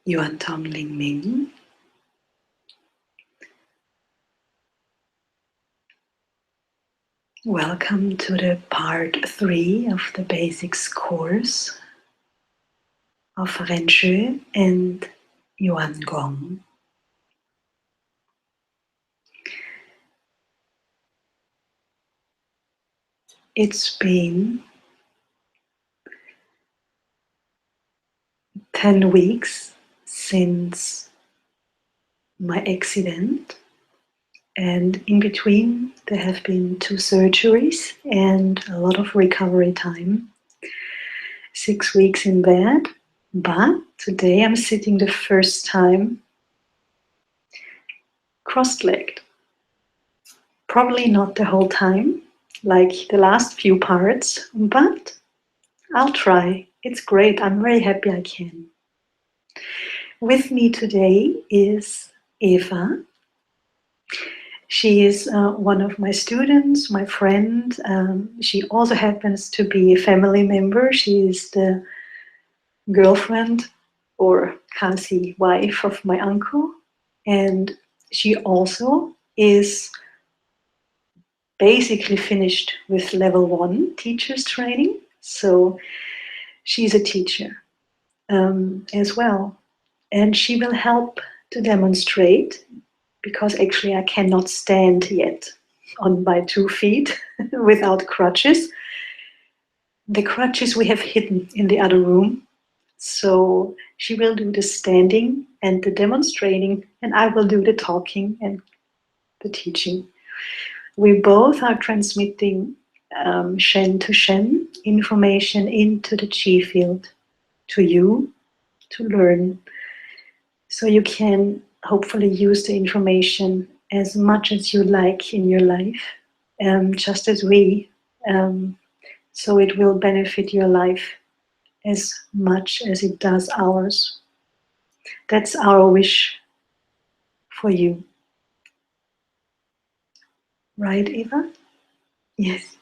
Yuan Tong Ling Ming. Welcome to the part 3 of the basics course of Ren Shui and Yuan Gong. It's been 10 weeks since my accident, and in between there have been 2 surgeries and a lot of recovery time. 6 weeks in bed, but today I'm sitting the first time cross-legged. Probably not the whole time, like the last few parts, but I'll try. It's great. I'm very happy I can. With me today is Eva. She is one of my students, my friend. She also happens to be a family member. She is the girlfriend or Kasi wife of my uncle. And she also is basically finished with level 1 teacher's training. So she's a teacher as well. And she will help to demonstrate, because actually I cannot stand yet on my 2 feet without crutches. The crutches we have hidden in the other room. So she will do the standing and the demonstrating, and I will do the talking and the teaching. We both are transmitting Shen to Shen information into the Qi field to you to learn. So you can hopefully use the information as much as you like in your life, just as we. So it will benefit your life as much as it does ours. That's our wish for you. Right, Eva? Yes.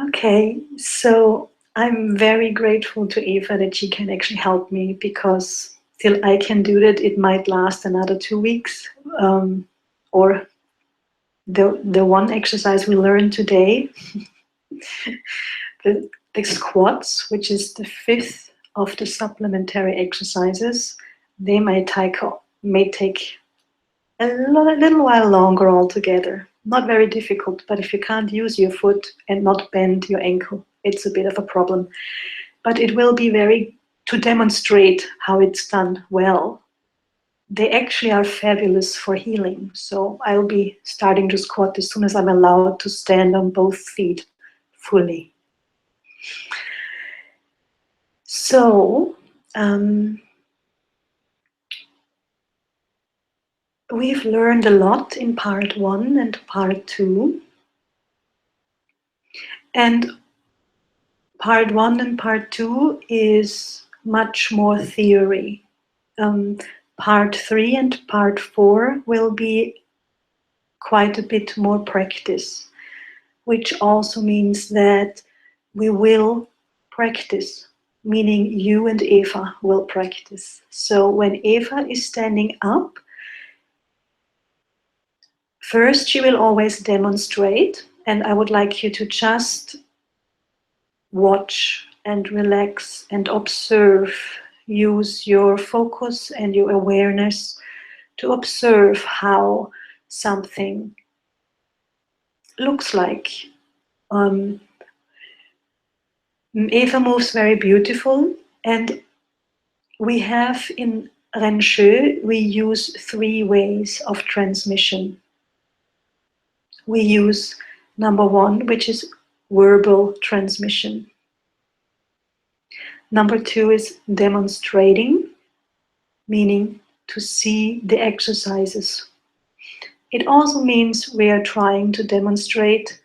Okay, so I'm very grateful to Eva that she can actually help me, because till I can do that, it might last another 2 weeks. Or the one exercise we learned today, the squats, which is the 5th of the supplementary exercises, they may take a little while longer altogether. Not very difficult, but if you can't use your foot and not bend your ankle, it's a bit of a problem. But it will be very, to demonstrate how it's done well. They actually are fabulous for healing. So I'll be starting to squat as soon as I'm allowed to stand on both feet fully. So, we've learned a lot in part 1 and part 2. And part 1 and part 2 is much more theory. Part 3 and part 4 will be quite a bit more practice, which also means that we will practice, meaning you and Eva will practice. So when Eva is standing up, first she will always demonstrate, and I would like you to just watch and relax and observe. Use your focus and your awareness to observe how something looks like. Eva moves very beautiful, and we have in Ren Shui, we use 3 ways of transmission. We use number 1, which is verbal transmission. Number 2 is demonstrating, meaning to see the exercises. It also means we are trying to demonstrate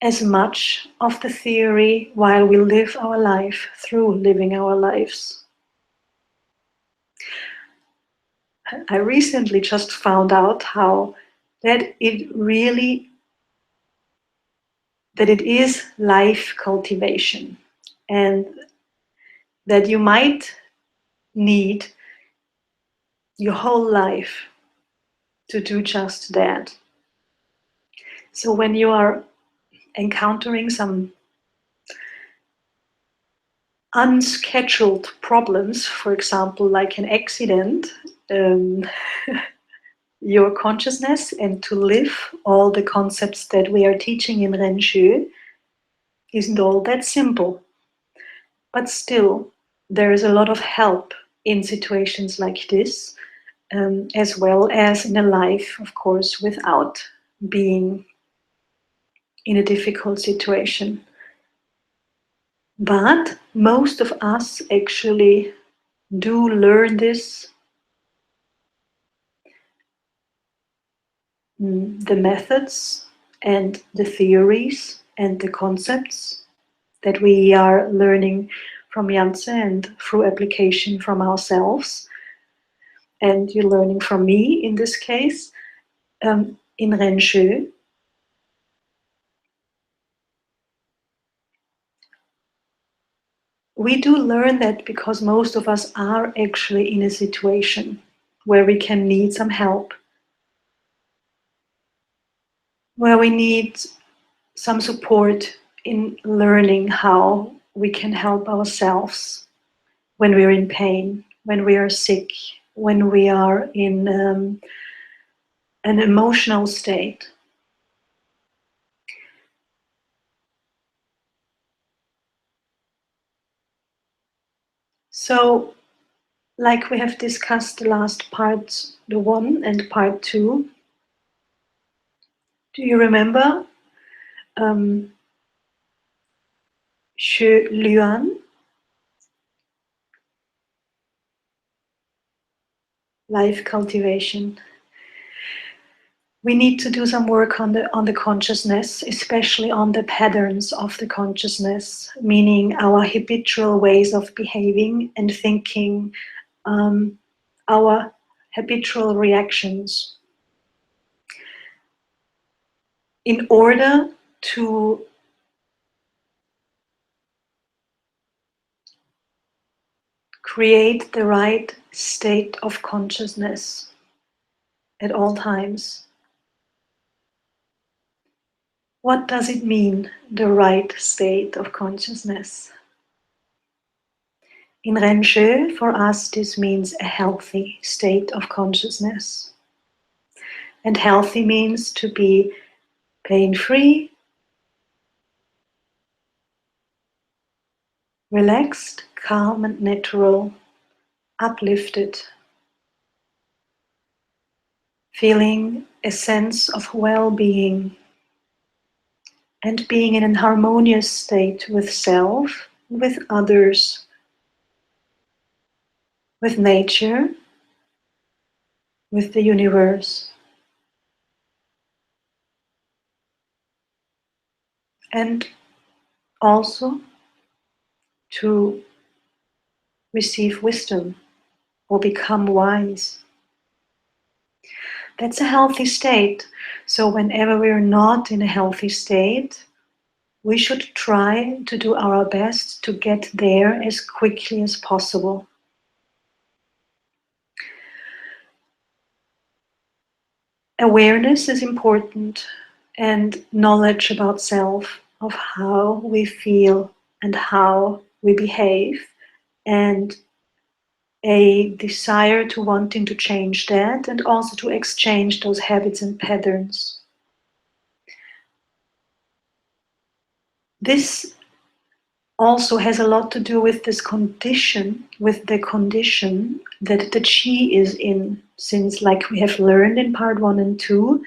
as much of the theory while we live our life through living our lives. I recently just found out how that it is life cultivation. And that you might need your whole life to do just that. So when you are encountering some unscheduled problems, for example, like an accident, your consciousness and to live all the concepts that we are teaching in Renshu isn't all that simple. But still, there is a lot of help in situations like this, as well as in a life, of course, without being in a difficult situation. But most of us actually do learn this, the methods and the theories and the concepts that we are learning from Janse and through application from ourselves. And you're learning from me in this case, in Renshu. We do learn that because most of us are actually in a situation where we can need some help, where we need some support in learning how we can help ourselves when we're in pain, when we are sick, when we are in an emotional state. So, like we have discussed the last part, the 1 and part 2, do you remember Xue Luan, life cultivation? We need to do some work on the consciousness, especially on the patterns of the consciousness, meaning our habitual ways of behaving and thinking, our habitual reactions, in order to create the right state of consciousness at all times. What does it mean, the right state of consciousness? In Renshu, for us, this means a healthy state of consciousness. And healthy means to be pain-free, relaxed, calm and natural, uplifted, feeling a sense of well-being and being in a harmonious state with self, with others, with nature, with the universe. And also to receive wisdom or become wise. That's a healthy state. So whenever we're not in a healthy state, we should try to do our best to get there as quickly as possible. Awareness is important, and knowledge about self, of how we feel and how we behave, and a desire to wanting to change that, and also to exchange those habits and patterns. This also has a lot to do with this condition, with the condition that the chi is in, since, like we have learned in part 1 and 2,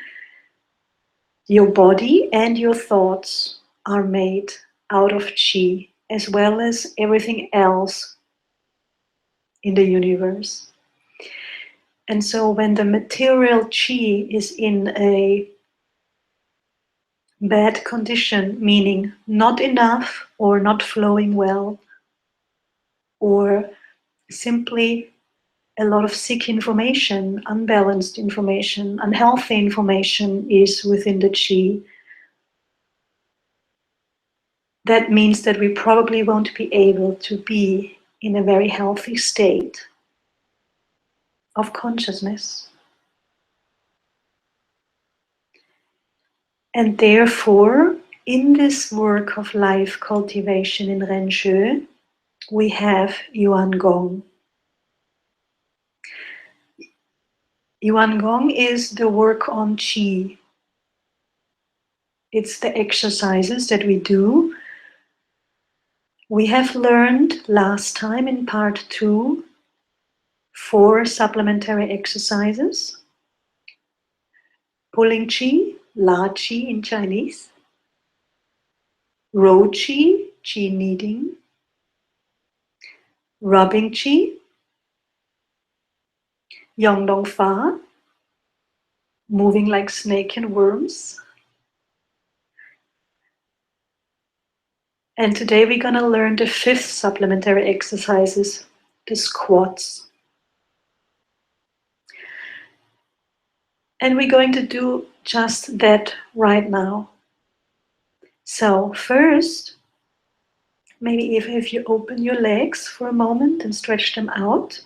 your body and your thoughts are made out of chi, as well as everything else in the universe. And so when the material chi is in a bad condition, meaning not enough or not flowing well, or simply a lot of sick information, unbalanced information, unhealthy information is within the chi, that means that we probably won't be able to be in a very healthy state of consciousness. And therefore, in this work of life cultivation in Renshu, we have Yuan Gong. Yuan Gong is the work on Qi. It's the exercises that we do. We have learned last time in part 2 4 supplementary exercises. Pulling Qi, La Qi in Chinese. Ro Qi, Qi kneading. Rubbing Qi. Yong Dong Fa, moving like snake and worms. And today we're going to learn the 5th supplementary exercises, the squats. And we're going to do just that right now. So first, maybe if you open your legs for a moment and stretch them out.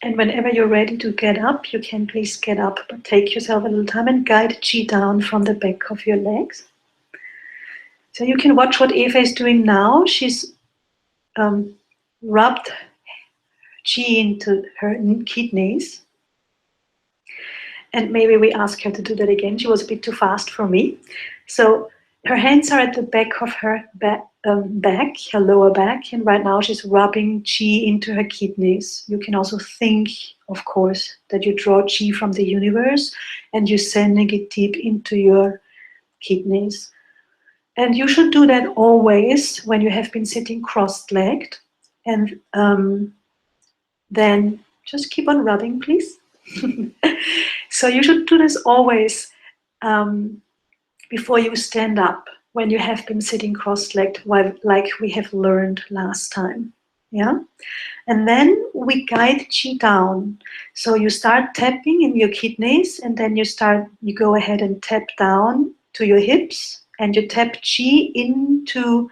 And whenever you're ready to get up, you can please get up, but take yourself a little time and guide Qi down from the back of your legs. So you can watch what Eva is doing now. She's rubbed Qi into her kidneys. And maybe we ask her to do that again. She was a bit too fast for me. So her hands are at the back of her back, her lower back. And right now she's rubbing Qi into her kidneys. You can also think, of course, that you draw Qi from the universe and you're sending it deep into your kidneys. And you should do that always when you have been sitting cross-legged. And then just keep on rubbing, please. So you should do this always before you stand up, when you have been sitting cross-legged, like we have learned last time. Yeah? And then we guide Qi down. So you start tapping in your kidneys, and then you go ahead and tap down to your hips, and you tap Qi into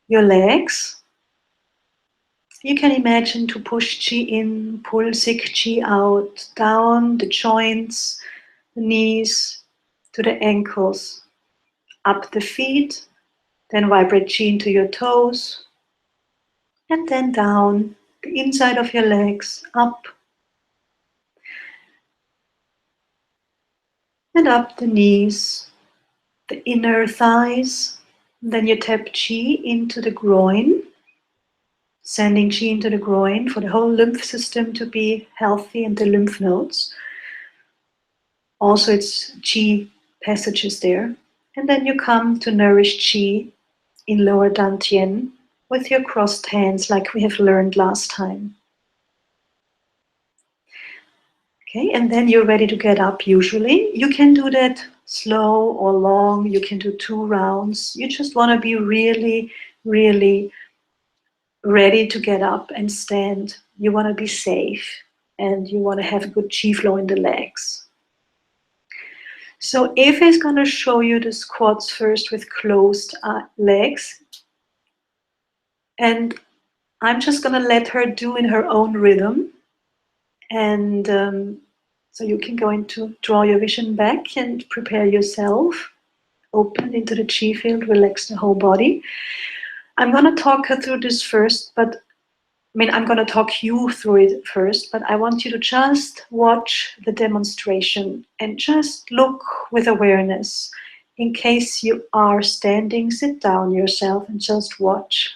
your legs. You can imagine to push Qi in, pull sick Qi out, down the joints, the knees, to the ankles, up the feet, then vibrate Qi into your toes, and then down the inside of your legs, up, and up the knees, the inner thighs. Then you tap Qi into the groin, sending Qi into the groin for the whole lymph system to be healthy and the lymph nodes. Also, it's Qi passages there. And then you come to nourish Qi in lower Dantian with your crossed hands like we have learned last time. Okay, and then you're ready to get up usually. You can do that slow or long. You can do 2 rounds. You just want to be really, really ready to get up and stand. You want to be safe and you want to have a good Qi flow in the legs. So Eva is going to show you the squats first with closed legs. And I'm just going to let her do in her own rhythm. And so you can go into draw your vision back and prepare yourself. Open into the Qi field, relax the whole body. I'm going to talk her through this first, but I'm going to talk you through it first, but I want you to just watch the demonstration and just look with awareness. In case you are standing, sit down yourself and just watch.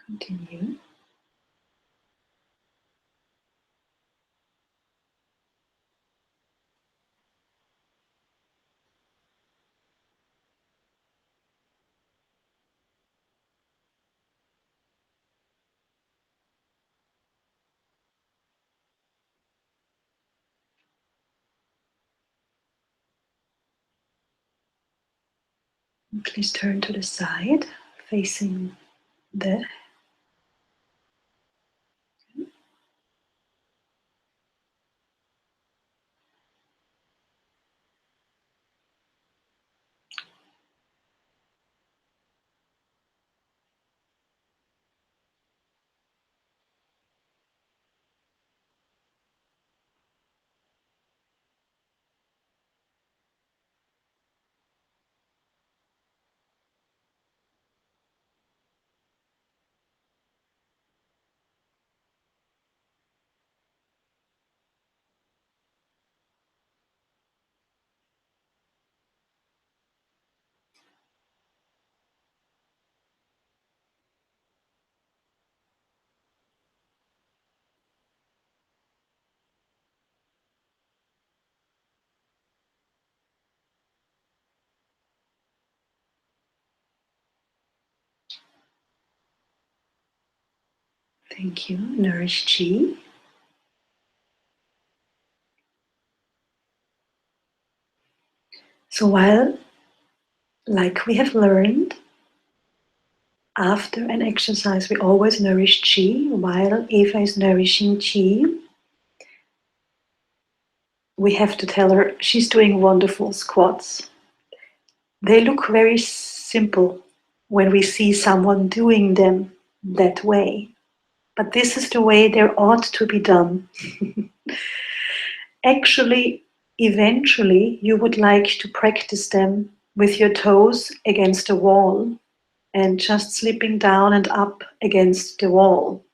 Continue. Please turn to the side, facing the. Thank you. Nourish chi. So while, like we have learned, after an exercise we always nourish chi, while Eva is nourishing chi, we have to tell her she's doing wonderful squats. They look very simple when we see someone doing them that way. But this is the way they ought to be done. Actually, eventually, you would like to practice them with your toes against a wall and just slipping down and up against the wall.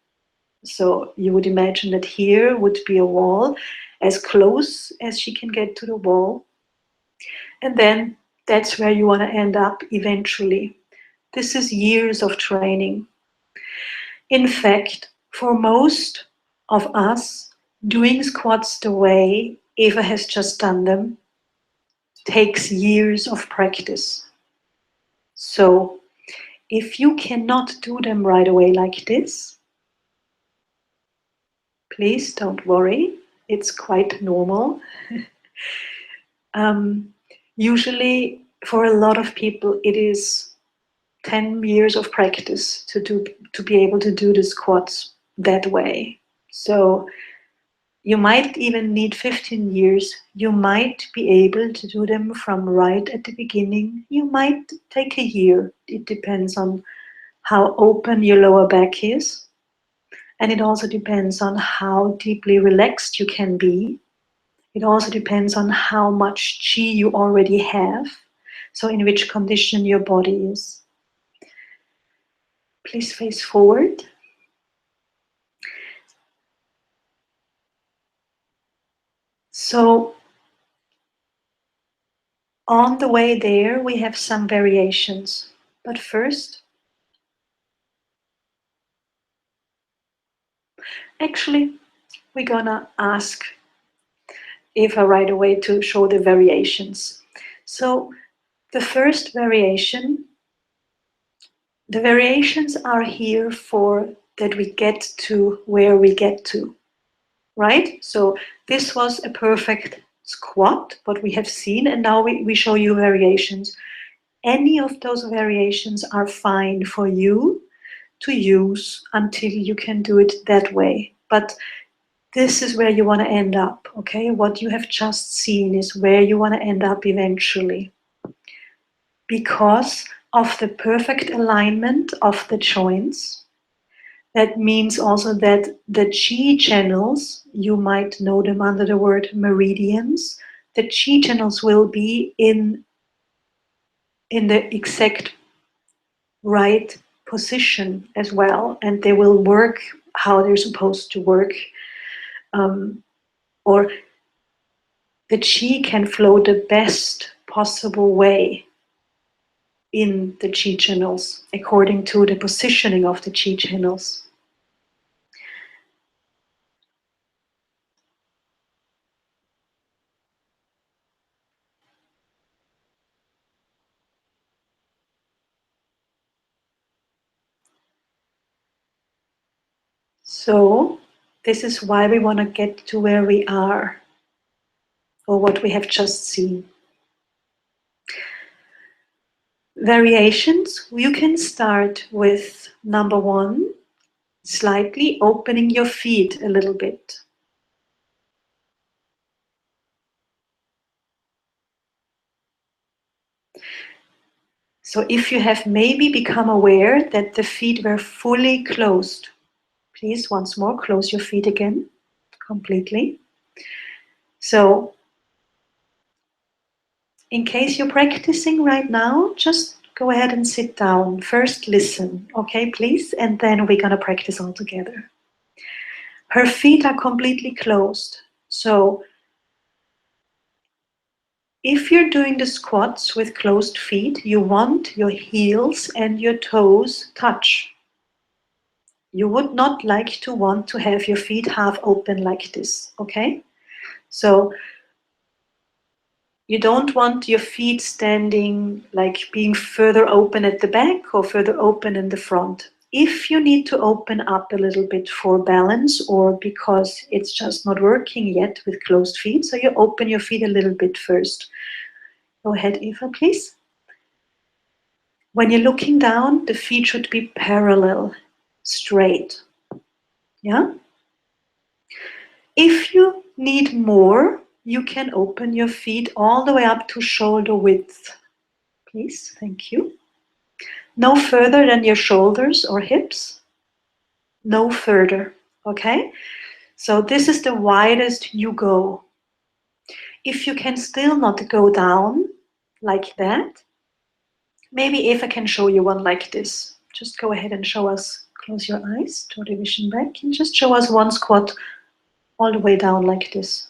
So you would imagine that here would be a wall as close as she can get to the wall. And then that's where you want to end up eventually. This is years of training. In fact, for most of us, doing squats the way Eva has just done them takes years of practice. So if you cannot do them right away like this, please don't worry. It's quite normal. Usually, for a lot of people, it is 10 years of practice to be able to do the squats that way. So you might even need 15 years. You might be able to do them from right at the beginning. You might take a year. It depends on how open your lower back is. And it also depends on how deeply relaxed you can be. It also depends on how much chi you already have. So in which condition your body is. Please face forward. So on the way there, we have some variations. But first, actually, we're gonna ask Eva right away to show the variations. So the first variation, the variations are here for that we get to where we get to, right? So this was a perfect squat, what we have seen, and now we show you variations. Any of those variations are fine for you to use until you can do it that way. But this is where you want to end up, okay? What you have just seen is where you want to end up eventually. Because of the perfect alignment of the joints, that means also that the chi channels, you might know them under the word meridians, the chi channels will be in the exact right position as well, and they will work how they're supposed to work. Or the chi can flow the best possible way in the chi channels according to the positioning of the chi channels. So this is why we want to get to where we are, or what we have just seen. variations. You can start with number 1, slightly opening your feet a little bit. So if you have maybe become aware that the feet were fully closed, please once more close your feet again completely. So in case you're practicing right now, just go ahead and sit down. First listen, okay, please? And then we're going to practice all together. Her feet are completely closed. So if you're doing the squats with closed feet, you want your heels and your toes touch. You would not like to want to have your feet half open like this, okay? So you don't want your feet standing like being further open at the back or further open in the front. If you need to open up a little bit for balance or because it's just not working yet with closed feet, so you open your feet a little bit first. Go ahead, Eva, please. When you're looking down, the feet should be parallel, straight. Yeah? If you need more, you can open your feet all the way up to shoulder width. Please, thank you. No further than your shoulders or hips. No further, okay? So this is the widest you go. If you can still not go down like that, maybe Eva can show you one like this. Just go ahead and show us, close your eyes, draw the vision back, and just show us one squat all the way down like this.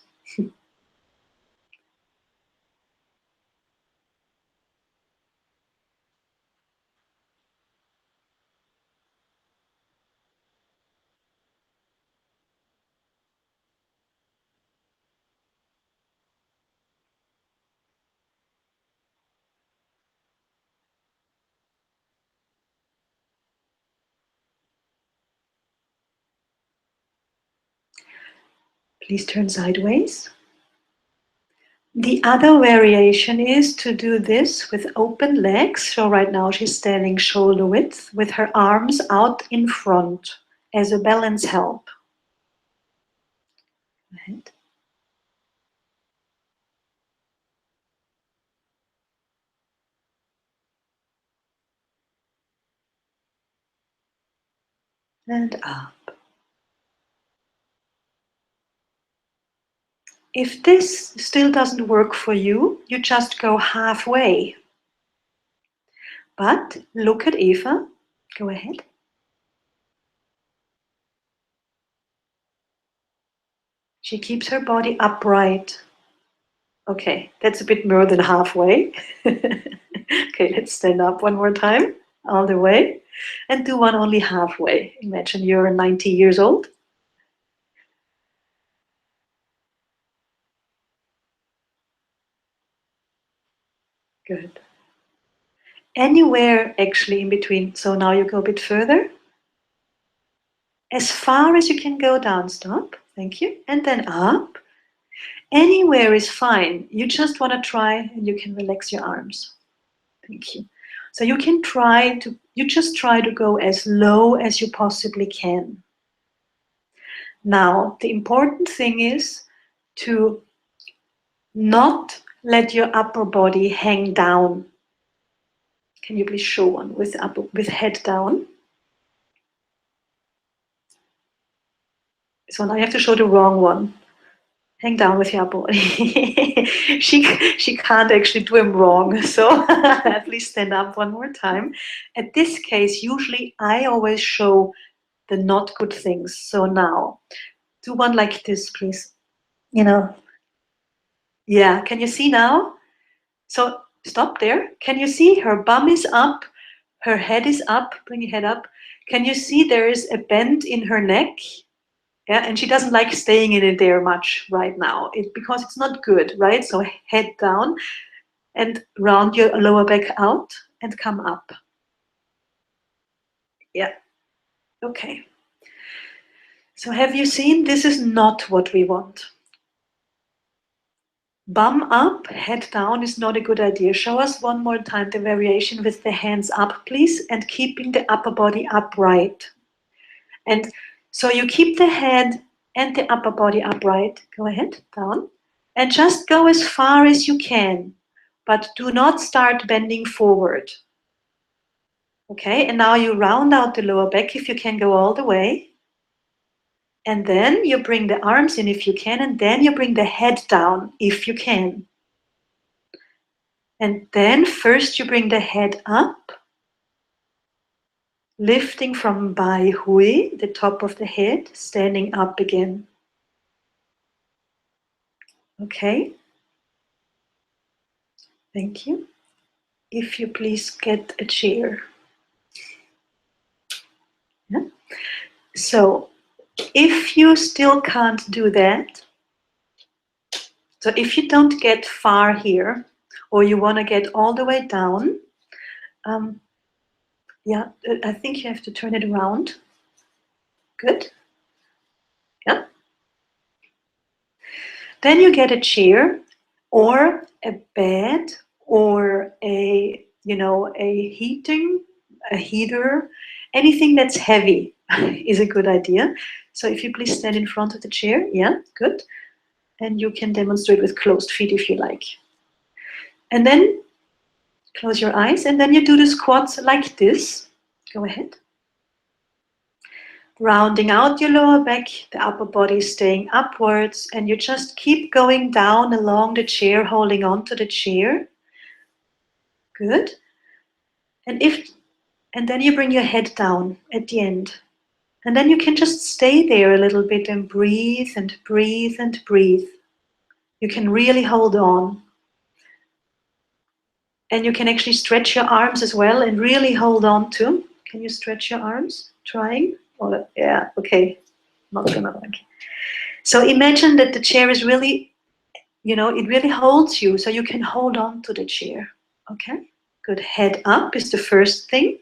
Please turn sideways. The other variation is to do this with open legs. So right now she's standing shoulder width with her arms out in front as a balance help. Go ahead. And up. If this still doesn't work for you, you just go halfway. But look at Eva. Go ahead. She keeps her body upright. Okay, that's a bit more than halfway. Okay, let's stand up one more time, all the way, and do one only halfway. Imagine you're 90 years old. Good. Anywhere actually in between. So now you go a bit further. As far as you can go down, stop. Thank you. And then up. Anywhere is fine. You just want to try and you can relax your arms. Thank you. So you can just try to go as low as you possibly can. Now, the important thing is to not let your upper body hang down. Can you please show one with head down? So now you have to show the wrong one. Hang down with your body. she can't actually do him wrong. So please stand up one more time. At this case, usually I always show the not good things. So now, do one like this, please. You know, yeah. Can you see now? So stop there. Can you see her bum is up, her head is up? Bring your head up. Can you see there is a bend in her neck? Yeah, and she doesn't like staying in it there much right now because it's not good, right? So head down and round your lower back out and come up. Yeah, okay. So have you seen? This is not what we want. Bum up, head down is not a good idea. Show us one more time the variation with the hands up, please, and keeping the upper body upright. And so you keep the head and the upper body upright. Go ahead, down. And just go as far as you can, but do not start bending forward. Okay, and now you round out the lower back if you can go all the way. And then you bring the arms in if you can, and then you bring the head down if you can. And then first you bring the head up, lifting from Bai Hui, the top of the head, standing up again. Okay. Thank you. If you please get a chair. Yeah. So if you still can't do that, so if you don't get far here, or you want to get all the way down, yeah, I think you have to turn it around. Good. Yeah. Then you get a chair or a bed or a heater, anything that's heavy is a good idea. So if you please stand in front of the chair, yeah, good. And you can demonstrate with closed feet if you like. And then close your eyes, and then you do the squats like this. Go ahead. Rounding out your lower back, the upper body staying upwards, and you just keep going down along the chair, holding on to the chair. Good. And then you bring your head down at the end. And then you can just stay there a little bit and breathe and breathe and breathe. You can really hold on. And you can actually stretch your arms as well and really hold on to. Can you stretch your arms? Trying? Oh, yeah, okay. Not gonna like. So imagine that the chair is really, it really holds you, so you can hold on to the chair. Okay? Good. Head up is the first thing.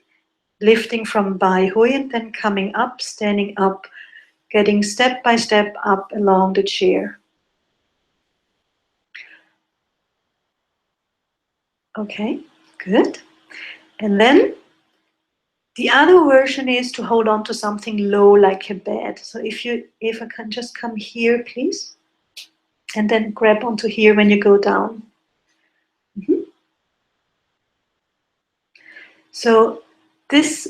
Lifting from Bai Hui and then coming up, standing up, getting step by step up along the chair. Okay, good. And then the other version is to hold on to something low like a bed. So if I can just come here, please, and then grab onto here when you go down. So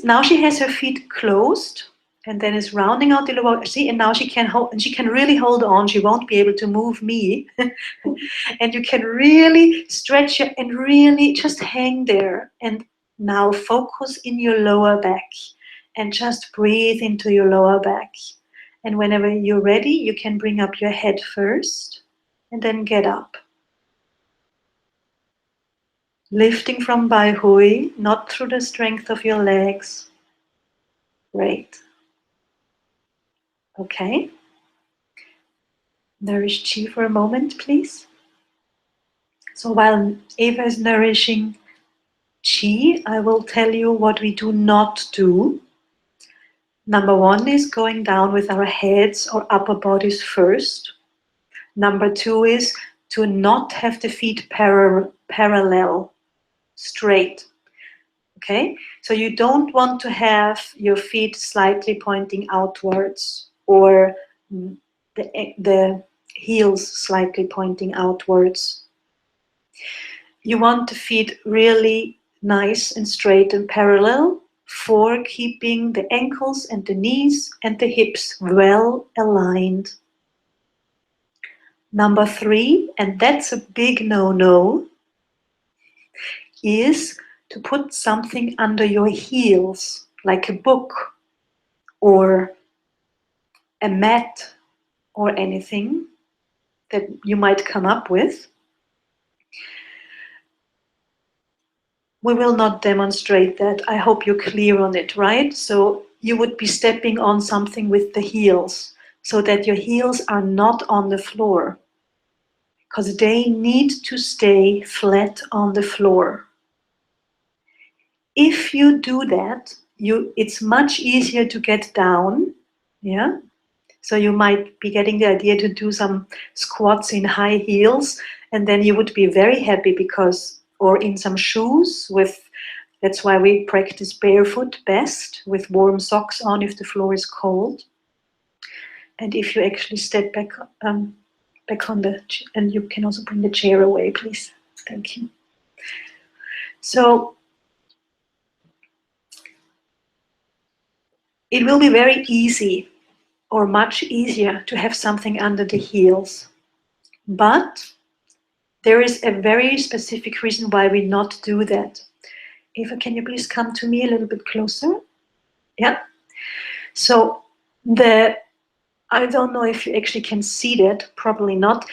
now she has her feet closed and then is rounding out the lower. See, and now she can hold, and she can really hold on. She won't be able to move me. And you can really stretch it and really just hang there. And now focus in your lower back and just breathe into your lower back. And whenever you're ready, you can bring up your head first and then get up. Lifting from Bai Hui, not through the strength of your legs. Great. Okay. Nourish Chi for a moment, please. So while Eva is nourishing Chi, I will tell you what we do not do. Number one is going down with our heads or upper bodies first. Number two is to not have the feet parallel, straight. Okay? So you don't want to have your feet slightly pointing outwards or the heels slightly pointing outwards. You want the feet really nice and straight and parallel for keeping the ankles and the knees and the hips well aligned. Number three, and that's a big no-no, is to put something under your heels, like a book or a mat or anything that you might come up with. We will not demonstrate that. I hope you're clear on it, right? So you would be stepping on something with the heels so that your heels are not on the floor because they need to stay flat on the floor. If you do that, it's much easier to get down, yeah? So you might be getting the idea to do some squats in high heels, and then you would be very happy because, or in some shoes with, that's why we practice barefoot best, with warm socks on if the floor is cold. And if you actually step back on the, and you can also bring the chair away, please. Thank you. So it will be very easy, or much easier, to have something under the heels. But there is a very specific reason why we not do that. Eva, can you please come to me a little bit closer? Yeah. So I don't know if you actually can see that, probably not,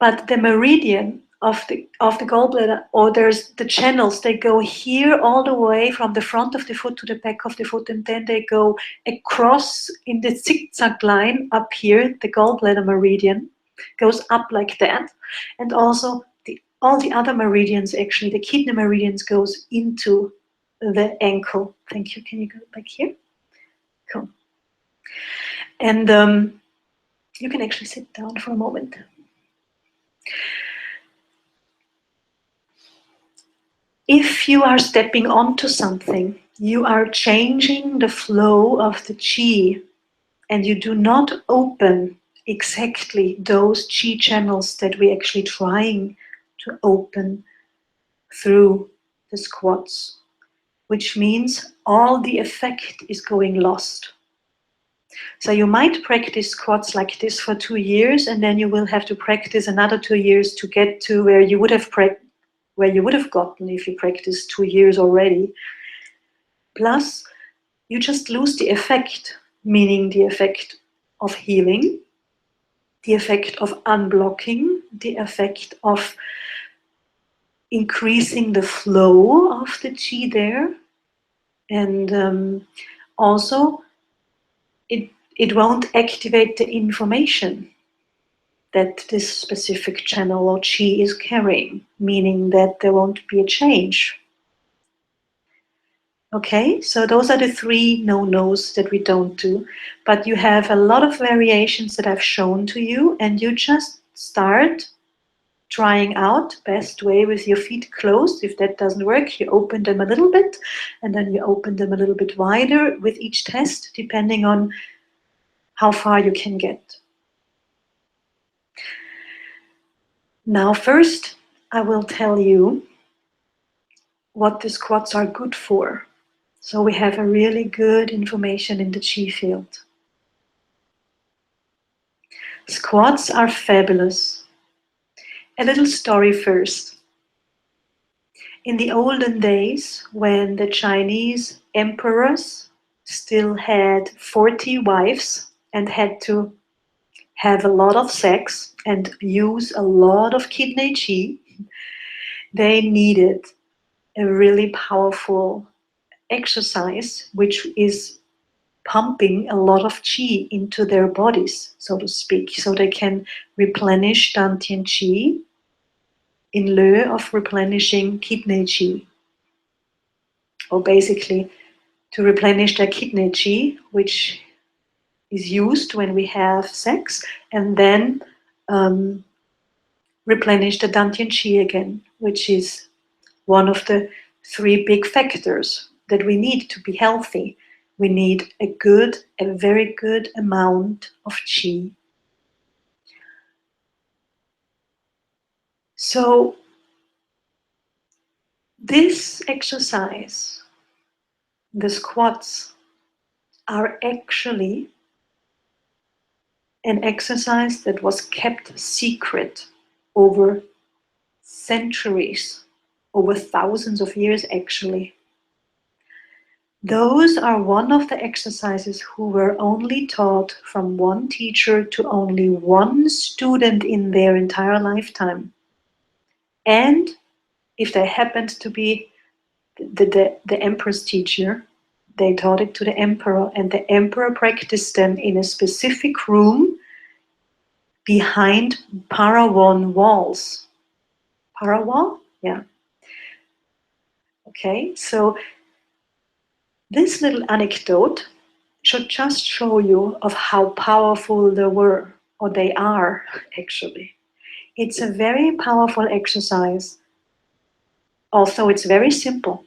but the meridian of the gallbladder, or there's the channels, they go here all the way from the front of the foot to the back of the foot, and then they go across in the zigzag line up here. The gallbladder meridian goes up like that, and also all the other meridians, actually the kidney meridians, goes into the ankle. Thank you. Can you go back here? Cool. And you can actually sit down for a moment. If you are stepping onto something, you are changing the flow of the chi, and you do not open exactly those chi channels that we're actually trying to open through the squats, which means all the effect is going lost. So you might practice squats like this for 2 years, and then you will have to practice another 2 years to get to where you would have gotten if you practiced 2 years already. Plus, you just lose the effect, meaning the effect of healing, the effect of unblocking, the effect of increasing the flow of the chi there, and also it won't activate the information that this specific channel or chi is carrying, meaning that there won't be a change. Okay, so those are the 3 no-nos that we don't do. But you have a lot of variations that I've shown to you, and you just start trying out best way with your feet closed. If that doesn't work, you open them a little bit, and then you open them a little bit wider with each test, depending on how far you can get. Now, first, I will tell you what the squats are good for. So we have a really good information in the chi field. Squats are fabulous. A little story first. In the olden days, when the Chinese emperors still had 40 wives and had to have a lot of sex and use a lot of kidney chi, they needed a really powerful exercise which is pumping a lot of chi into their bodies, so to speak, so they can replenish Dantian chi in lieu of replenishing kidney chi, or basically to replenish their kidney chi, which is used when we have sex, and then replenish the Dantian chi again, which is one of the 3 big factors that we need to be healthy. We need a very good amount of chi. So this exercise, the squats, are actually an exercise that was kept secret over centuries, over thousands of years actually. Those are one of the exercises who were only taught from one teacher to only one student in their entire lifetime. And if they happened to be the emperor's teacher, they taught it to the emperor, and the emperor practiced them in a specific room behind Parawan walls. Parawan? Yeah. Okay, so this little anecdote should just show you of how powerful they were, or they are actually. It's a very powerful exercise. Also, it's very simple.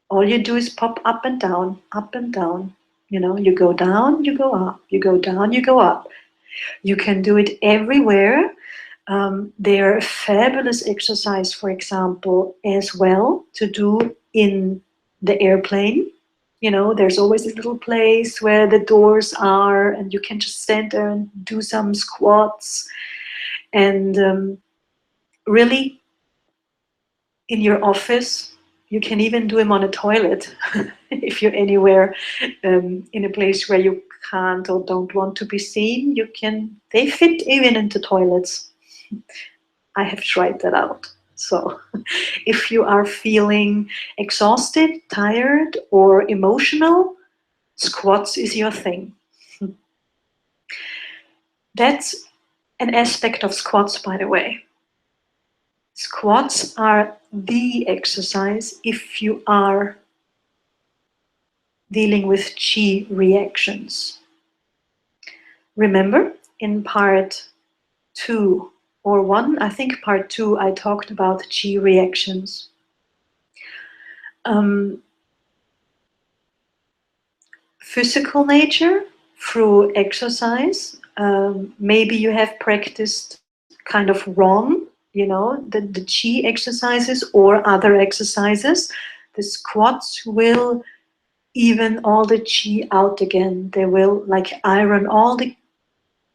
All you do is pop up and down, up and down. You know, you go down, you go up, you go down, you go up. You can do it everywhere. They're a fabulous exercise, for example, as well to do in the airplane. You know, there's always a little place where the doors are, and you can just stand there and do some squats. And really, in your office, you can even do them on a toilet if you're anywhere in a place where you can't or don't want to be seen. You can. They fit even into toilets. I have tried that out. So if you are feeling exhausted, tired, or emotional, squats is your thing. That's an aspect of squats, by the way. Squats are the exercise if you are dealing with chi reactions. Remember, in part 2 or 1, I think part 2, I talked about chi reactions. Physical nature through exercise. Maybe you have practiced kind of wrong, you know, the chi exercises or other exercises. The squats will even all the chi out again. They will like iron all the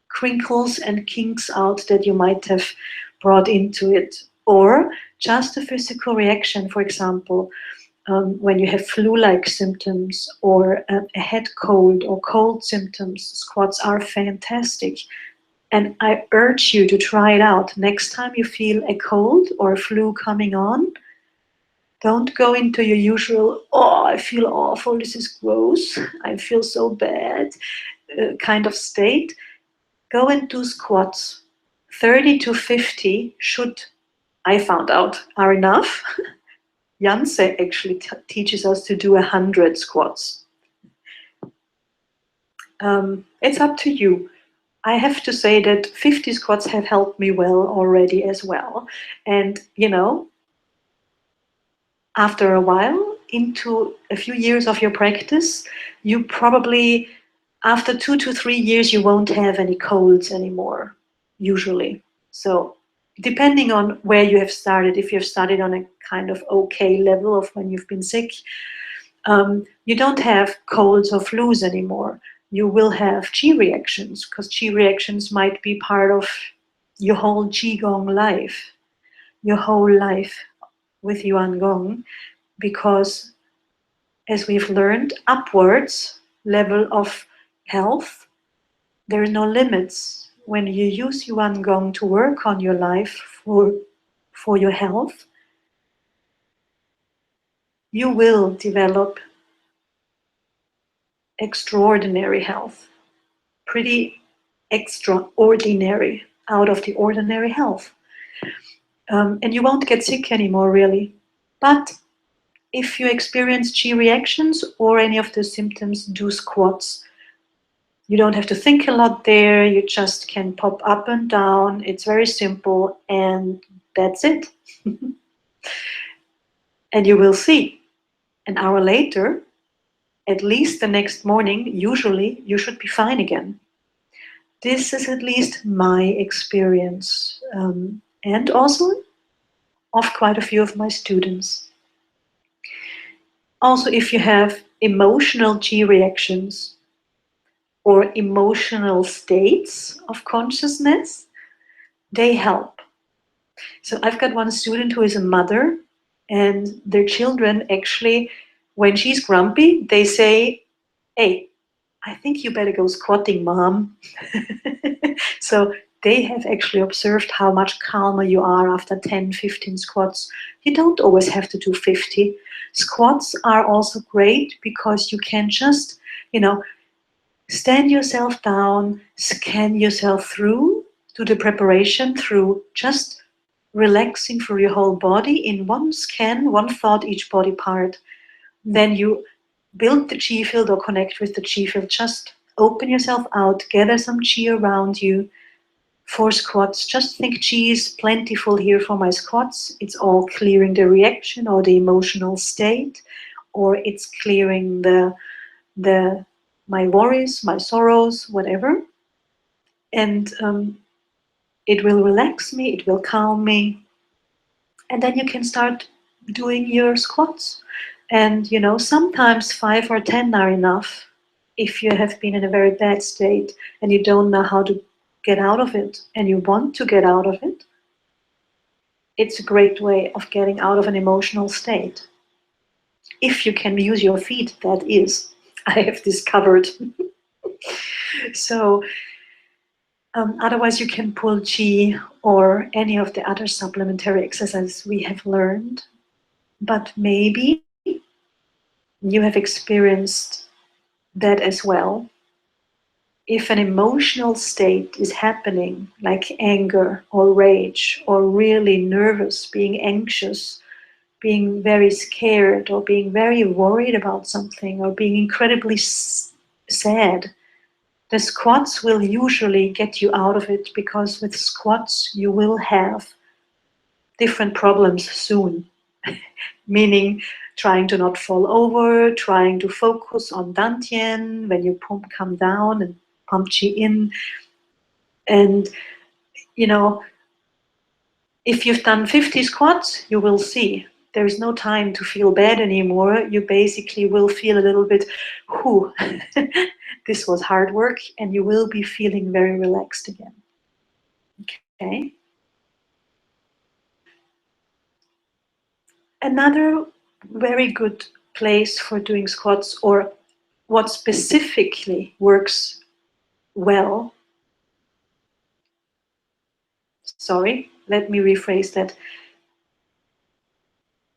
crinkles and kinks out that you might have brought into it. Or just a physical reaction, for example, when you have flu-like symptoms or a head cold or cold symptoms, squats are fantastic. And I urge you to try it out. Next time you feel a cold or a flu coming on, don't go into your usual, oh, I feel awful, this is gross, I feel so bad kind of state. Go and do squats. 30 to 50 should, I found out, are enough. Janse actually teaches us to do 100 squats. It's up to you. I have to say that 50 squats have helped me well already as well. And, you know, after a while, into a few years of your practice, you probably, after 2 to 3 years, you won't have any colds anymore, usually. So depending on where you have started, if you've started on a kind of okay level of when you've been sick, you don't have colds or flus anymore. You will have chi reactions, because chi reactions might be part of your whole qigong life, your whole life with yuan gong, because as we've learned, upwards level of health, there are no limits. When you use yuan gong to work on your life for your health, you will develop extraordinary health, pretty extraordinary, out of the ordinary health. And you won't get sick anymore, really. But if you experience chi reactions or any of the symptoms, do squats. You don't have to think a lot there. You just can pop up and down. It's very simple, and that's it. And you will see, an hour later, at least the next morning, usually you should be fine again. This is at least my experience, and also of quite a few of my students. Also, if you have emotional chi reactions or emotional states of consciousness, they help. So I've got one student who is a mother, and their children actually, when she's grumpy, they say, hey, I think you better go squatting, mom. So they have actually observed how much calmer you are after 10, 15 squats. You don't always have to do 50. Squats are also great because you can just, you know, stand yourself down, scan yourself through, do the preparation through just relaxing through your whole body in one scan, one thought, each body part. Then you build the chi field or connect with the chi field. Just open yourself out, gather some chi around you. For squats, just think chi is plentiful here for my squats. It's all clearing the reaction or the emotional state, or it's clearing my worries, my sorrows, whatever. And it will relax me, it will calm me. And then you can start doing your squats. And sometimes 5 or 10 are enough if you have been in a very bad state and you don't know how to get out of it and you want to get out of it. It's a great way of getting out of an emotional state. If you can use your feet, that is, I have discovered. So otherwise you can pull chi or any of the other supplementary exercises we have learned. But maybe you have experienced that as well. If an emotional state is happening, like anger or rage or really nervous, being anxious, being very scared or being very worried about something or being incredibly sad, the squats will usually get you out of it, because with squats you will have different problems soon. Meaning trying to not fall over, trying to focus on dantian when you come down and pump chi in. And if you've done 50 squats, you will see there is no time to feel bad anymore. You basically will feel a little bit, whew, this was hard work, and you will be feeling very relaxed again. Okay. Another very good place for doing squats, or what specifically works well, sorry, let me rephrase that.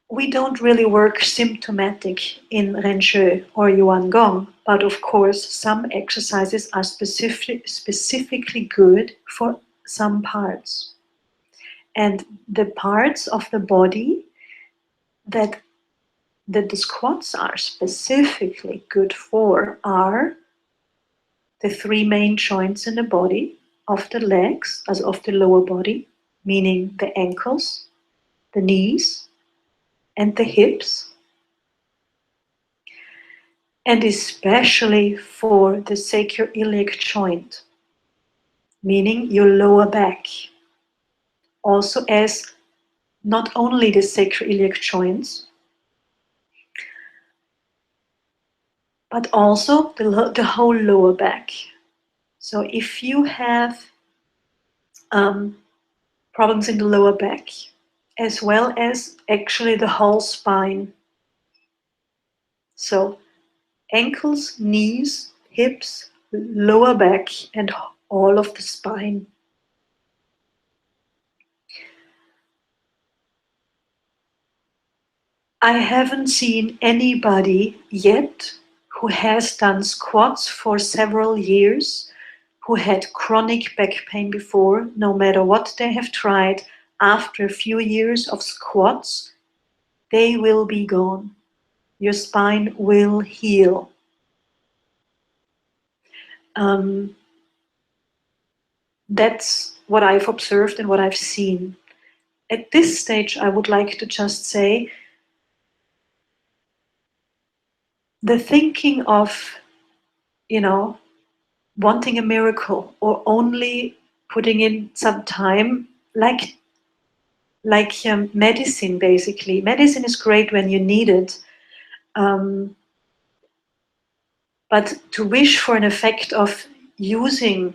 We don't really work symptomatic in Ren Shui or Yuan Gong, but of course some exercises are specifically good for some parts. And the parts of the body that the squats are specifically good for are the 3 main joints in the body of the legs, as of the lower body, meaning the ankles, the knees, and the hips, and especially for the sacroiliac joint, meaning your lower back. Also, as not only the sacroiliac joints, but also the whole lower back. So if you have problems in the lower back, as well as actually the whole spine, so ankles, knees, hips, lower back, and all of the spine. I haven't seen anybody yet who has done squats for several years, who had chronic back pain before. No matter what they have tried, after a few years of squats, they will be gone. Your spine will heal. That's what I've observed and what I've seen. At this stage, I would like to just say, the thinking of, wanting a miracle or only putting in some time, like medicine, basically. Medicine is great when you need it. But to wish for an effect of using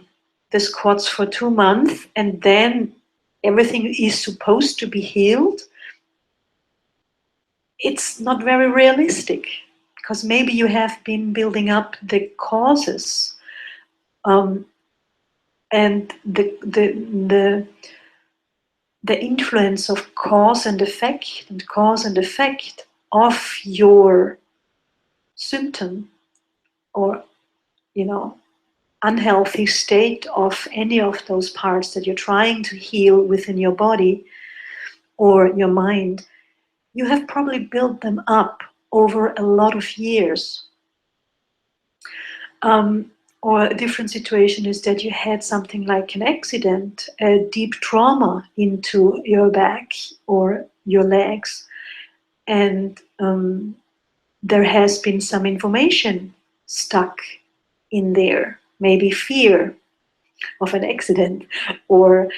the squats for 2 months and then everything is supposed to be healed, it's not very realistic, because maybe you have been building up the causes and the influence of cause and effect of your symptom, or unhealthy state of any of those parts that you're trying to heal within your body or your mind. You have probably built them up over a lot of years. Or a different situation is that you had something like an accident, a deep trauma into your back or your legs, and there has been some information stuck in there, maybe fear of an accident, or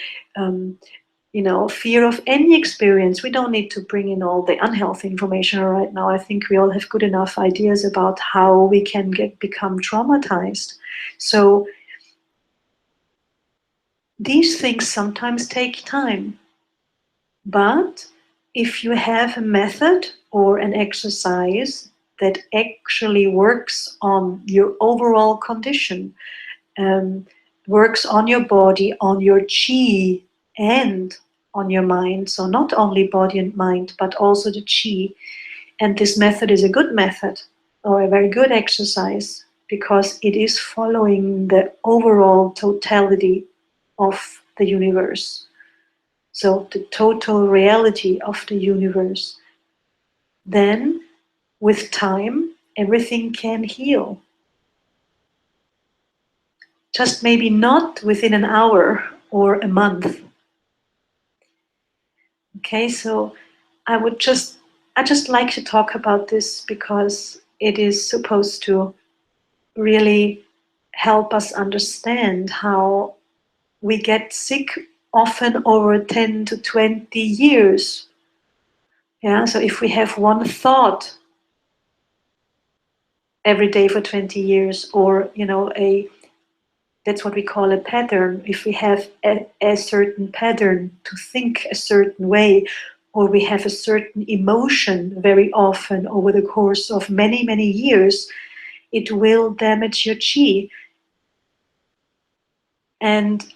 fear of any experience. We don't need to bring in all the unhealthy information right now. I think we all have good enough ideas about how we can become traumatized. So these things sometimes take time. But if you have a method or an exercise that actually works on your overall condition, um, works on your body, on your chi, and on your mind. So not only body and mind, but also the chi. And this method is a good method or a very good exercise because it is following the overall totality of the universe. So the total reality of the universe. Then with time, everything can heal. Just maybe not within an hour or a month. Okay, so I just like to talk about this because it is supposed to really help us understand how we get sick often over 10 to 20 years. Yeah, so if we have one thought every day for 20 years, or that's what we call a pattern. If we have a certain pattern to think a certain way, or we have a certain emotion very often over the course of many, many years, it will damage your chi. And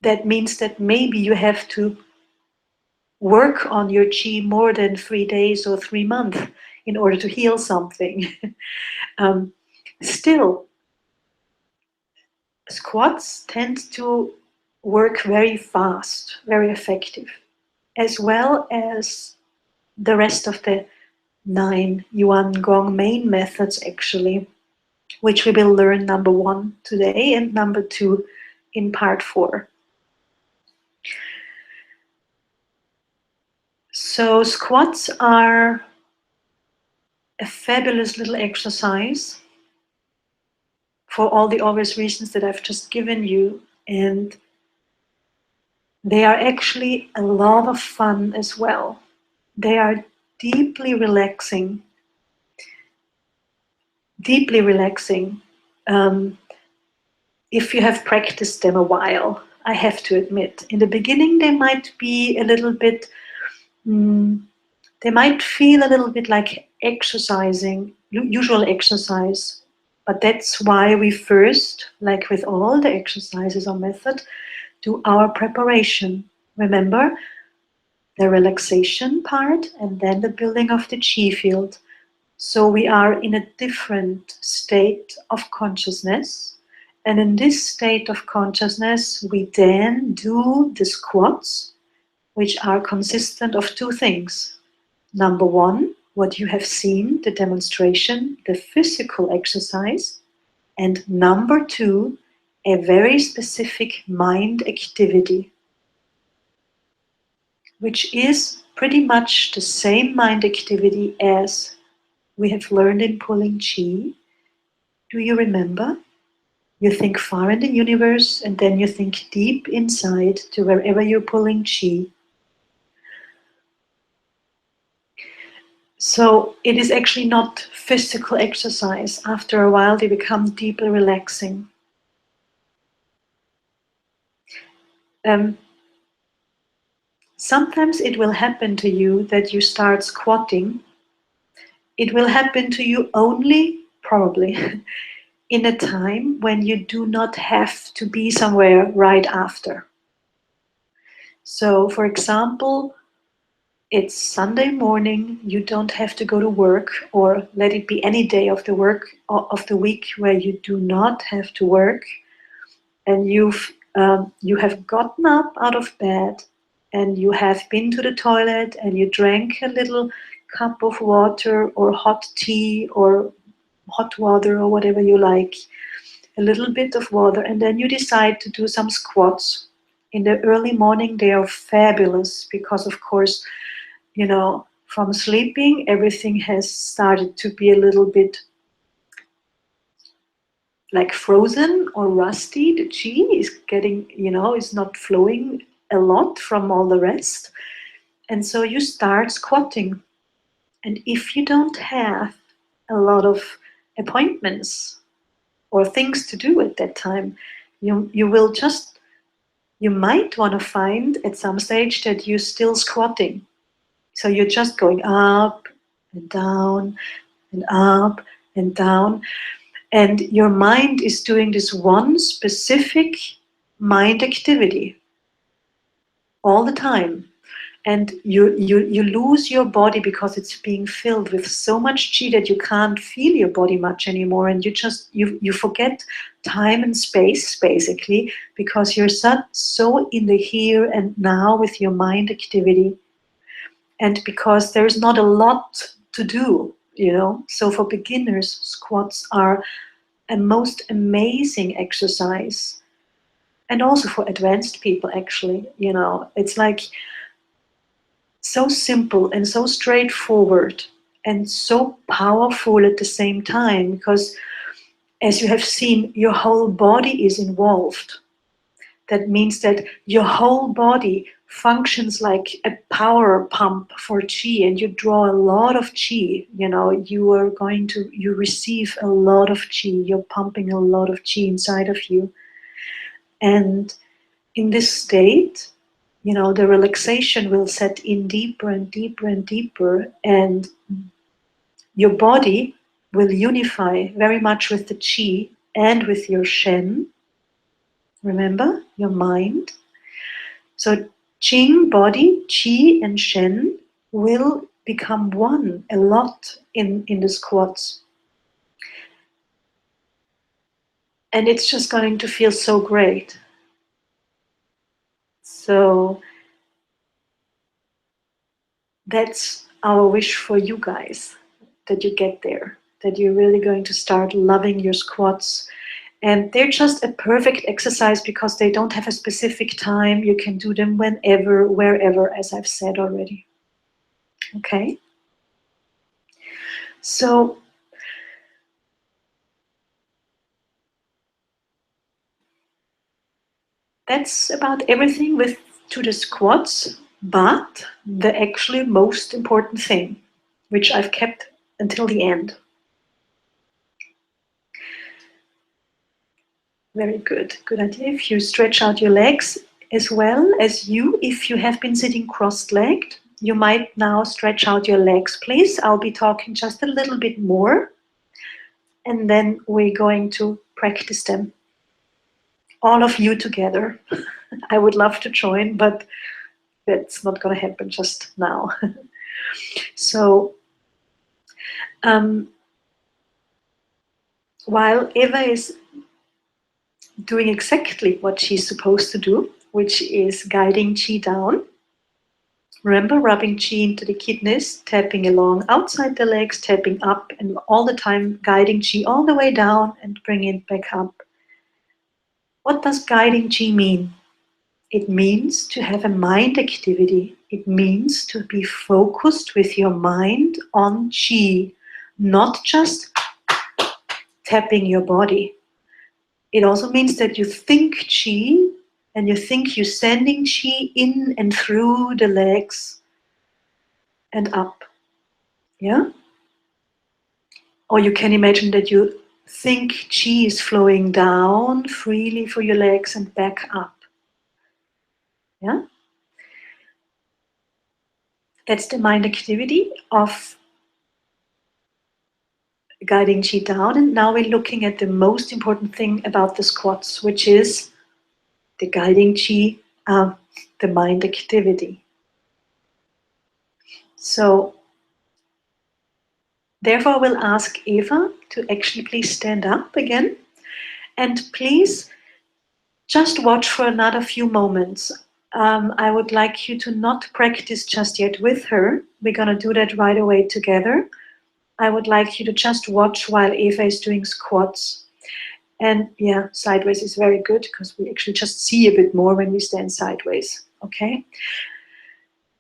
that means that maybe you have to work on your chi more than 3 days or 3 months in order to heal something. Still, squats tend to work very fast, very effective, as well as the rest of the 9 Yuan Gong main methods, actually, which we will learn number 1 today and number 2 in part 4. So squats are a fabulous little exercise for all the obvious reasons that I've just given you, and they are actually a lot of fun as well. They are deeply relaxing. Deeply relaxing. If you have practiced them a while, I have to admit. In the beginning, they might be a little bit, they might feel a little bit like exercising, usual exercise. But that's why we first, like with all the exercises or method, do our preparation. Remember, the relaxation part and then the building of the chi field. So we are in a different state of consciousness. And in this state of consciousness, we then do the squats, which are consistent of 2 things. Number 1, what you have seen, the demonstration, the physical exercise. And number 2, a very specific mind activity, which is pretty much the same mind activity as we have learned in pulling chi. Do you remember? You think far in the universe and then you think deep inside to wherever you're pulling chi. So it is actually not physical exercise. After a while they become deeply relaxing. Sometimes it will happen to you that you start squatting. It will happen to you only, probably, in a time when you do not have to be somewhere right after. So, for example, it's Sunday morning, you don't have to go to work, or let it be any day of the week where you do not have to work, and you have gotten up out of bed and you have been to the toilet and you drank a little cup of water or hot tea or hot water or whatever you like, a little bit of water, and then you decide to do some squats. In the early morning, they are fabulous because, of course, from sleeping, everything has started to be a little bit like frozen or rusty. The chi is getting, is not flowing a lot from all the rest. And so you start squatting. And if you don't have a lot of appointments or things to do at that time, you might want to find at some stage that you're still squatting. So you're just going up and down and up and down. And your mind is doing this one specific mind activity all the time. And you lose your body because it's being filled with so much chi that you can't feel your body much anymore. And you forget time and space, basically, because you're so in the here and now with your mind activity. And because there's not a lot to do, So for beginners, squats are a most amazing exercise. And also for advanced people, actually, it's like so simple and so straightforward and so powerful at the same time, because as you have seen, your whole body is involved. That means that your whole body functions like a power pump for chi, and you draw a lot of chi. You receive a lot of chi. You're pumping a lot of chi inside of you. And in this state, the relaxation will set in deeper and deeper and deeper, and your body will unify very much with the chi and with your shen. Remember, your mind. So Qing, body, Qi, and Shen will become one a lot in the squats. And it's just going to feel so great. So that's our wish for you guys, that you get there, that you're really going to start loving your squats. And they're just a perfect exercise because they don't have a specific time. You can do them whenever, wherever, as I've said already. Okay? So that's about everything to the squats, but the actually most important thing, which I've kept until the end. Very good. Good idea. If you stretch out your legs as well as if you have been sitting cross-legged, you might now stretch out your legs, please. I'll be talking just a little bit more, and then we're going to practice them. All of you together. I would love to join, but that's not going to happen just now. So, while Eva is doing exactly what she's supposed to do, which is guiding chi down, remember, rubbing chi into the kidneys, tapping along outside the legs, tapping up, and all the time guiding chi all the way down and bringing it back up. What does guiding chi mean? It means to have a mind activity. It means to be focused with your mind on chi, not just tapping your body. It also means that you think chi, and you think you're sending chi in and through the legs and up. Yeah? Or you can imagine that you think chi is flowing down freely for your legs and back up. Yeah? That's the mind activity of guiding chi down. And now we're looking at the most important thing about the squats, which is the guiding chi, the mind activity. So therefore, we'll ask Eva to actually please stand up again, and please just watch for another few moments. I would like you to not practice just yet with her. We're going to do that right away together. I would like you to just watch while Eva is doing squats. And yeah, sideways is very good because we actually just see a bit more when we stand sideways. Okay?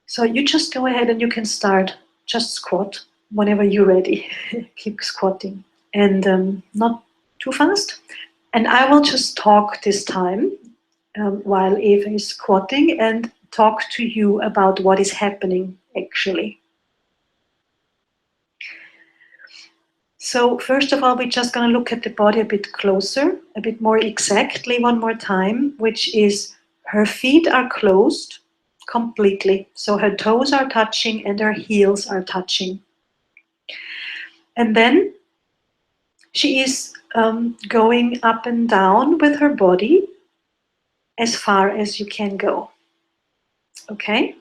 So you just go ahead and you can start. Just squat whenever you're ready. Keep squatting. And not too fast. And I will just talk this time while Eva is squatting and talk to you about what is happening actually. So first of all, we're just going to look at the body a bit closer, a bit more exactly one more time, which is her feet are closed completely. So her toes are touching and her heels are touching. And then she is going up and down with her body as far as you can go. Okay?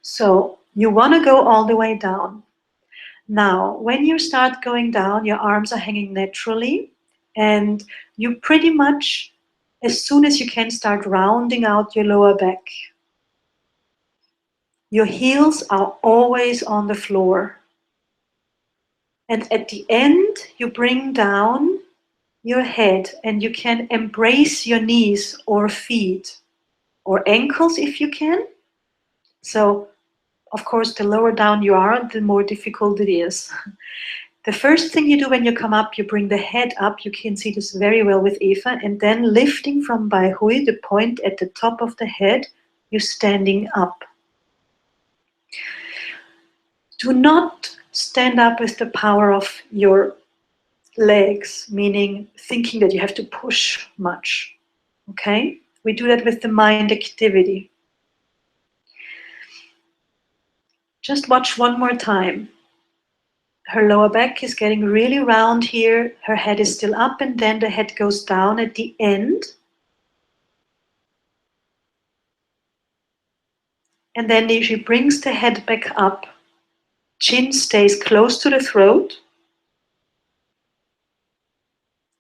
So you want to go all the way down. Now, when you start going down, your arms are hanging naturally, and you pretty much, as soon as you can, start rounding out your lower back. Your heels are always on the floor. And at the end, you bring down your head, and you can embrace your knees or feet or ankles if you can. So, of course, the lower down you are, the more difficult it is. The first thing you do when you come up, you bring the head up. You can see this very well with Eva. And then lifting from Bai Hui, the point at the top of the head, you're standing up. Do not stand up with the power of your legs, meaning thinking that you have to push much. Okay? We do that with the mind activity. Just watch one more time. Her lower back is getting really round here. Her head is still up, and then the head goes down at the end. And then she brings the head back up. Chin stays close to the throat.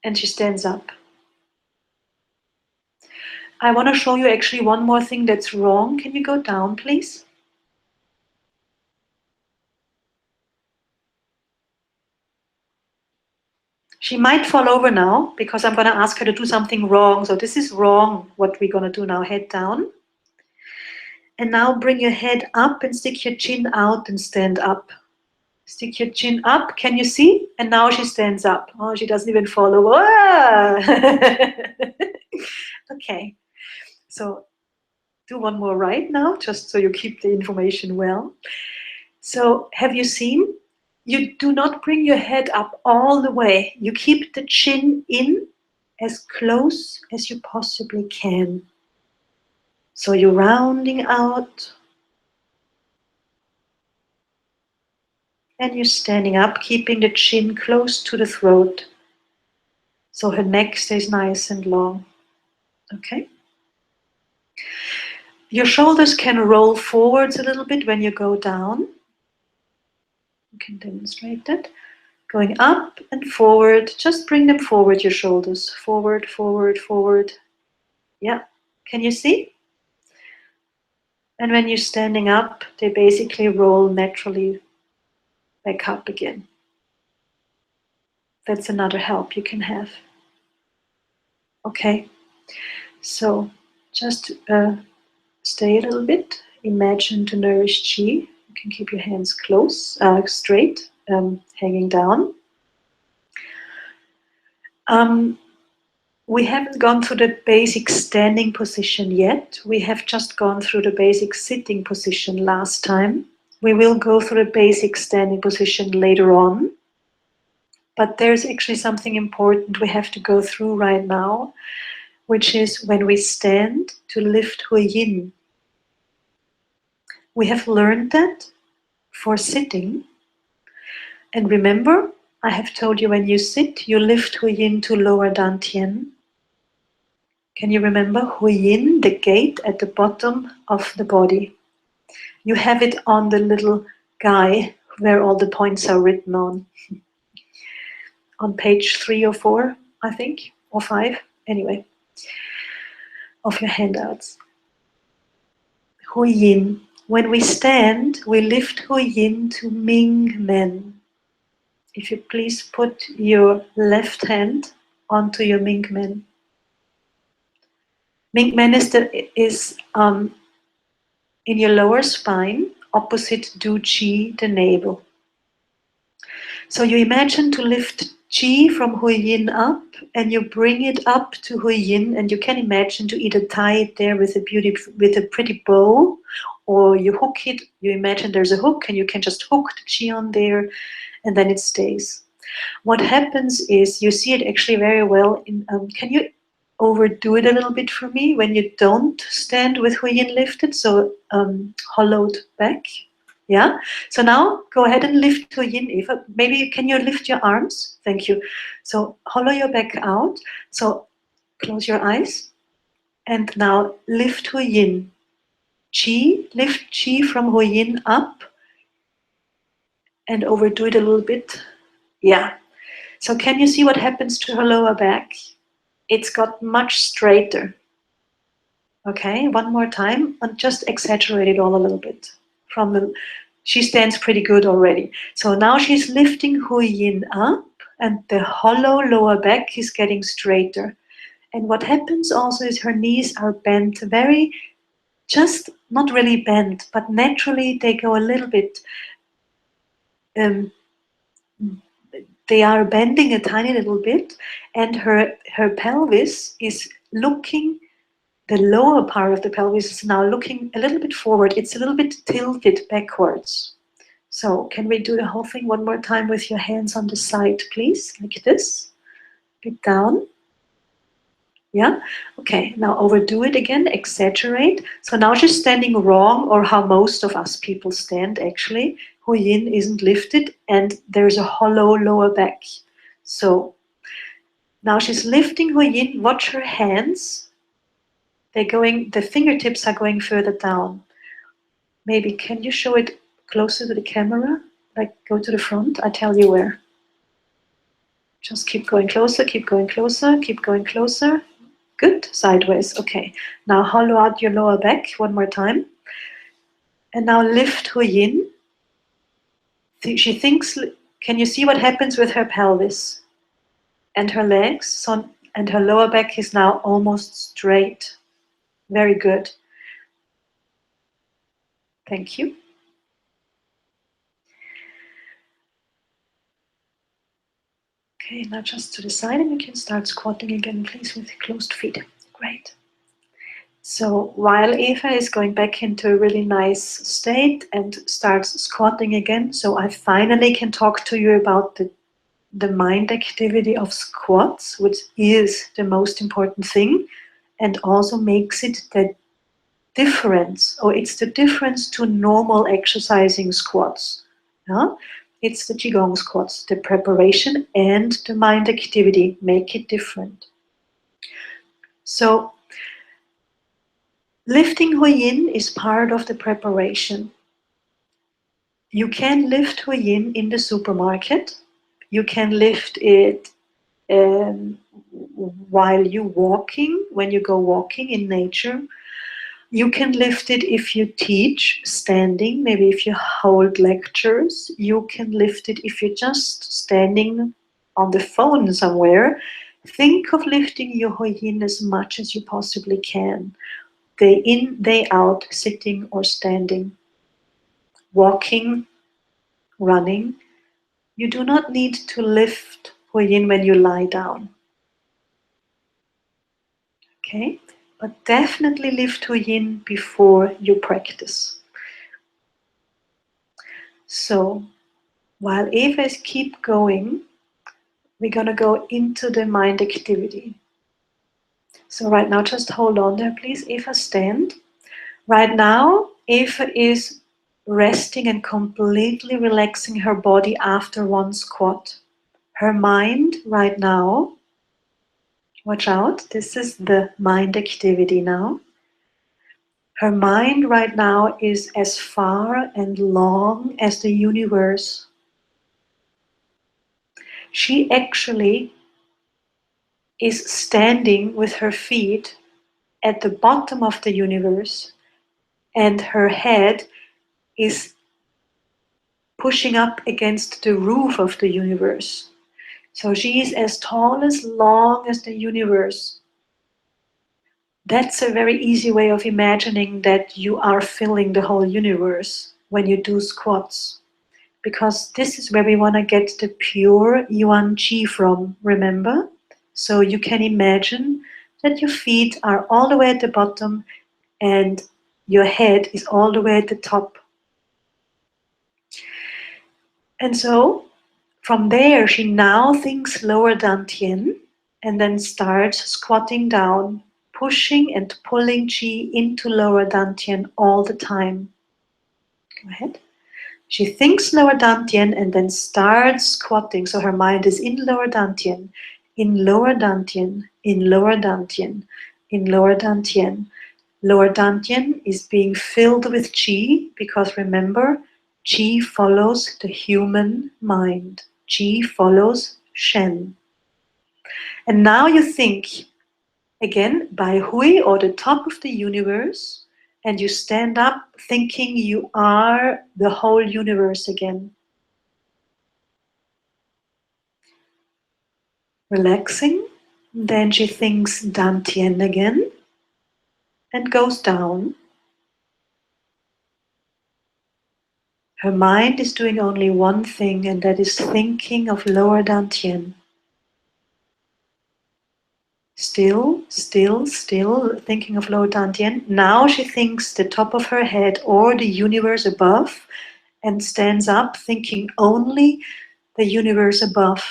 And she stands up. I want to show you actually one more thing that's wrong. Can you go down, please? She might fall over now because I'm going to ask her to do something wrong. So this is wrong, what we're going to do now. Head down. And now bring your head up and stick your chin out and stand up. Stick your chin up. Can you see? And now she stands up. Oh, she doesn't even fall over. Ah! Okay. So do one more right now, just so you keep the information well. So have you seen? You do not bring your head up all the way. You keep the chin in as close as you possibly can. So you're rounding out. And you're standing up, keeping the chin close to the throat. So her neck stays nice and long. Okay? Your shoulders can roll forwards a little bit when you go down. You can demonstrate that. Going up and forward, just bring them forward, your shoulders. Forward, forward, forward. Yeah, can you see? And when you're standing up, they basically roll naturally back up again. That's another help you can have. Okay, so just stay a little bit. Imagine to nourish Qi. You can keep your hands close, straight, hanging down. We haven't gone through the basic standing position yet. We have just gone through the basic sitting position last time. We will go through the basic standing position later on. But there's actually something important we have to go through right now, which is when we stand to lift Hui Yin. We have learned that for sitting. And remember, I have told you when you sit, you lift Hui Yin to lower Dantian. Can you remember Hui Yin, the gate at the bottom of the body? You have it on the little guy where all the points are written on. On page 3 or 4, I think, or 5, anyway, of your handouts. Hui Yin. When we stand, we lift Hui Yin to Ming Men. if you please put your left hand onto your Ming Men. Ming Men is in your lower spine, opposite Du Chi, the navel. So you imagine to lift Qi from Hui Yin up, and you bring it up to Hui Yin, and you can imagine to either tie it there with a pretty bow, or you hook it. You imagine there's a hook, and you can just hook the Qi on there, and then it stays. What happens is you see it actually very well. Can you overdo it a little bit for me when you don't stand with Hui Yin lifted, so hollowed back? Yeah. So now go ahead and lift Hui Yin, Eva. Maybe can you lift your arms? Thank you. So hollow your back out. So close your eyes, and now lift Hui Yin. Qi, lift Qi from Hui Yin up, and overdo it a little bit. Yeah. So can you see what happens to her lower back? It's got much straighter. Okay, one more time, and just exaggerate it all a little bit. She stands pretty good already. So now she's lifting Hui Yin up, and the hollow lower back is getting straighter. And what happens also is her knees are bent just not really bent, but naturally they go a little bit, they are bending a tiny little bit, and her pelvis is looking, the lower part of the pelvis is now looking a little bit forward. It's a little bit tilted backwards. So can we do the whole thing one more time with your hands on the side, please? Like this. Get down. Yeah? Okay, now overdo it again, exaggerate. So now she's standing wrong, or how most of us people stand actually. Hui Yin isn't lifted, and there's a hollow lower back. So now she's lifting Hui Yin. Watch her hands. The fingertips are going further down. Maybe can you show it closer to the camera? Like go to the front, I tell you where. Just keep going closer, keep going closer, keep going closer. Good, sideways, okay. Now hollow out your lower back one more time. And now lift Hui Yin. She thinks, can you see what happens with her pelvis and her legs? So, and her lower back is now almost straight. Very good. Thank you. Okay, now just to the side, and you can start squatting again, please, with closed feet. Great. So while Eva is going back into a really nice state and starts squatting again, so I finally can talk to you about the mind activity of squats, which is the most important thing, and also makes it the difference, or it's the difference to normal exercising squats. Yeah? It's the Qigong squats, the preparation and the mind activity make it different. So lifting Hui Yin is part of the preparation. You can lift Hui Yin in the supermarket. You can lift it while you're walking, when you go walking in nature. You can lift it if you teach standing, maybe if you hold lectures. You can lift it if you're just standing on the phone somewhere. Think of lifting your Hui Yin as much as you possibly can. Day in, day out, sitting or standing, walking, running. You do not need to lift Hui Yin when you lie down. Okay? But definitely lift Hui Yin before you practice. So, while Eva is keep going, we're going to go into the mind activity. So right now, just hold on there, please. Eva, stand. Right now, Eva is resting and completely relaxing her body after one squat. Her mind right now, watch out, this is the mind activity now. Her mind right now is as far and long as the universe. She actually is standing with her feet at the bottom of the universe, and her head is pushing up against the roof of the universe. So she is as tall as long as the universe. That's a very easy way of imagining that you are filling the whole universe when you do squats. Because this is where we want to get the pure yuan qi from, remember? So you can imagine that your feet are all the way at the bottom and your head is all the way at the top. And so from there, she now thinks lower dantian and then starts squatting down, pushing and pulling qi into lower dantian all the time. Go ahead. She thinks lower dantian and then starts squatting. So her mind is in lower dantian, in lower dantian, in lower dantian, in lower dantian. Lower dantian is being filled with qi because remember, qi follows the human mind. Qi follows Shen. And now you think again by Hui or the top of the universe, and you stand up thinking you are the whole universe again. Relaxing. Then she thinks Dantian again and goes down. Her mind is doing only one thing, and that is thinking of lower Dantian. Still, still, still thinking of lower Dantian. Now she thinks the top of her head or the universe above and stands up thinking only the universe above.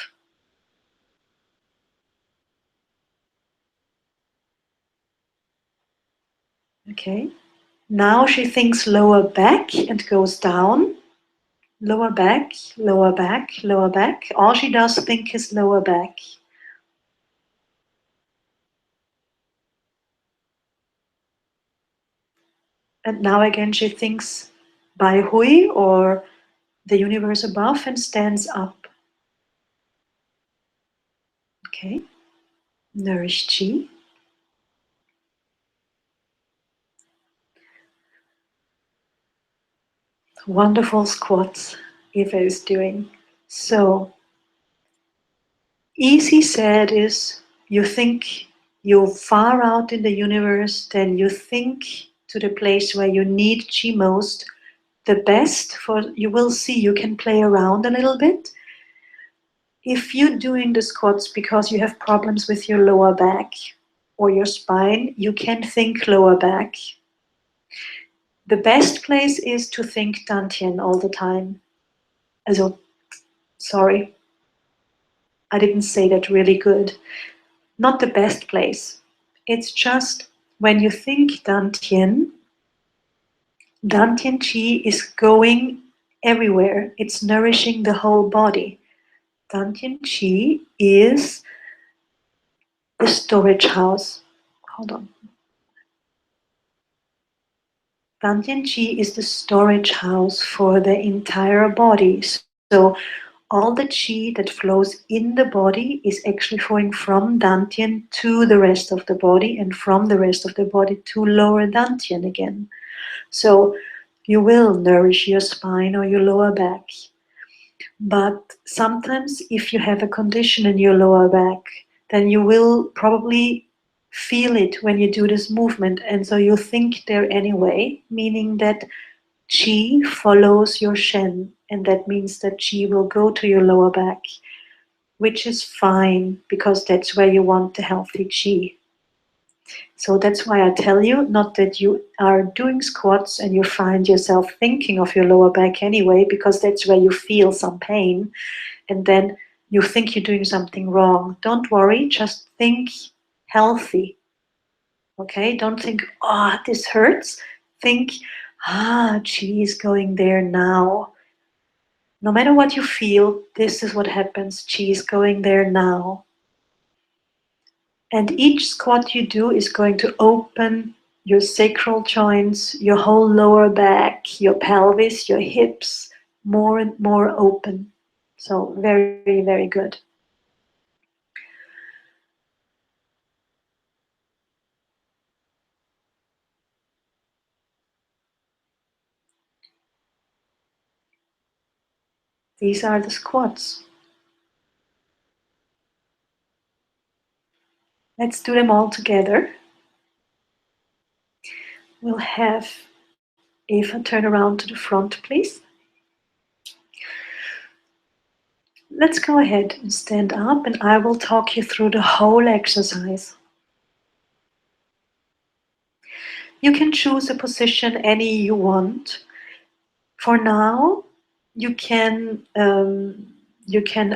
Okay. Now she thinks lower back and goes down. Lower back, lower back, lower back. All she does think is lower back. And now again she thinks by Hui or the universe above and stands up. Okay. Nourish Qi. Wonderful squats Eva is doing. So, easy said is you think you're far out in the universe, then you think to the place where you need Qi most. The best for, you will see you can play around a little bit. If you're doing the squats because you have problems with your lower back or your spine, you can think lower back. The best place is to think Dantian all the time. Also, sorry, I didn't say that really good. Not the best place. It's just when you think Dantian, Dantian Qi is going everywhere. It's nourishing the whole body. Dantian Qi is the storage house. Hold on. Dantian Qi is the storage house for the entire body. So all the Qi that flows in the body is actually flowing from Dantian to the rest of the body and from the rest of the body to lower Dantian again. So you will nourish your spine or your lower back. But sometimes if you have a condition in your lower back, then you will probably feel it when you do this movement. And so you think there anyway, meaning that Qi follows your Shen. And that means that Qi will go to your lower back, which is fine because that's where you want the healthy Qi. So that's why I tell you, not that you are doing squats and you find yourself thinking of your lower back anyway, because that's where you feel some pain, and then you think you're doing something wrong. Don't worry, just think healthy. Okay, don't think, oh, this hurts. Think, Qi is going there now. No matter what you feel, this is what happens. Qi is going there now. And each squat you do is going to open your sacral joints, your whole lower back, your pelvis, your hips, more and more open. So very, very good. These are the squats. Let's do them all together. We'll have Eva turn around to the front, please. Let's go ahead and stand up, and I will talk you through the whole exercise. You can choose a position any you want. For now, you can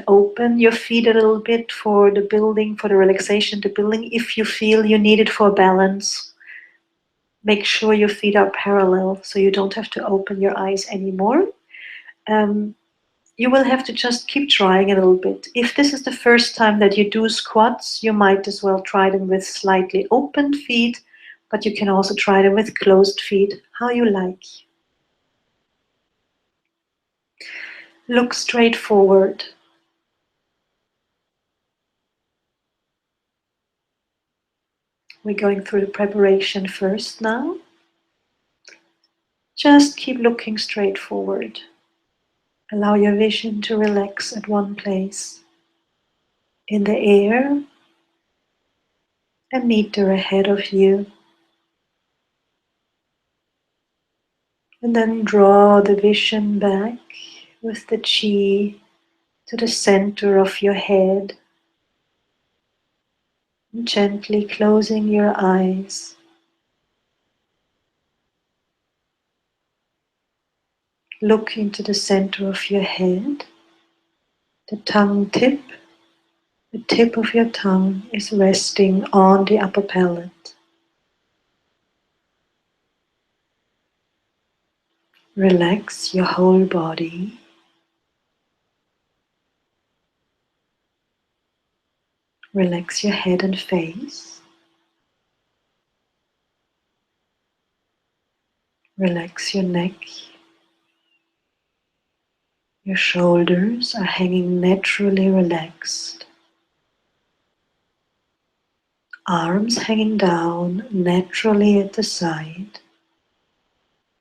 open your feet a little bit for the building, for the relaxation, the building. If you feel you need it for balance, make sure your feet are parallel so you don't have to open your eyes anymore. You will have to just keep trying a little bit. If this is the first time that you do squats, you might as well try them with slightly opened feet, but you can also try them with closed feet, how you like. Look straight forward. We're going through the preparation first now. Just keep looking straight forward. Allow your vision to relax at one place. In the air, a meter ahead of you. And then draw the vision back with the chi to the center of your head. And gently closing your eyes. Look into the center of your head. The tip of your tongue is resting on the upper palate. Relax your whole body. Relax your head and face. Relax your neck. Your shoulders are hanging naturally relaxed. Arms hanging down naturally at the side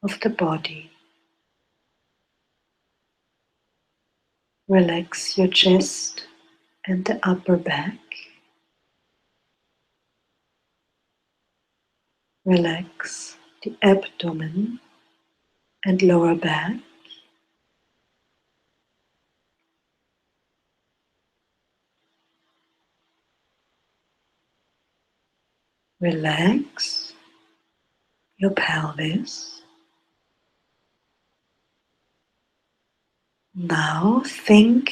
of the body. Relax your chest and the upper back. Relax the abdomen and lower back. Relax your pelvis. Now think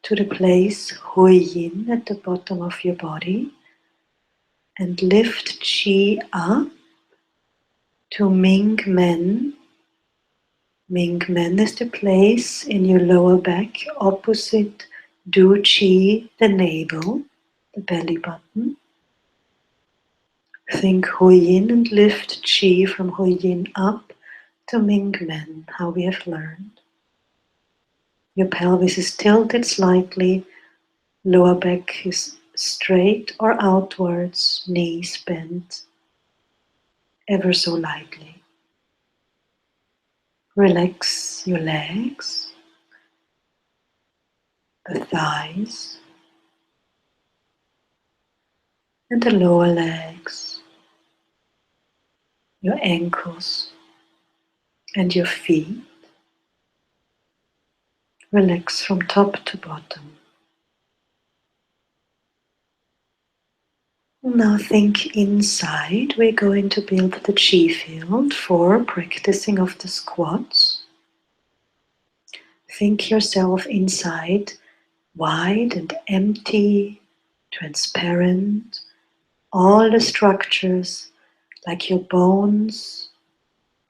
to the place Hui Yin at the bottom of your body and lift Qi up to Ming Men. Ming Men is the place in your lower back opposite Du Qi, the navel, the belly button. Think Hui Yin and lift Qi from Hui Yin up to Ming Men, how we have learned. Your pelvis is tilted slightly, lower back is straight or outwards, knees bent ever so lightly. Relax your legs, the thighs, and the lower legs, your ankles and your feet. Relax from top to bottom. Now think inside. We're going to build the chi field for practicing of the squats. Think yourself inside, wide and empty, transparent. All the structures like your bones,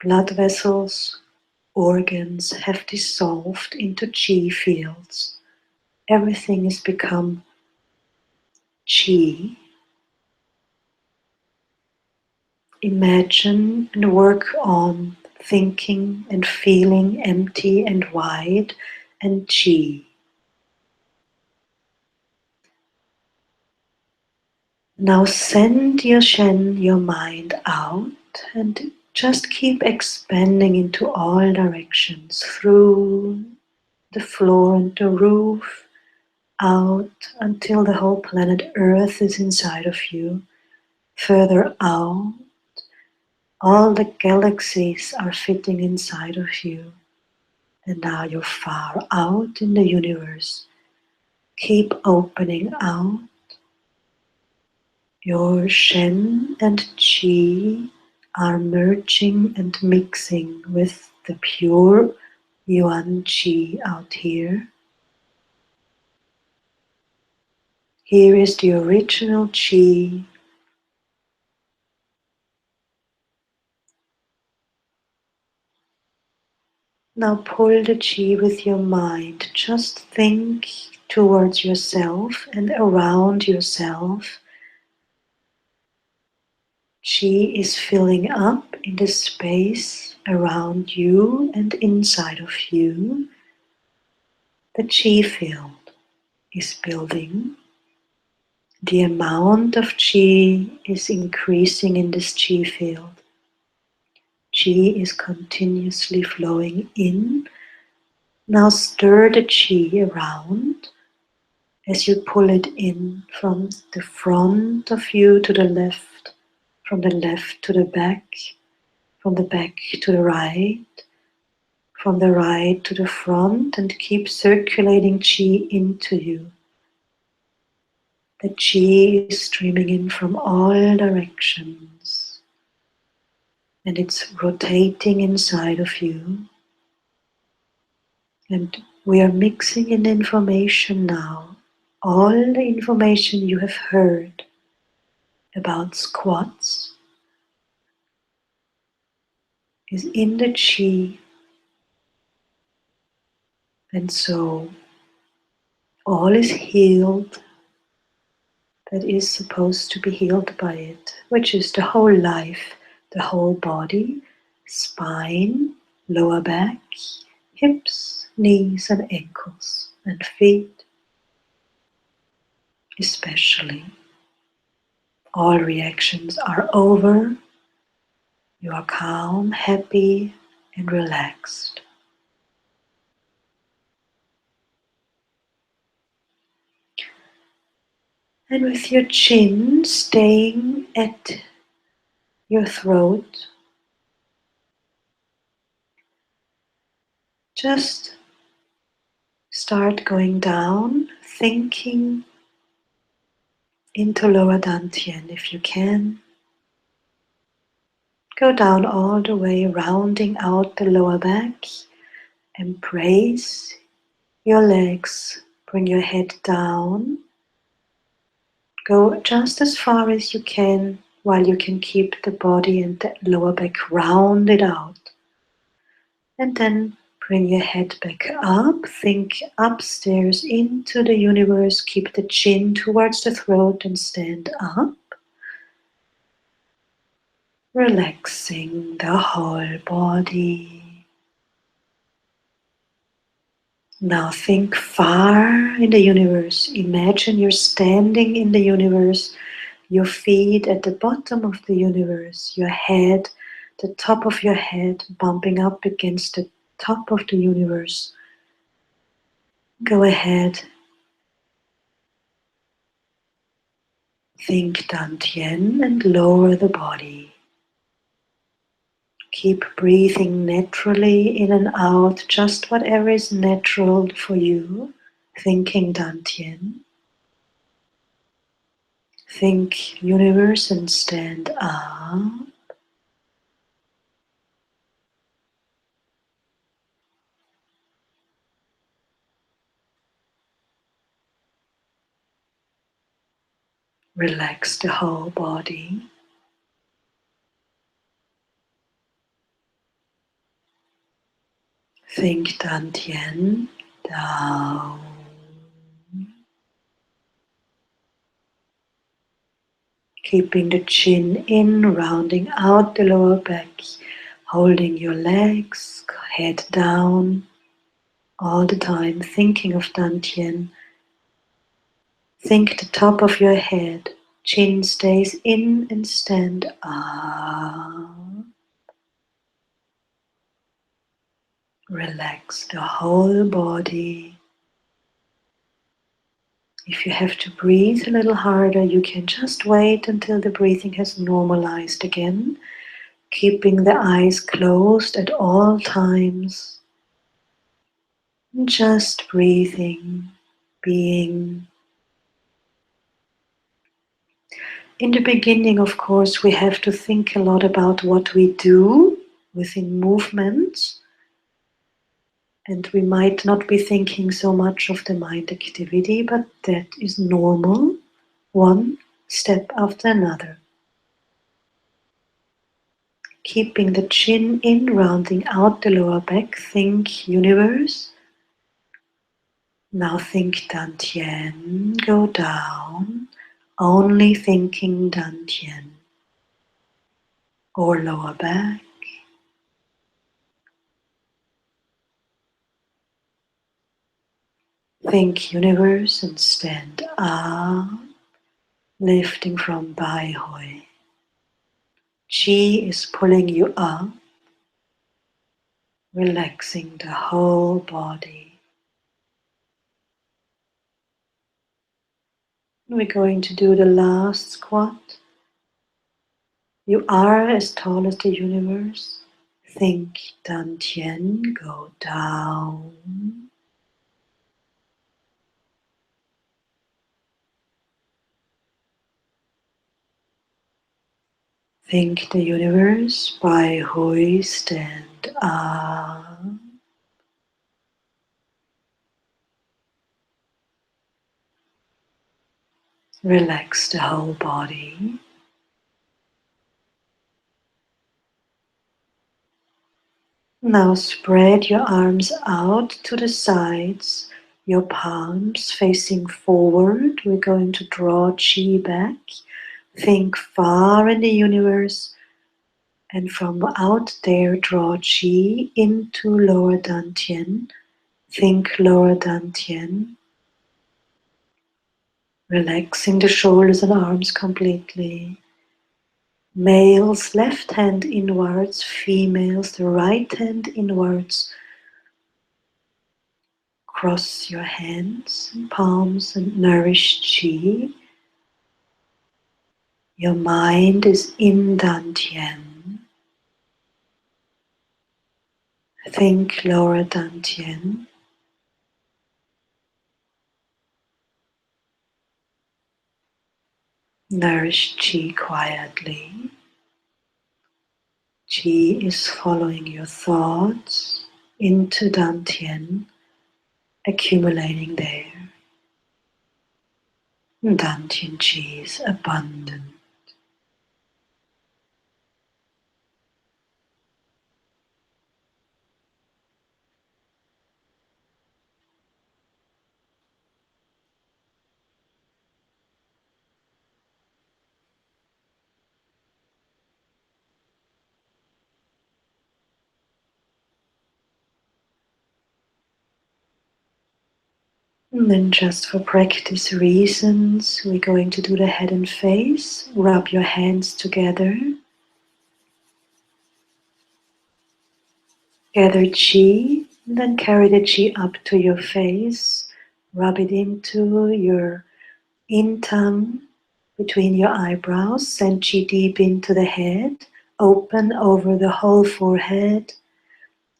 blood vessels, organs have dissolved into chi fields. Everything has become chi. Imagine and work on thinking and feeling empty and wide and chi. Now send your Shen, your mind out, and just keep expanding into all directions through the floor and the roof, out until the whole planet Earth is inside of you. Further out, all the galaxies are fitting inside of you. And now you're far out in the universe. Keep opening out. Your Shen and Qi are merging and mixing with the pure Yuan Qi out here. Here is the original Qi. Now pull the Qi with your mind. Just think towards yourself and around yourself. Qi is filling up in the space around you and inside of you. The Qi field is building. The amount of Qi is increasing in this Qi field. Qi is continuously flowing in. Now stir the Qi around as you pull it in from the front of you to the left, from the left to the back, from the back to the right, from the right to the front, and keep circulating Qi into you. The Qi is streaming in from all directions, and it's rotating inside of you. And we are mixing in information now. All the information you have heard about squats is in the Qi, and so all is healed that is supposed to be healed by it, which is the whole life, the whole body, spine, lower back, hips, knees and ankles, and feet especially. All reactions are over. You are calm, happy and relaxed. And with your chin staying at your throat, just start going down, thinking into lower dantian if you can. Go down all the way, rounding out the lower back. Embrace your legs. Bring your head down. Go just as far as you can while you can keep the body and the lower back rounded out. And then bring your head back up. Think upstairs into the universe. Keep the chin towards the throat and stand up. Relaxing the whole body. Now think far in the universe. Imagine you're standing in the universe, your feet at the bottom of the universe, your head, the top of your head bumping up against the top of the universe. Go ahead. Think Dantian and lower the body. Keep breathing naturally in and out, just whatever is natural for you. Thinking Dantian. Think universe and stand up. Relax the whole body. Think Dantian down. Keeping the chin in, rounding out the lower back, holding your legs, head down, all the time thinking of Dantian. Think the top of your head, chin stays in and stand up. Relax the whole body. If you have to breathe a little harder, you can just wait until the breathing has normalized again, keeping the eyes closed at all times. Just breathing, being. In the beginning, of course, we have to think a lot about what we do within movements, and we might not be thinking so much of the mind activity, but that is normal, one step after another. Keeping the chin in, rounding out the lower back, think universe. Now think Dantian, go down, only thinking Dantian. Or lower back. Think universe and stand up, lifting from Bai Hui. Chi is pulling you up, relaxing the whole body. We're going to do the last squat. You are as tall as the universe. Think Dantian, go down. Think the universe, Bai Hui, stand up. Relax the whole body. Now spread your arms out to the sides, your palms facing forward. We're going to draw Chi back. Think far in the universe, and from out there draw Chi into lower Dantian. Think lower Dantian. Relaxing the shoulders and arms completely. Males, left hand inwards, females, the right hand inwards. Cross your hands and palms and nourish Chi. Your mind is in Dantian. Think lower Dantian. Nourish Chi quietly. Chi is following your thoughts into Dantian, accumulating there. Dantian Chi is abundant. And then just for practice reasons, we're going to do the head and face. Rub your hands together. Gather Chi, and then carry the Chi up to your face. Rub it into your in-tongue, between your eyebrows. Send Chi deep into the head. Open over the whole forehead.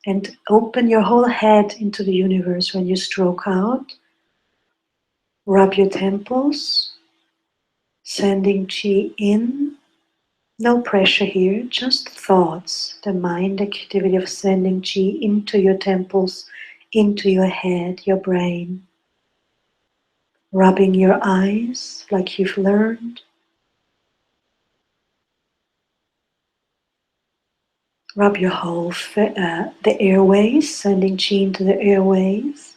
And open your whole head into the universe when you stroke out. Rub your temples. Sending Chi in. No pressure here, just thoughts, the mind activity of sending Chi into your temples, into your head, your brain. Rubbing your eyes like you've learned. Rub your whole, the airways, sending Chi into the airways.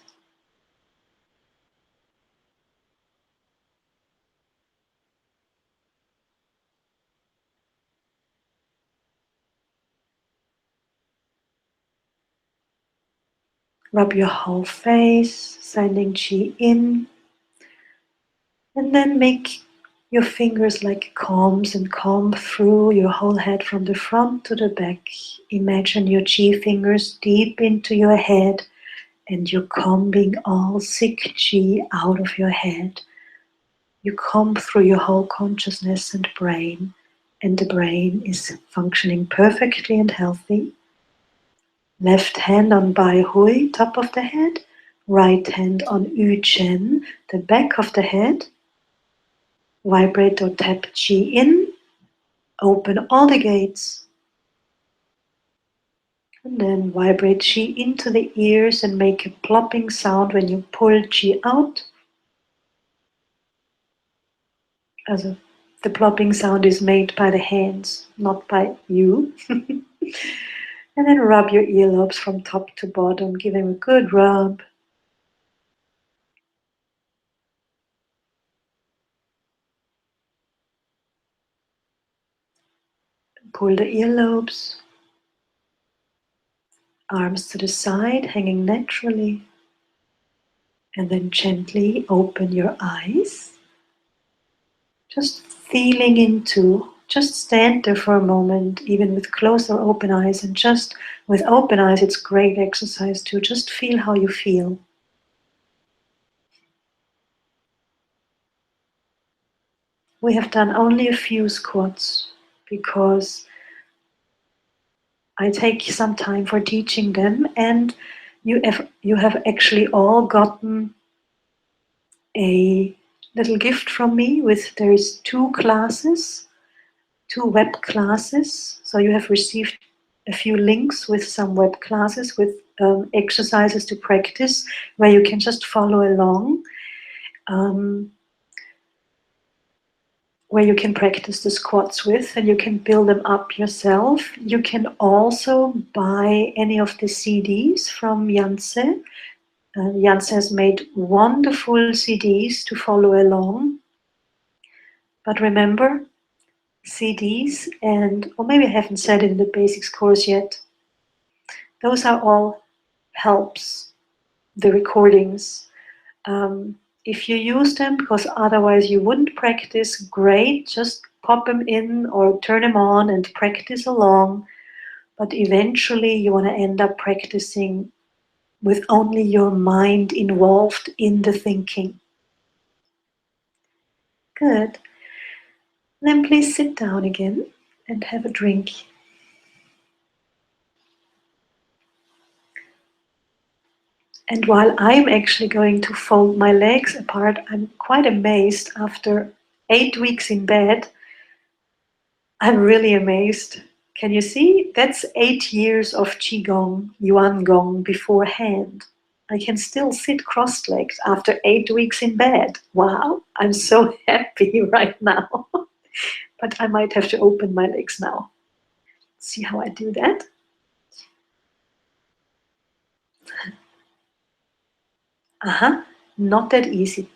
Rub your whole face, sending Chi in. And then make your fingers like combs and comb through your whole head from the front to the back. Imagine your chi fingers deep into your head and you're combing all sick chi out of your head. You comb through your whole consciousness and the brain is functioning perfectly and healthy. Left hand on Bai Hui, top of the head. Right hand on Yu Chen, the back of the head. Vibrate or tap Chi in. Open all the gates. And then vibrate Chi into the ears and make a plopping sound when you pull Chi out. Also, the plopping sound is made by the hands, not by you. And then rub your earlobes from top to bottom. Give them a good rub. Pull the earlobes. Arms to the side, hanging naturally. And then gently open your eyes. Just feeling into, just stand there for a moment, even with closed or open eyes. And just with open eyes, it's great exercise to just feel how you feel. We have done only a few squats because I take some time for teaching them, and you have actually all gotten a little gift from me there's 2 classes, 2 web classes. So you have received a few links with some web classes with exercises to practice where you can just follow along. Where you can practice the squats with, and you can build them up yourself. You can also buy any of the CDs from Janse. Janse has made wonderful CDs to follow along. But remember, CDs or maybe I haven't said it in the basics course yet, those are all helps, the recordings. If you use them, because otherwise you wouldn't practice, great, just pop them in or turn them on and practice along. But eventually you want to end up practicing with only your mind involved in the thinking. Good. Then please sit down again and have a drink. And while I'm actually going to fold my legs apart, I'm quite amazed after 8 weeks in bed. I'm really amazed. Can you see? That's 8 years of Qigong, Yuan Gong beforehand. I can still sit cross-legged after 8 weeks in bed. Wow, I'm so happy right now. But I might have to open my legs now. See how I do that? Not that easy.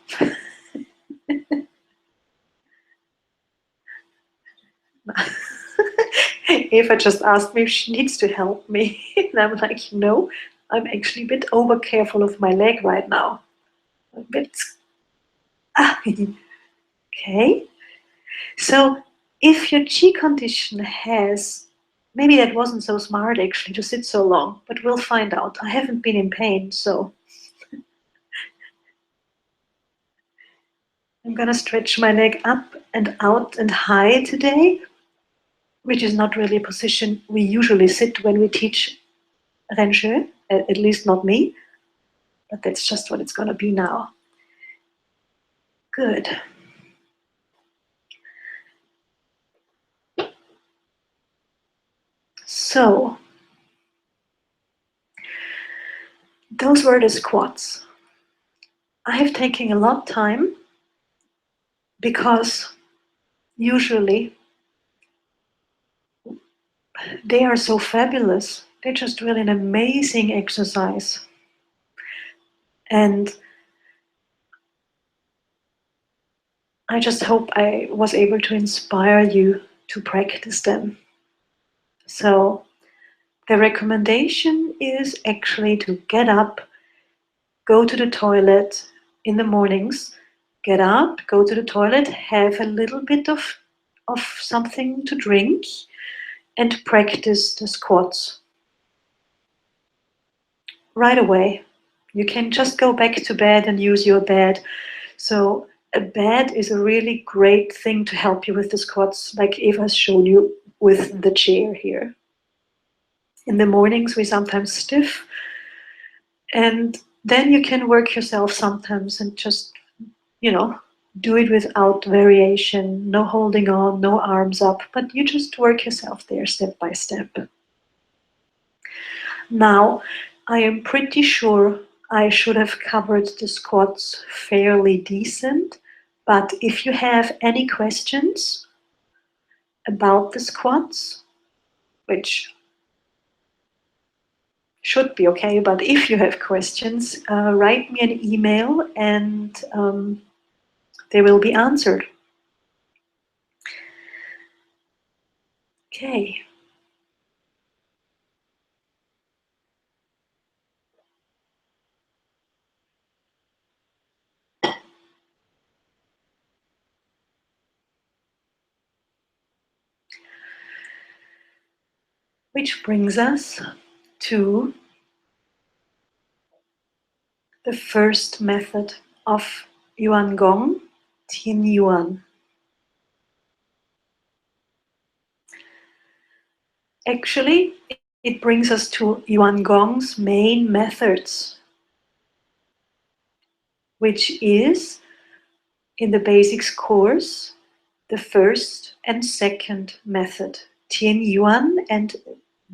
Eva just asked me if she needs to help me. And I'm like, no, I'm actually a bit over careful of my leg right now. A bit. Okay. So if your chi condition has, maybe that wasn't so smart actually to sit so long, but we'll find out. I haven't been in pain, so I'm gonna stretch my leg up and out and high today, which is not really a position we usually sit when we teach Renshu, at least not me, but that's just what it's gonna be now. Good. So, those were the squats. I have taken a lot of time because usually they are so fabulous. They're just really an amazing exercise. And I just hope I was able to inspire you to practice them. So the recommendation is actually to get up, go to the toilet in the mornings, get up, go to the toilet, have a little bit of something to drink, and practice the squats right away. You can just go back to bed and use your bed. So a bed is a really great thing to help you with the squats, like Eva's shown you with the chair here. In the mornings we sometimes stiff, and then you can work yourself sometimes and just, do it without variation, no holding on, no arms up, but you just work yourself there step by step. Now, I am pretty sure I should have covered the squats fairly decent, but if you have any questions about the squats, which should be okay, but if you have questions, write me an email and they will be answered. Okay. Which brings us to the first method of Yuan Gong, Tian Yuan. Actually, it brings us to Yuan Gong's main methods, which is, in the basics course, the first and second method, Tian Yuan and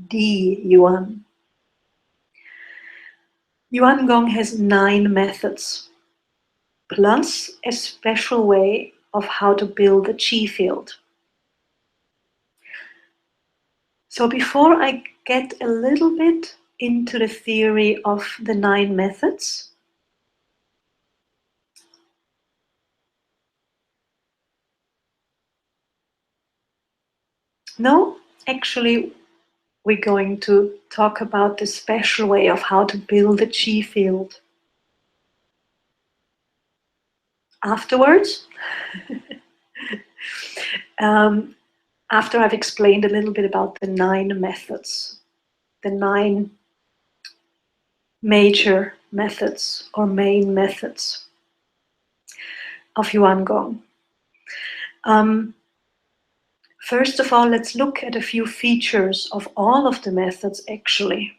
Di Yuan. Yuan Gong has 9 methods, plus a special way of how to build a chi field. So before I get a little bit into the theory of the 9 methods, no, actually we're going to talk about the special way of how to build a chi field. Afterwards, after I've explained a little bit about the 9 methods, the 9 major methods or main methods of Yuan Gong. First of all, let's look at a few features of all of the methods actually.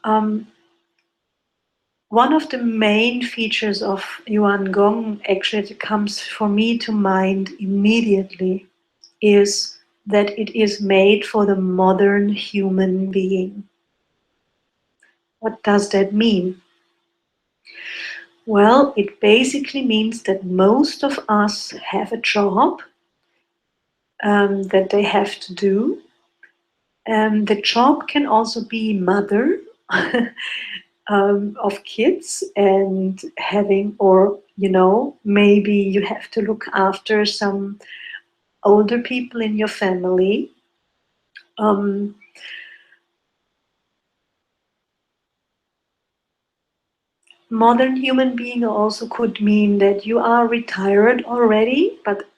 One of the main features of Yuan Gong actually that comes for me to mind immediately is that it is made for the modern human being. What does that mean? Well, it basically means that most of us have a job that they have to do. The job can also be mother of kids and having, or maybe you have to look after some older people in your family. Modern human being also could mean that you are retired already, but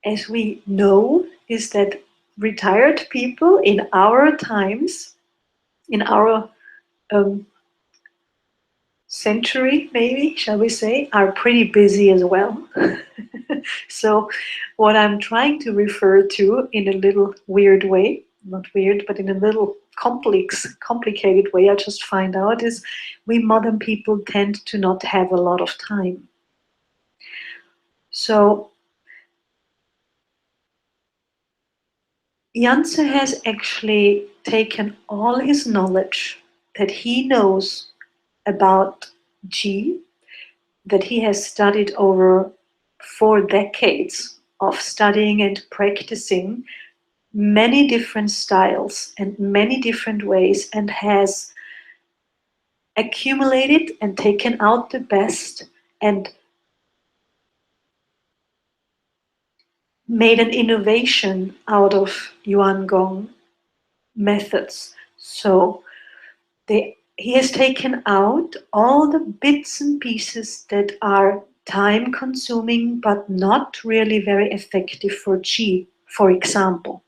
as we know, is that retired people in our times, in our century, maybe, shall we say, are pretty busy as well. So what I'm trying to refer to in a little weird way, not weird, but in a little complicated way, I just find out is we modern people tend to not have a lot of time. So Janse has actually taken all his knowledge that he knows about Qi, that he has studied over 4 decades of studying and practicing many different styles and many different ways, and has accumulated and taken out the best and made an innovation out of Yuan Gong methods. So they he has taken out all the bits and pieces that are time consuming but not really very effective for qi, for example.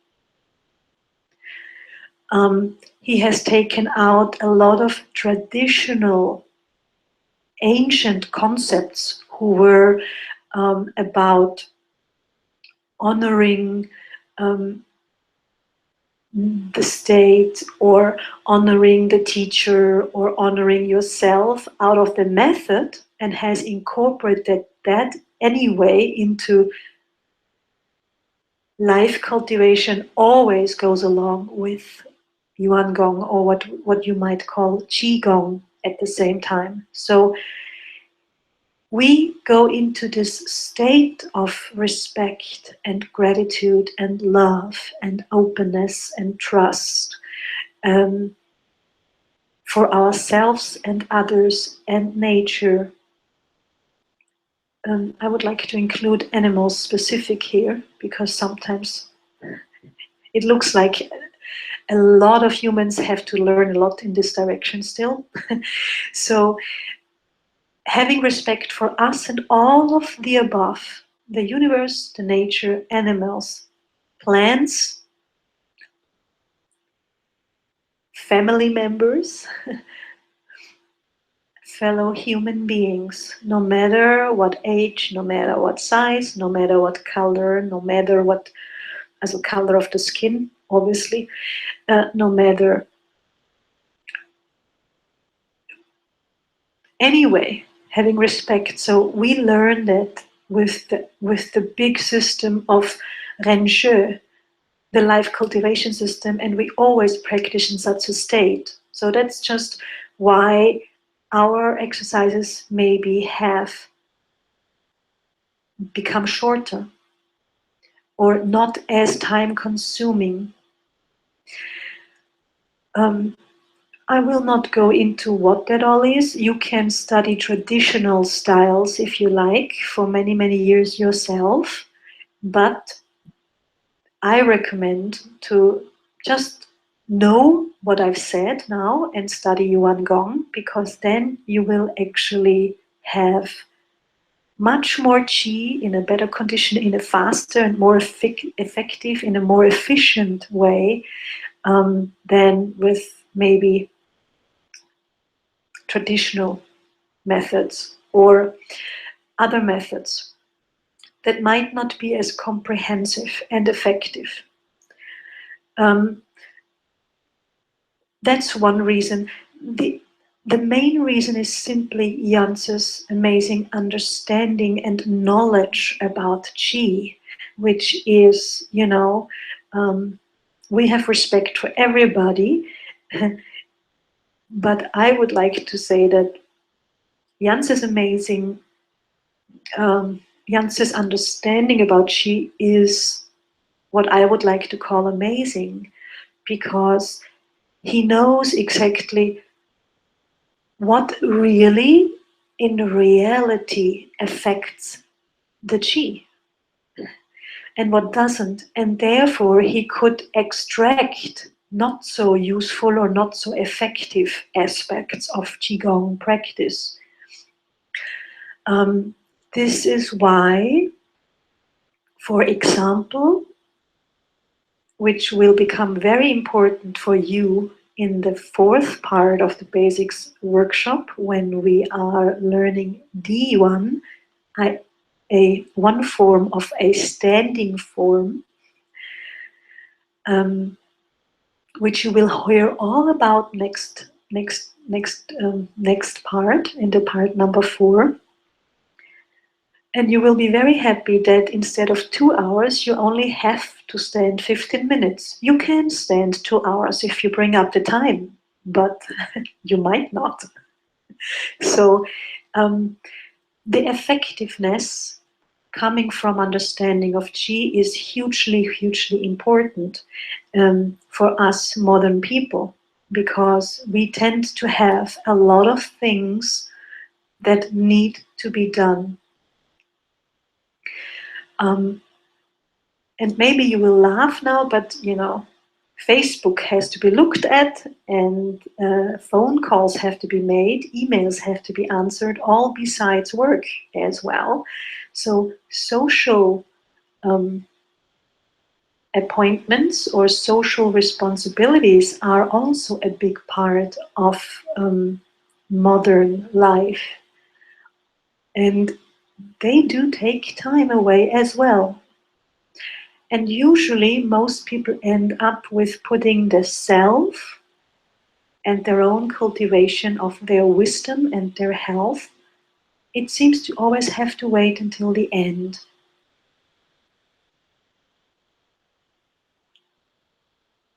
He has taken out a lot of traditional ancient concepts who were about honoring the state or honoring the teacher or honoring yourself out of the method, and has incorporated that anyway into life cultivation. Always goes along with Yuan Gong, or what you might call Qi Gong at the same time. So we go into this state of respect and gratitude and love and openness and trust, for ourselves and others and nature. I would like to include animals specific here, because sometimes it looks like a lot of humans have to learn a lot in this direction still. So having respect for us and all of the above, the universe, the nature, animals, plants, family members, fellow human beings, no matter what age, no matter what size, no matter what color, no matter what, as a color of the skin, obviously, no matter. Anyway, having respect. So we learn that with the big system of Renshe, the life cultivation system, and we always practice in such a state. So that's just why our exercises maybe have become shorter or not as time consuming. I will not go into what that all is. You can study traditional styles if you like for many, many years yourself, but I recommend to just know what I've said now and study Yuan Gong, because then you will actually have much more qi in a better condition, in a faster and more effective, in a more efficient way than with maybe traditional methods or other methods that might not be as comprehensive and effective. That's one reason. The main reason is simply Jance's amazing understanding and knowledge about qi, which is, we have respect for everybody, but I would like to say that Jance's amazing, Jance's understanding about qi is what I would like to call amazing, because he knows exactly what really, in reality, affects the qi and what doesn't. And therefore, he could extract not so useful or not so effective aspects of Qigong practice. This is why, for example, which will become very important for you in the fourth part of the basics workshop, when we are learning D1, one form of a standing form, which you will hear all about next part, in the part number 4. And you will be very happy that instead of 2 hours, you only have to stand 15 minutes. You can stand 2 hours if you bring up the time, but you might not. So the effectiveness coming from understanding of qi is hugely, hugely important for us modern people, because we tend to have a lot of things that need to be done. And maybe you will laugh now, but Facebook has to be looked at, and phone calls have to be made, emails have to be answered, all besides work as well. So social appointments or social responsibilities are also a big part of modern life. And they do take time away as well. And usually most people end up with putting the self and their own cultivation of their wisdom and their health. It seems to always have to wait until the end.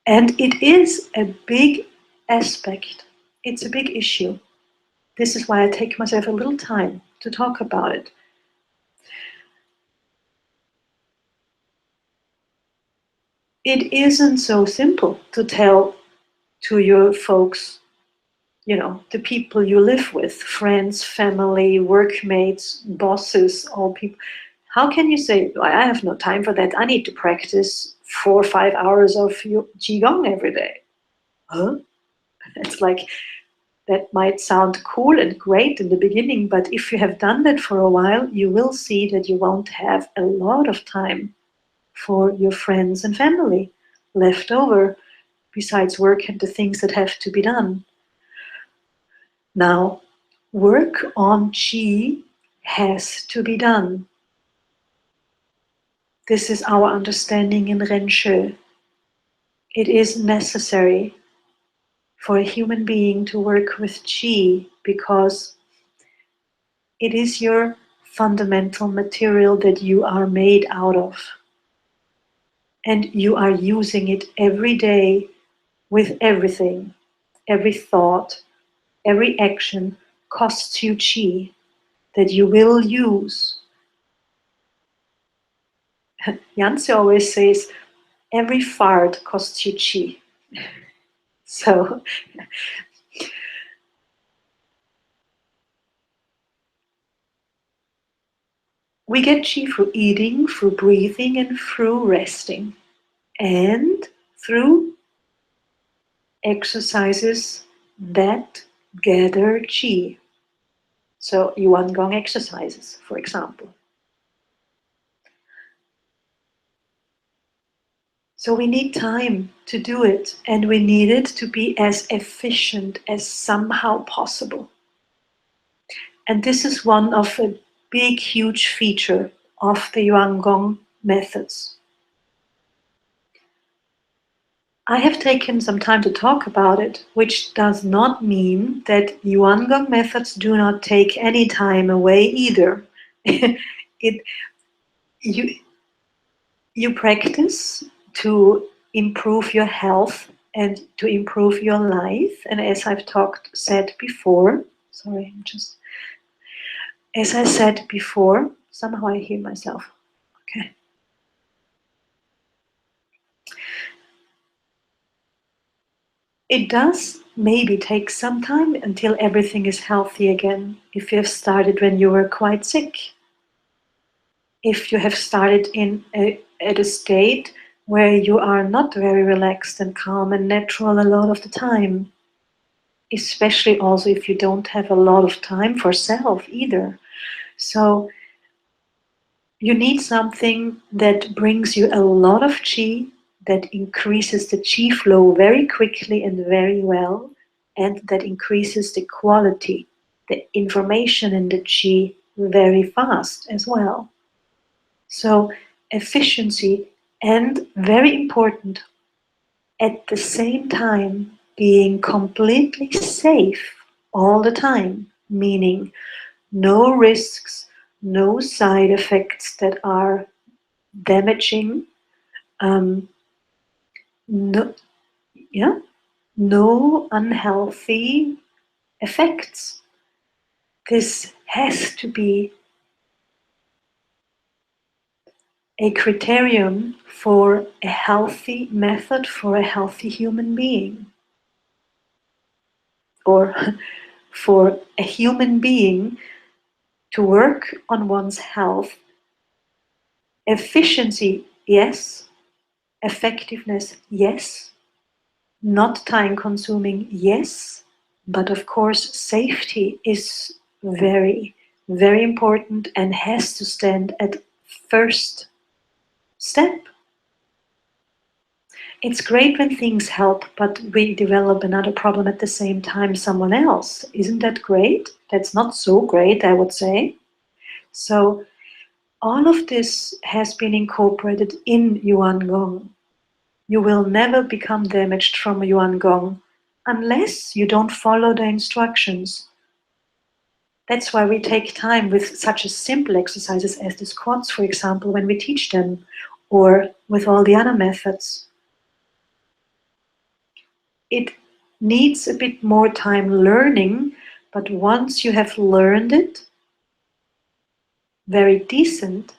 And it is a big aspect. It's a big issue. This is why I take myself a little time to talk about it. It isn't so simple to tell to your folks, the people you live with, friends, family, workmates, bosses, all people. How can you say, I have no time for that. I need to practice 4 or 5 hours of Qigong every day. Huh? It's like, that might sound cool and great in the beginning, but if you have done that for a while, you will see that you won't have a lot of time for your friends and family left over, besides work and the things that have to be done. Now, work on Qi has to be done. This is our understanding in Ren Shui. It is necessary for a human being to work with Qi because it is your fundamental material that you are made out of. And you are using it every day with everything. Every thought, every action costs you Qi that you will use. Yanzi always says, every fart costs you Qi. So we get Qi through eating, through breathing, and through resting. And through exercises that gather Qi. So Yuan Gong exercises, for example. So we need time to do it, and we need it to be as efficient as somehow possible. And this is one of a big, huge feature of the Yuan Gong methods. I have taken some time to talk about it, which does not mean that Yuan Gong methods do not take any time away either. You practice to improve your health and to improve your life. And as I've said before, as I said before, somehow I hear myself. Okay. It does maybe take some time until everything is healthy again. If you have started when you were quite sick, if you have started at a state where you are not very relaxed and calm and natural a lot of the time, especially also if you don't have a lot of time for self either. So you need something that brings you a lot of Qi, that increases the Qi flow very quickly and very well, and that increases the quality, the information in the Qi very fast as well. So efficiency, and very important, at the same time being completely safe all the time, meaning no risks, no side effects that are damaging, no, no unhealthy effects. This has to be a criterion for a healthy method for a healthy human being, or for a human being to work on one's health. Efficiency, yes. Effectiveness, yes. Not time consuming, yes, but of course safety is very, very important and has to stand at first step. It's great when things help, but we develop another problem at the same time, someone else. Isn't that great? That's not so great, I would say. So all of this has been incorporated in Yuan Gong. You will never become damaged from Yuan Gong unless you don't follow the instructions. That's why we take time with such a simple exercises as the squats, for example, when we teach them, or with all the other methods. It needs a bit more time learning, but once you have learned it, very decent,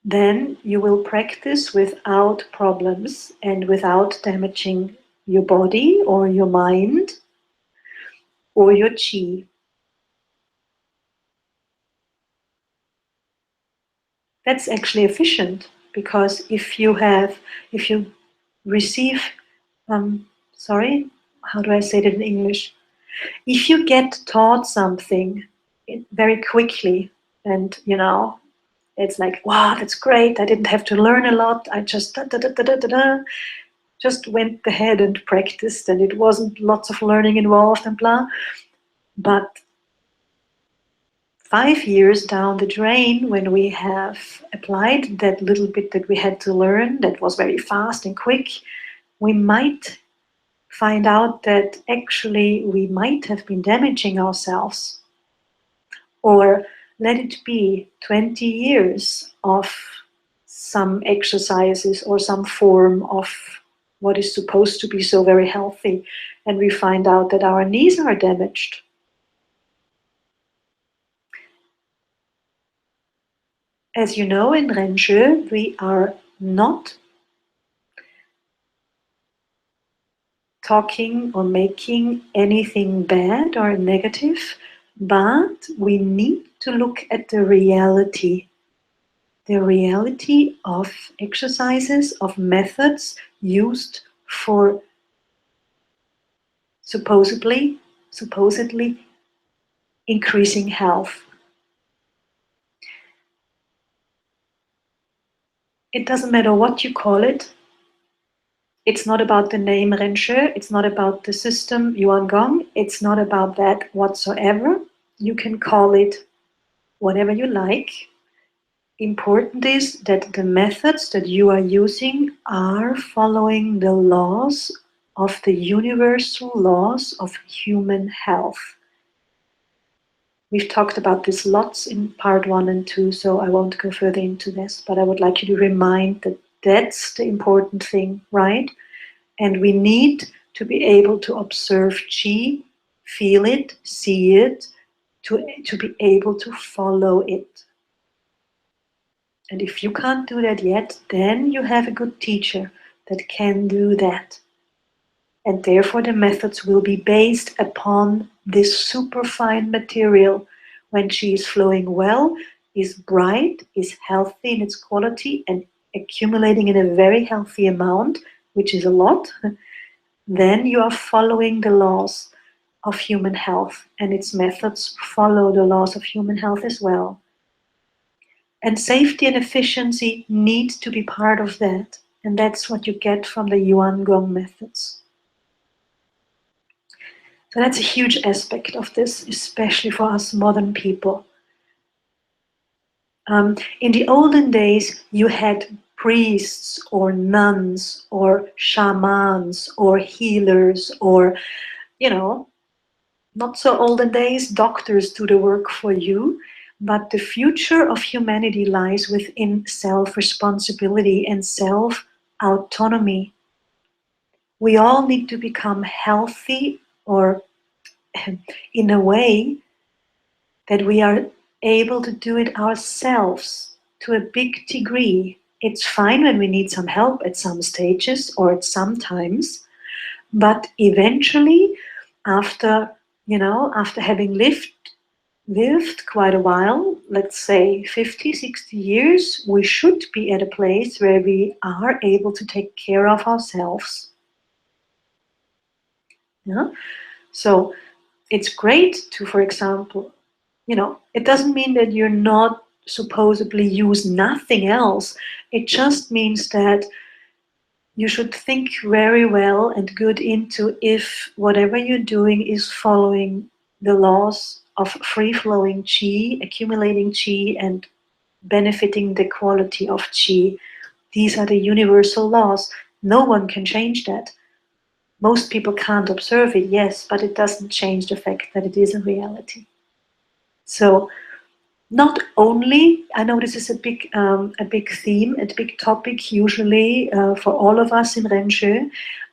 then you will practice without problems and without damaging your body or your mind or your chi. That's actually efficient, because if you receive, sorry, how do I say it in English? If you get taught something very quickly, and it's like, wow, that's great. I didn't have to learn a lot. I just just went ahead and practiced, and it wasn't lots of learning involved and blah. But 5 years down the drain, when we have applied that little bit that we had to learn, that was very fast and quick, we might find out that actually we might have been damaging ourselves. Or let it be 20 years of some exercises or some form of what is supposed to be so very healthy, and we find out that our knees are damaged. As you know, in Renju, we are not talking or making anything bad or negative, but we need to look at the reality of exercises, of methods used for supposedly increasing health. It doesn't matter what you call it. It's not about the name Renshi, it's not about the system Yuan Gong, it's not about that whatsoever. You can call it whatever you like. Important is that the methods that you are using are following the laws of the universal laws of human health. We've talked about this lots in part 1 and 2, so I won't go further into this, but I would like you to remind that that's the important thing, right? And we need to be able to observe Qi, feel it, see it, to be able to follow it. And if you can't do that yet, then you have a good teacher that can do that. And therefore the methods will be based upon this superfine material. When Qi is flowing well, is bright, is healthy in its quality, and accumulating in a very healthy amount, which is a lot, then you are following the laws of human health, and its methods follow the laws of human health as well. And safety and efficiency need to be part of that, and that's what you get from the Yuan Gong methods. So that's a huge aspect of this, especially for us modern people. In the olden days, you had priests or nuns or shamans or healers or, not so olden days, doctors do the work for you. But the future of humanity lies within self-responsibility and self-autonomy. We all need to become healthy, or in a way that we are able to do it ourselves to a big degree. It's fine when we need some help at some stages or at some times, but eventually, after having lived lived quite a while, let's say 50, 60 years, we should be at a place where we are able to take care of ourselves. Yeah? So it's great to, for example, it doesn't mean that you're not supposedly use nothing else. It just means that you should think very well and good into if whatever you're doing is following the laws of free-flowing qi, accumulating qi, and benefiting the quality of qi. These are the universal laws. No one can change that. Most people can't observe it, yes, but it doesn't change the fact that it is a reality. So not only, I know this is a big theme, a big topic usually for all of us in Renshu,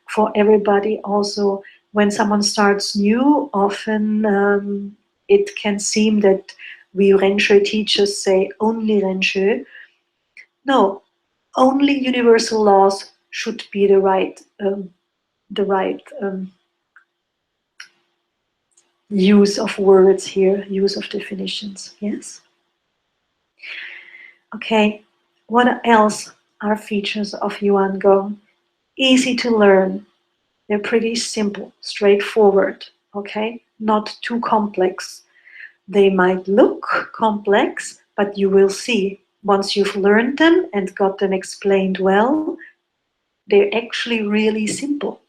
for everybody also. When someone starts new, often it can seem that we Renshu teachers say only Renshu. No, only universal laws should be the right use of words here, use of definitions. Yes. Okay, what else are features of Yuan Gong? Easy to learn. They're pretty simple, straightforward, okay? Not too complex. They might look complex, but you will see once you've learned them and got them explained well, they're actually really simple.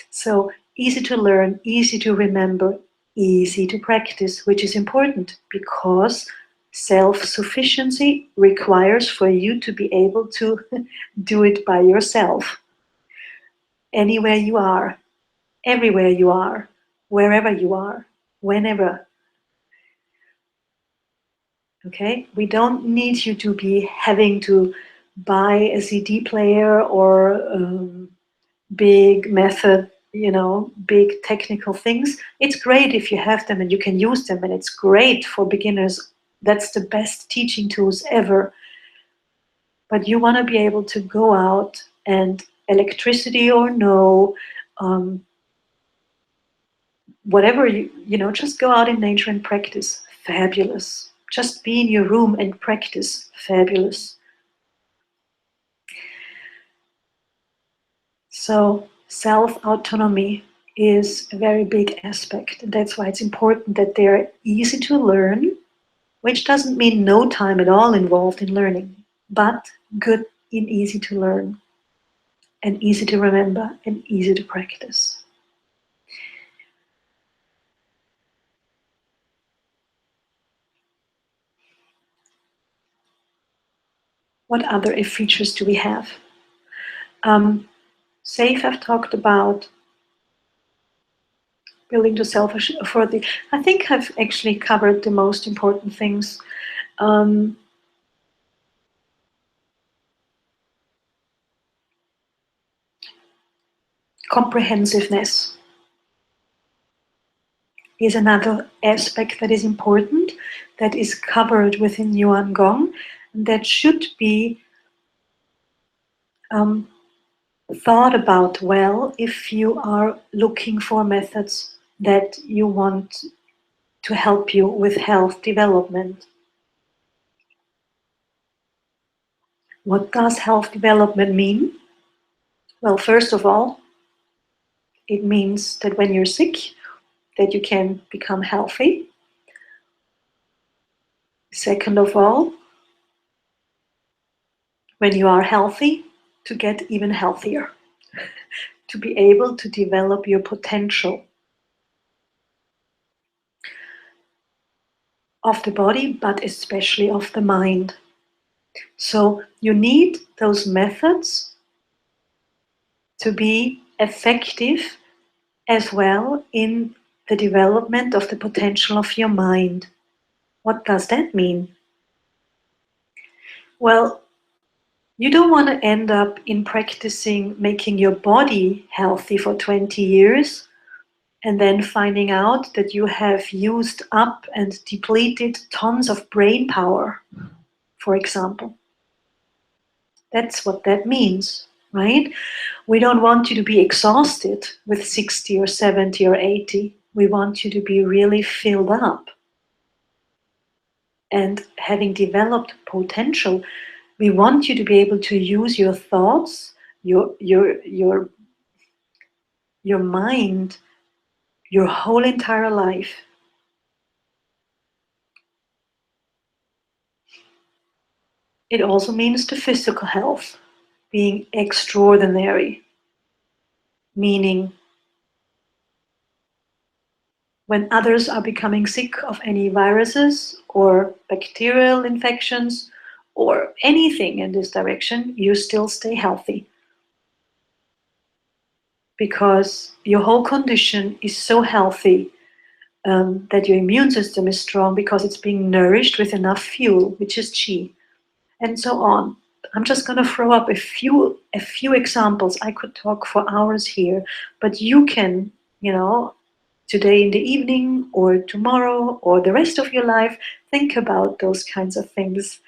So easy to learn, easy to remember, easy to practice, which is important because self-sufficiency requires for you to be able to do it by yourself. Anywhere you are, everywhere you are, wherever you are, whenever. Okay? We don't need you to be having to buy a CD player or big method, big technical things. It's great if you have them and you can use them, and it's great for beginners. That's the best teaching tools ever. But you want to be able to go out and, electricity or no, whatever just go out in nature and practice. Fabulous. Just be in your room and practice. Fabulous. So self-autonomy is a very big aspect. That's why it's important that they're easy to learn, which doesn't mean no time at all involved in learning, but good and easy to learn, and easy to remember, and easy to practice. What other features do we have? Safe, I've talked about. Building to self-authority. I think I've actually covered the most important things. Comprehensiveness is another aspect that is important, that is covered within Yuan Gong, and that should be thought about well if you are looking for methods that you want to help you with health development. What does health development mean? Well, first of all, it means that when you're sick, that you can become healthy. Second of all, when you are healthy, to get even healthier, to be able to develop your potential of the body, but especially of the mind. So you need those methods to be effective as well in the development of the potential of your mind. What does that mean? Well, you don't want to end up in practicing making your body healthy for 20 years and then finding out that you have used up and depleted tons of brain power, for example. That's what that means, right? We don't want you to be exhausted with 60 or 70 or 80. We want you to be really filled up. And having developed potential, we want you to be able to use your thoughts, your mind, your whole entire life. It also means the physical health being extraordinary, meaning when others are becoming sick of any viruses or bacterial infections or anything in this direction, you still stay healthy. Because your whole condition is so healthy, that your immune system is strong because it's being nourished with enough fuel, which is qi, and so on. I'm just going to throw up a few examples. I could talk for hours here, but you can, today in the evening or tomorrow or the rest of your life, think about those kinds of things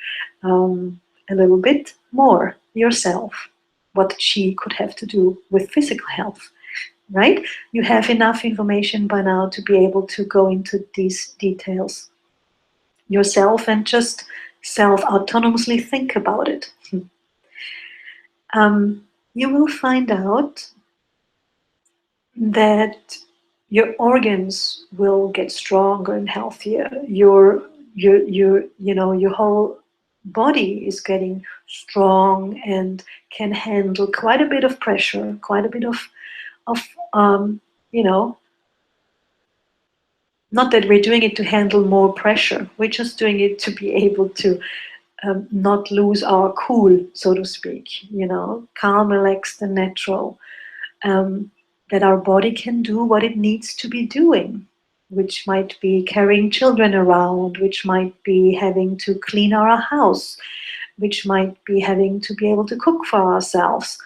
a little bit more yourself. What qi could have to do with physical health. Right? You have enough information by now to be able to go into these details yourself and just self-autonomously think about it. You will find out that your organs will get stronger and healthier. Your whole body is getting strong and can handle quite a bit of pressure, quite a bit of you know, not that we're doing it to handle more pressure. We're just doing it to be able to not lose our cool, so to speak. Calm, relaxed, and natural. That our body can do what it needs to be doing, which might be carrying children around, which might be having to clean our house, which might be having to be able to cook for ourselves.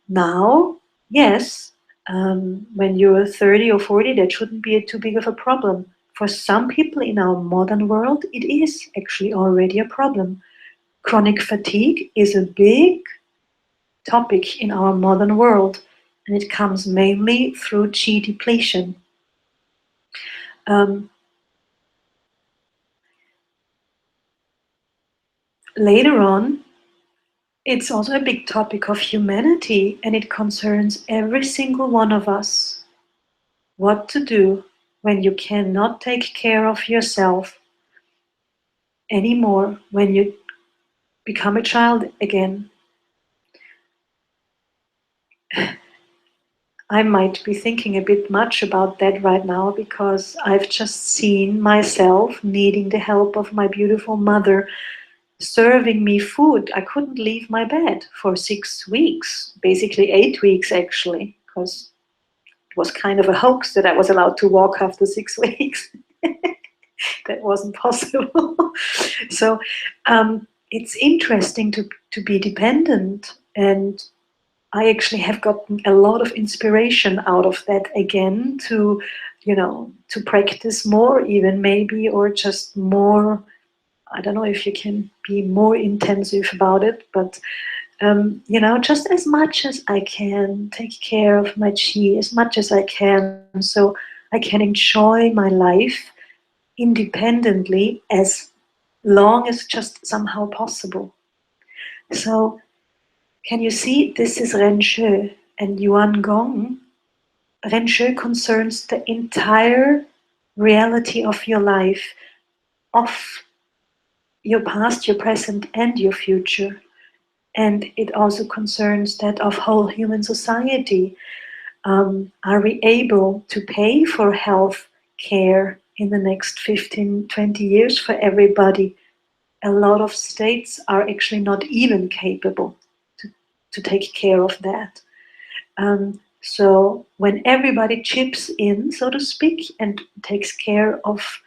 Now, yes, when you're 30 or 40, that shouldn't be too big of a problem. For some people in our modern world, it is actually already a problem. Chronic fatigue is a big topic in our modern world, and it comes mainly through qi depletion. Later on, it's also a big topic of humanity, and it concerns every single one of us. What to do when you cannot take care of yourself anymore, when you become a child again. I might be thinking a bit much about that right now because I've just seen myself needing the help of my beautiful mother serving me food. I couldn't leave my bed for 6 weeks, basically 8 weeks actually, because it was kind of a hoax that I was allowed to walk after 6 weeks. That wasn't possible. So it's interesting to be dependent, and I actually have gotten a lot of inspiration out of that again to practice more even maybe, or just more, I don't know if you can be more intensive about it, but just as much as I can take care of my chi, as much as I can, so I can enjoy my life independently as long as just somehow possible. So can you see, this is Ren Shui and Yuan Gong. Ren Shui concerns the entire reality of your life, of your past, your present, and your future. And it also concerns that of whole human society. Are we able to pay for health care in the next 15, 20 years for everybody? A lot of states are actually not even capable to take care of that. So when everybody chips in, so to speak, and takes care of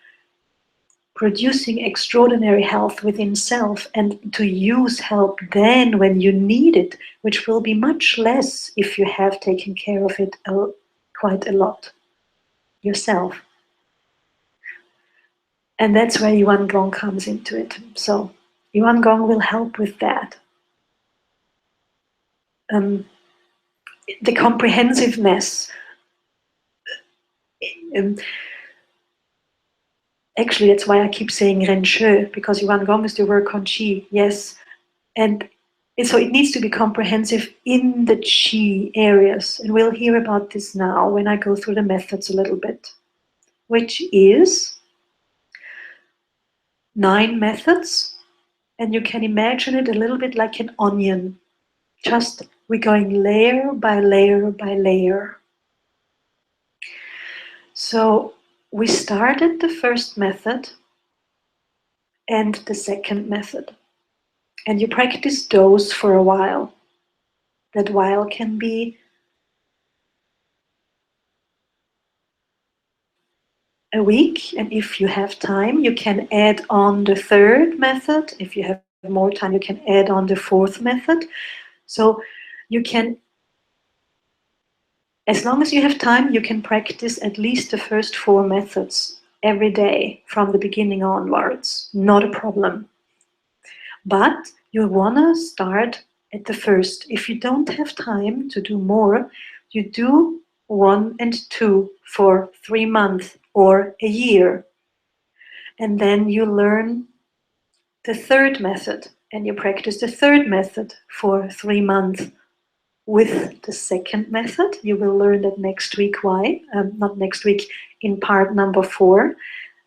producing extraordinary health within self, and to use help then when you need it, which will be much less if you have taken care of it quite a lot yourself. And that's where Yuan Gong comes into it. So Yuan Gong will help with that. The comprehensiveness. Actually, that's why I keep saying Ren Shi, because Yuan Gong is the work on Qi, yes. And so it needs to be comprehensive in the Qi areas. And we'll hear about this now when I go through the methods a little bit, which is 9 methods. And you can imagine it a little bit like an onion. Just we're going layer by layer by layer. So we started the first method and the second method. And you practice those for a while. That while can be a week, and if you have time, you can add on the third method. If you have more time, you can add on the fourth method. So you can, as long as you have time, you can practice at least the first 4 methods every day from the beginning onwards. Not a problem. But you want to start at the first. If you don't have time to do more, you do 1 and 2 for 3 months or a year. And then you learn the third method and you practice the third method for 3 months. With the second method, you will learn that next week. Why? Not next week, in part number 4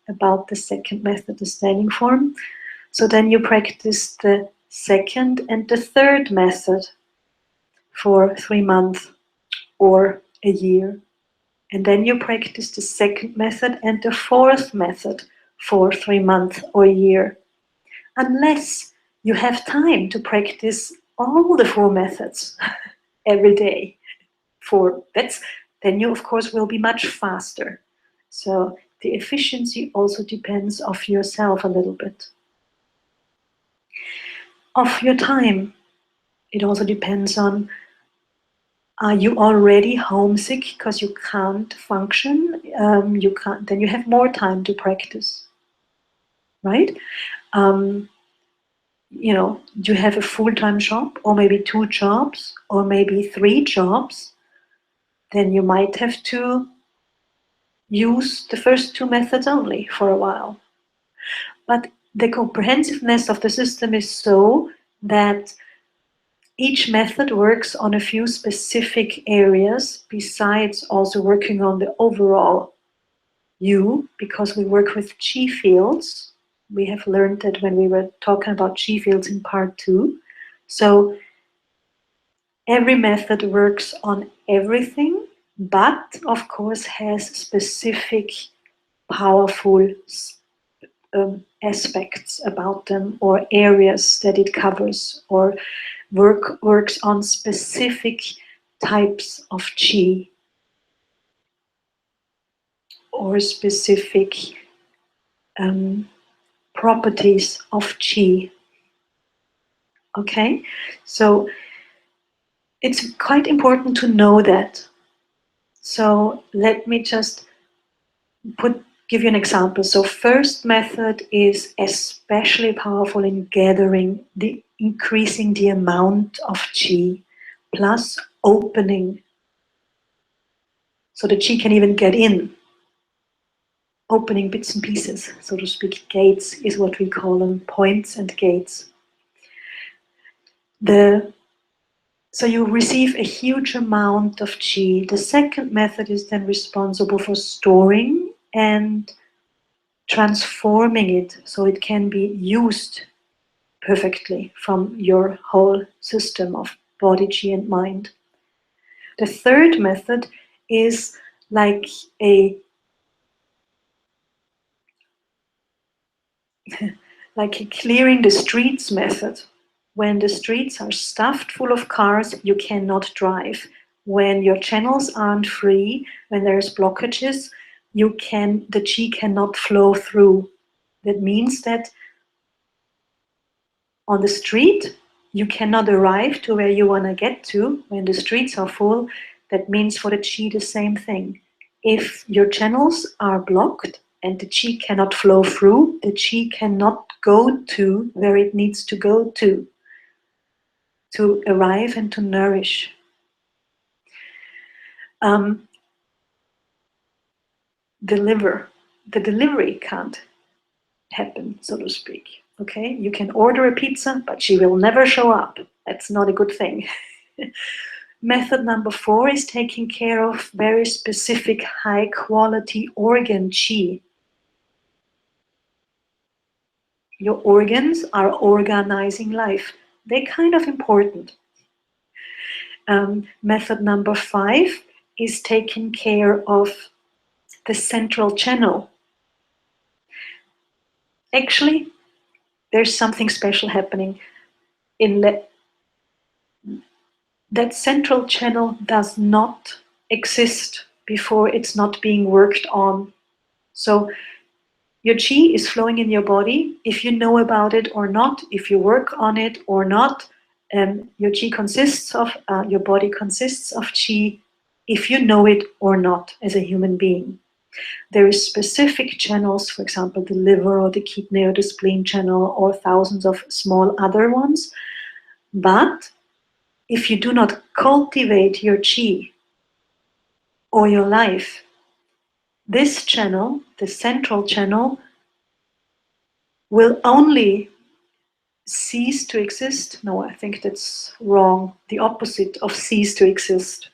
about the second method, the standing form. So then you practice the second and the third method for 3 months or a year. And then you practice the second method and the fourth method for 3 months or a year. Unless you have time to practice all the 4 methods every day. Then you of course will be much faster. So the efficiency also depends of yourself a little bit. Of your time. It also depends on, are you already homesick because you can't function? Then you have more time to practice, right? You have a full-time job, or maybe 2 jobs, or maybe 3 jobs. Then you might have to use the first 2 methods only for a while. But the comprehensiveness of the system is so that each method works on a few specific areas, besides also working on the overall you, because we work with Qi fields. We have learned that when we were talking about Qi fields in part 2. So every method works on everything, but of course has specific powerful aspects about them, or areas that it covers, or works on specific types of Qi, or specific properties of Qi. Okay, so it's quite important to know that. So let me just give you an example. So first method is especially powerful in increasing the amount of Qi, plus opening. So the Qi can even get in. Opening bits and pieces, so to speak. Gates is what we call them, points and gates. So you receive a huge amount of Qi. The second method is then responsible for storing and transforming it so it can be used perfectly from your whole system of body, Qi, and mind. The third method is like a clearing the streets method. When the streets are stuffed full of cars, you cannot drive. When your channels aren't free, when there's blockages, the Qi cannot flow through. That means that on the street, you cannot arrive to where you want to get to. When the streets are full, that means for the Qi the same thing. If your channels are blocked and the Qi cannot flow through, the Qi cannot go to where it needs to go to arrive and to nourish. The delivery can't happen, so to speak. Okay, you can order a pizza, but she will never show up. That's not a good thing. Method number 4 is taking care of very specific high quality organ chi. Your organs are organizing life. They're kind of important. Method number 5 is taking care of the central channel. Actually, there's something special happening in that central channel does not exist before it's not being worked on. So your chi is flowing in your body, if you know about it or not, if you work on it or not. Your chi consists of, your body consists of chi, if you know it or not as a human being. There is specific channels, for example, the liver or the kidney or the spleen channel or thousands of small other ones. But if you do not cultivate your chi or your life, this channel, the central channel, will only cease to exist. No, I think that's wrong. The opposite of cease to exist.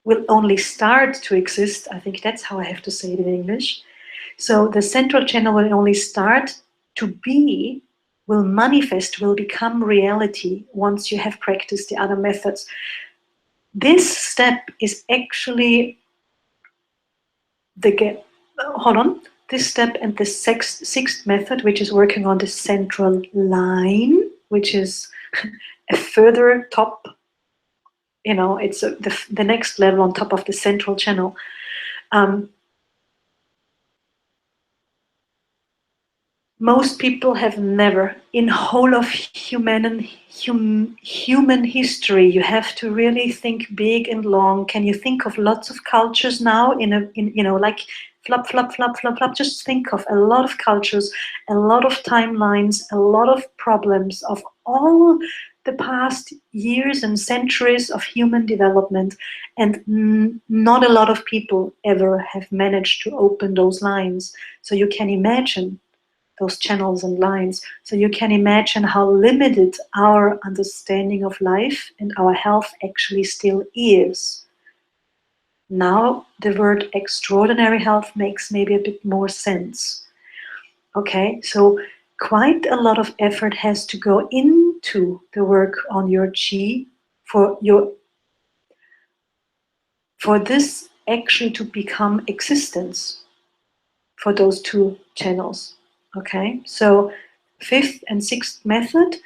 Will only start to exist. I think that's how I have to say it in English. So the central channel will only start to be, will manifest, will become reality once you have practiced the other methods. This step is actually this step and the sixth method, which is working on the central line, which is a further top, it's the next level on top of the central channel. Most people have never, in whole of human history, you have to really think big and long. Can you think of lots of cultures now like flop, flop, flop, flop, flop? Just think of a lot of cultures, a lot of timelines, a lot of problems of all the past years and centuries of human development. And not a lot of people ever have managed to open those lines. So you can imagine those channels and lines. So you can imagine how limited our understanding of life and our health actually still is. Now the word extraordinary health makes maybe a bit more sense. Okay, so quite a lot of effort has to go into the work on your chi for this actually to become existence for those two channels. Okay, so 5th and 6th method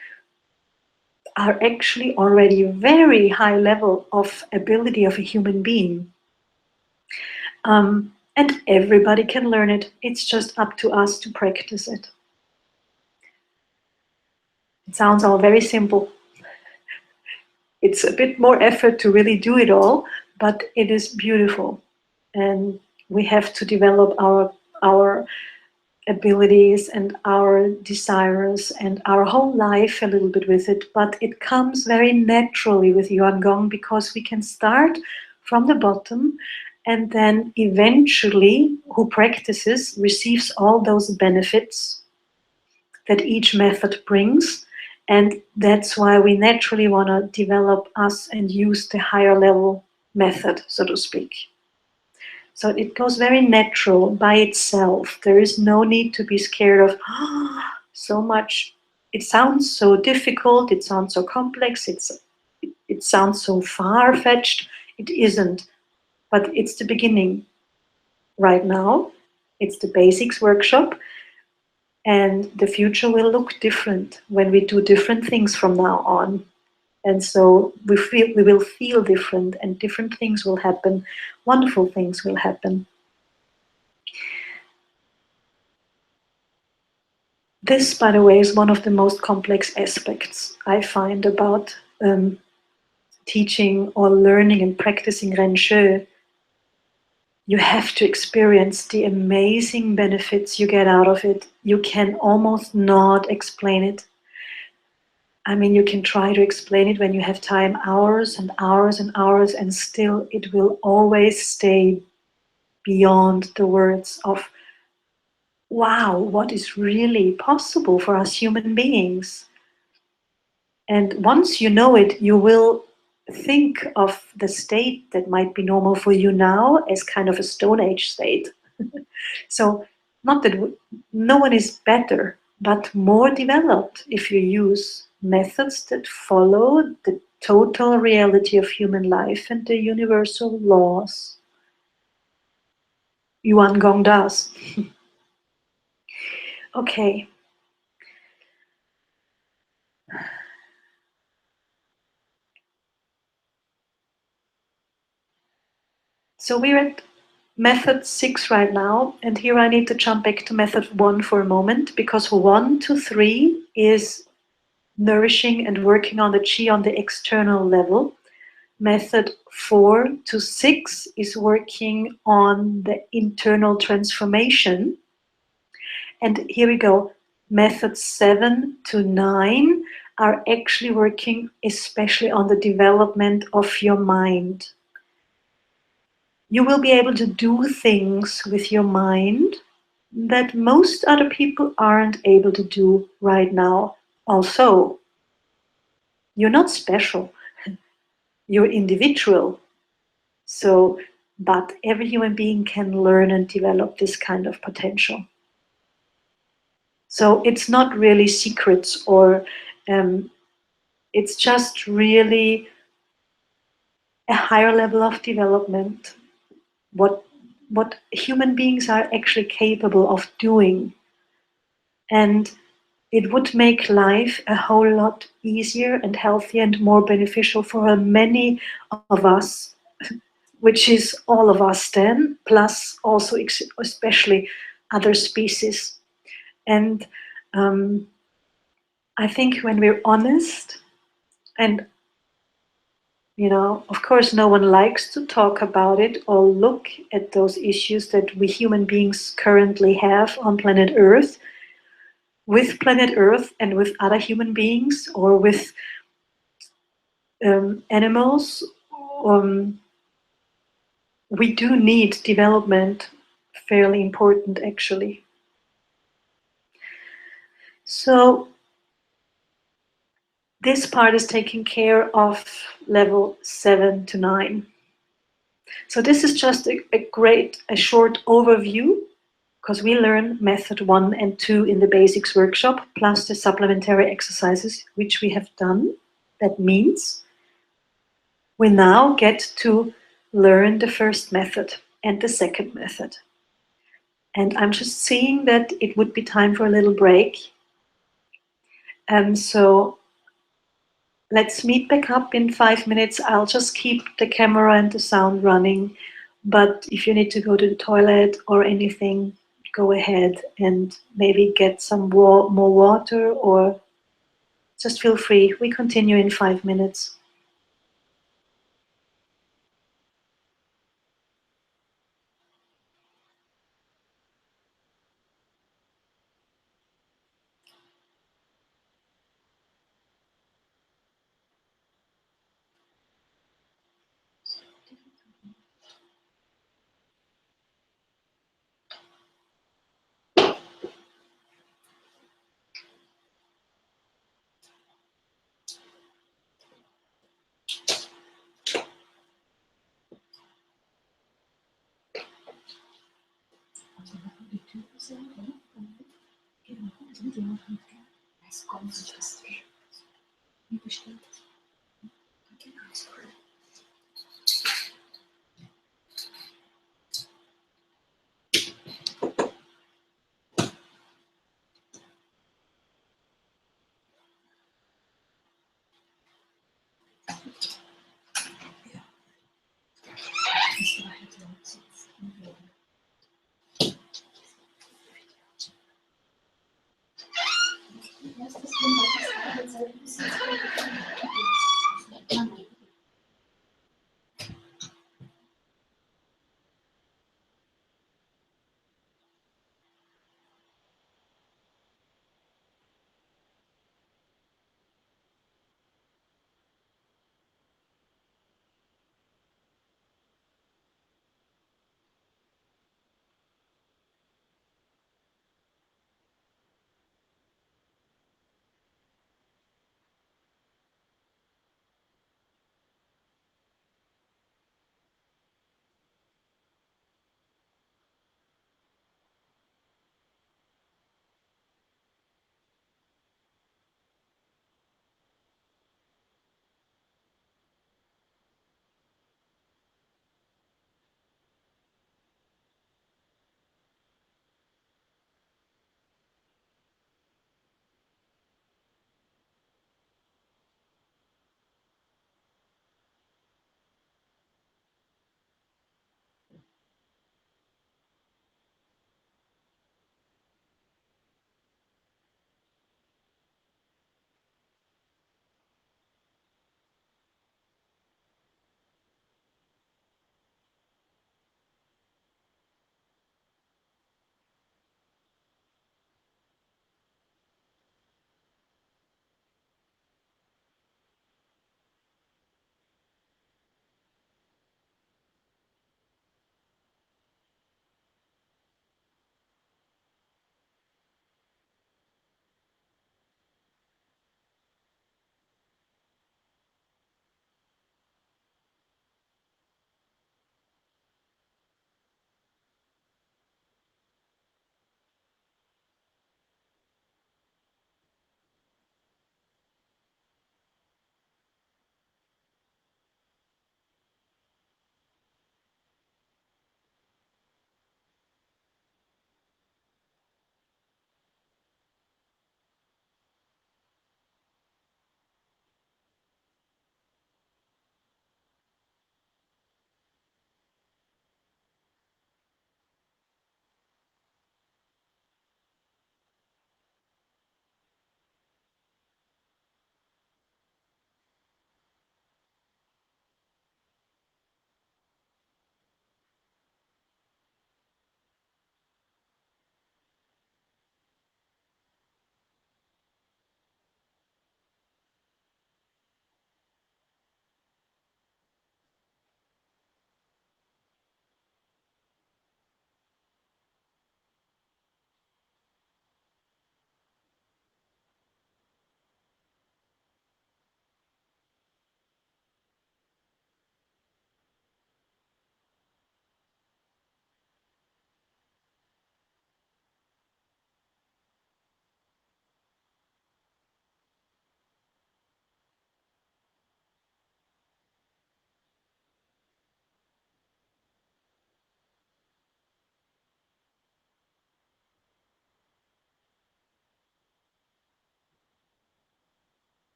are actually already very high level of ability of a human being. And everybody can learn it. It's just up to us to practice it. It sounds all very simple. It's a bit more effort to really do it all, but it is beautiful. And we have to develop our abilities and our desires and our whole life a little bit with it, but it comes very naturally with Yuan Gong because we can start from the bottom and then eventually who practices receives all those benefits that each method brings, and that's why we naturally want to develop us and use the higher level method, so to speak. So it goes very natural by itself. There is no need to be scared of so much. It sounds so difficult. It sounds so complex. It sounds so far-fetched. It isn't. But it's the beginning right now. It's the basics workshop. And the future will look different when we do different things from now on. And so we will feel different, and different things will happen. Wonderful things will happen. This, by the way, is one of the most complex aspects I find about teaching or learning and practicing Ren Shui. You have to experience the amazing benefits you get out of it. You can almost not explain it. I mean, you can try to explain it when you have time, hours and hours and hours, and still it will always stay beyond the words of wow, what is really possible for us human beings? And once you know it, you will think of the state that might be normal for you now as kind of a Stone Age state. So, not that no one is better, but more developed if you use methods that follow the total reality of human life and the universal laws. Yuan Gong does. Okay. So we're at method 6 right now, and here I need to jump back to method 1 for a moment, because 1 to 3 is nourishing and working on the chi on the external level. Method 4 to 6 is working on the internal transformation. And here we go. Method 7 to 9 are actually working especially on the development of your mind. You will be able to do things with your mind that most other people aren't able to do right now. Also, you're not special, you're individual. So, but every human being can learn and develop this kind of potential. So it's not really secrets, or it's just really a higher level of development. What human beings are actually capable of doing. And it would make life a whole lot easier and healthier and more beneficial for many of us, which is all of us then, plus also especially other species. And I think when we're honest, and of course, no one likes to talk about it or look at those issues that we human beings currently have on planet Earth, with planet Earth and with other human beings, or with animals. We do need development, fairly important actually. So this part is taking care of level 7 to 9. So this is just a short overview, because we learn method 1 and 2 in the basics workshop, plus the supplementary exercises, which we have done. That means we now get to learn the first method and the second method. And I'm just seeing that it would be time for a little break. So let's meet back up in 5 minutes. I'll just keep the camera and the sound running. But if you need to go to the toilet or anything, go ahead and maybe get some more water, or just feel free. We continue in 5 minutes.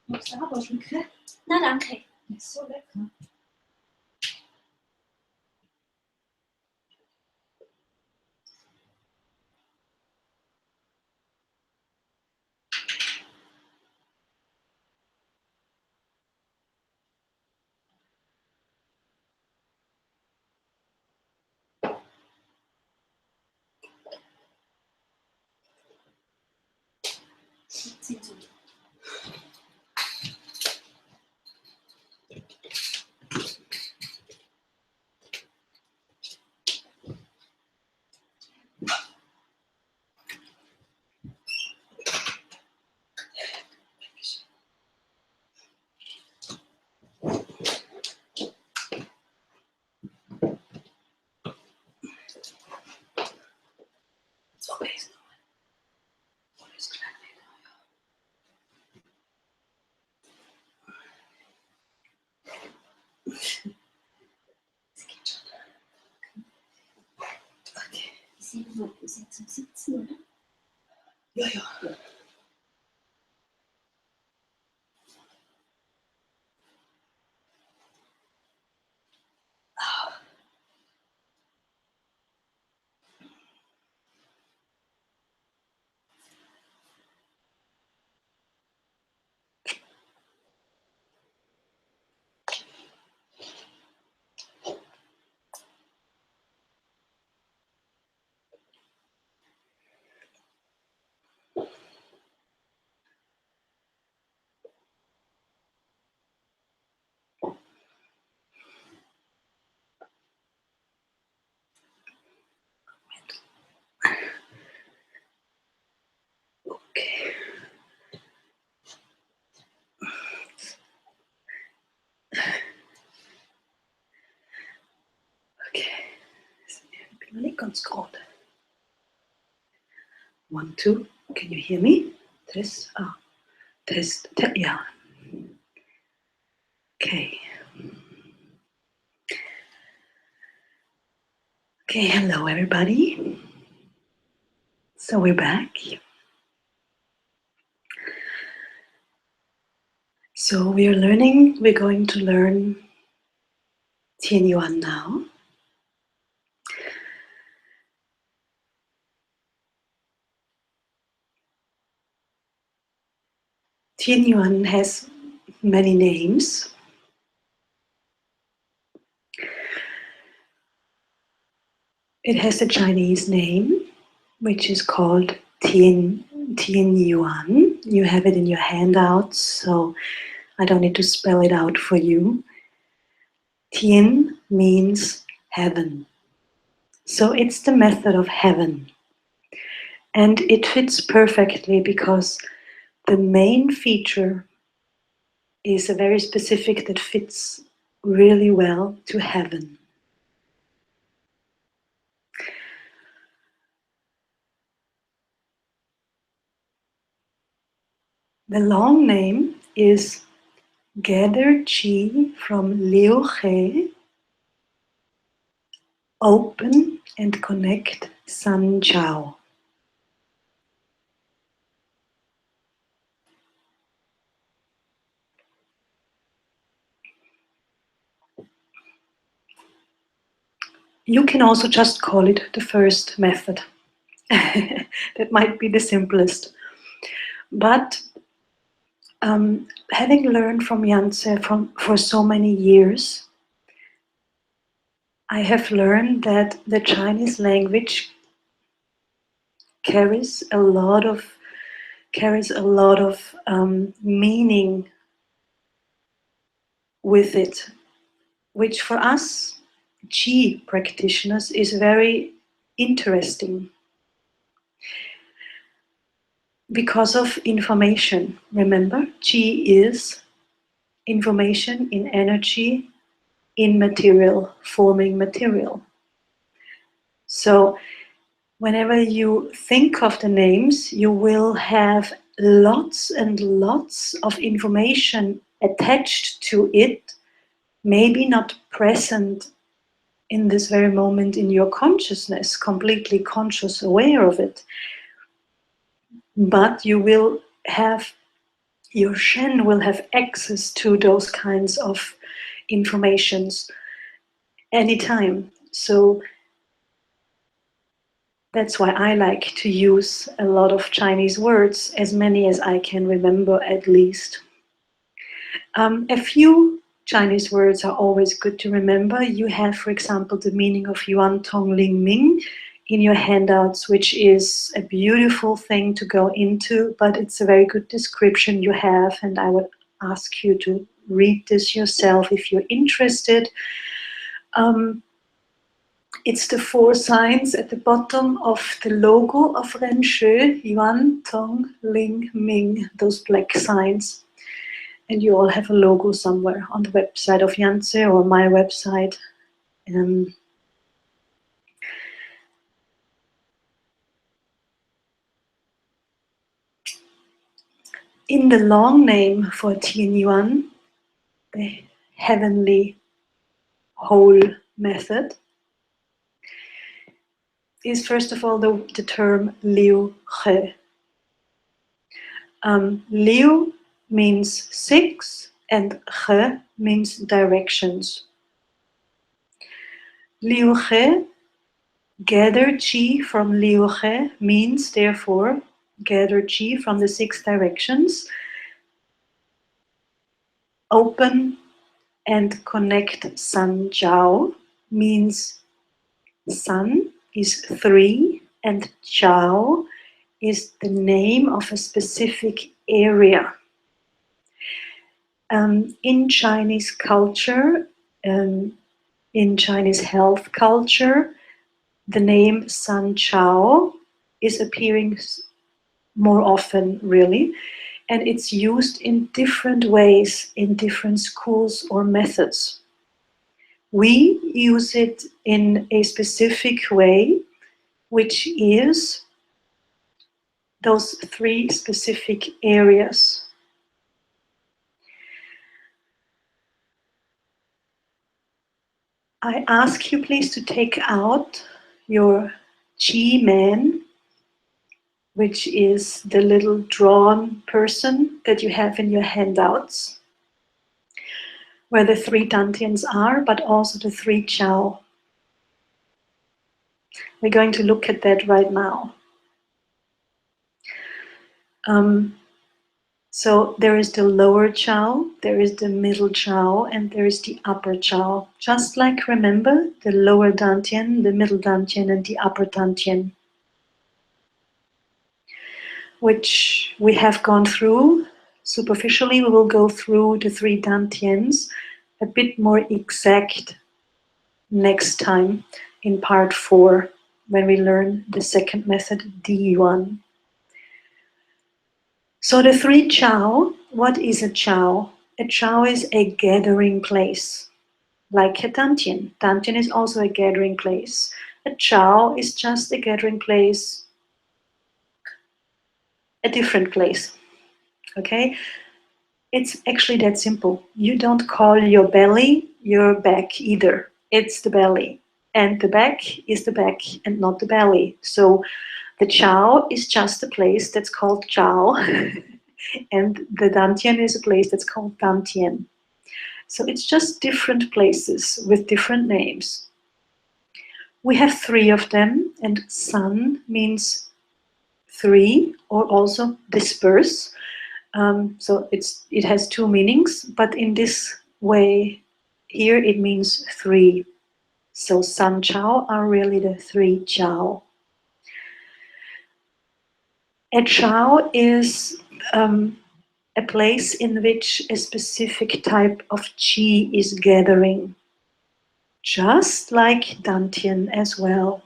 Magst du auch was schmecken? Nein, danke. Ist so lecker. Sie zum Sitzen, oder? Ja, ja. Okay. Okay. Ich bin noch nicht ganz gerade. 1, 2. Can you hear me? Test. Ah. Test. Ja. Okay. Okay, hello everybody. So we're back. So we're going to learn Tian Yuan now. Tian Yuan has many names. It has a Chinese name, which is called Tian Yuan. You have it in your handouts, so I don't need to spell it out for you. Tian means heaven. So it's the method of heaven. And it fits perfectly because the main feature is a very specific that fits really well to heaven. The long name is Gather Qi from Liu He, open and connect San Chao. You can also just call it the first method. That might be the simplest. But having learned from Yangtze for so many years, I have learned that the Chinese language carries a lot of meaning with it, which for us Qi practitioners is very interesting because of information. Remember, Qi is information in energy, in material, forming material. So whenever you think of the names, you will have lots and lots of information attached to it, maybe not present in this very moment in your consciousness, completely conscious, aware of it, but you will have, your Shen will have access to those kinds of informations anytime. So that's why I like to use a lot of Chinese words, as many as I can remember at least. A few Chinese words are always good to remember. You have, for example, the meaning of Yuan Tong Ling Ming in your handouts, which is a beautiful thing to go into, but it's a very good description you have, and I would ask you to read this yourself if you're interested. It's the 4 signs at the bottom of the logo of Renshu, Yuan Tong Ling Ming, those black signs. And you all have a logo somewhere on the website of Yangtze or my website. In the long name for Tian Yuan, the heavenly whole method, is first of all the term Liu He. Liu means 6 and He means directions. Liu He, gather qi from Liu He, means therefore gather qi from the 6 directions, open and connect San Jiao, means San is 3 and Jiao is the name of a specific area. In Chinese culture, in Chinese health culture, the name San Chao is appearing more often, really, and it's used in different ways in different schools or methods. We use it in a specific way, which is those 3 specific areas. I ask you please to take out your Qi Man, which is the little drawn person that you have in your handouts, where the 3 dantians are, but also the 3 Chao. We're going to look at that right now. So there is the lower Chao, there is the middle Chao, and there is the upper Chao. Just like, remember, the lower dantian, the middle dantian, and the upper dantian, which we have gone through. Superficially, we will go through the 3 dantians a bit more exact next time in part 4, when we learn the second method, D1. So the 3 Chao, what is a Chao? A Chao is a gathering place, like a Dantian. Dantian is also a gathering place. A Chao is just a gathering place, a different place, okay? It's actually that simple. You don't call your belly your back either. It's the belly. And the back is the back and not the belly. So the Chao is just a place that's called Chao. And the Dantian is a place that's called Dantian. So it's just different places with different names. We have 3 of them, and San means 3, or also disperse. So it has 2 meanings, but in this way here it means 3. So San Chao are really the 3 Chao. A Chao is a place in which a specific type of qi is gathering, just like Dantian as well.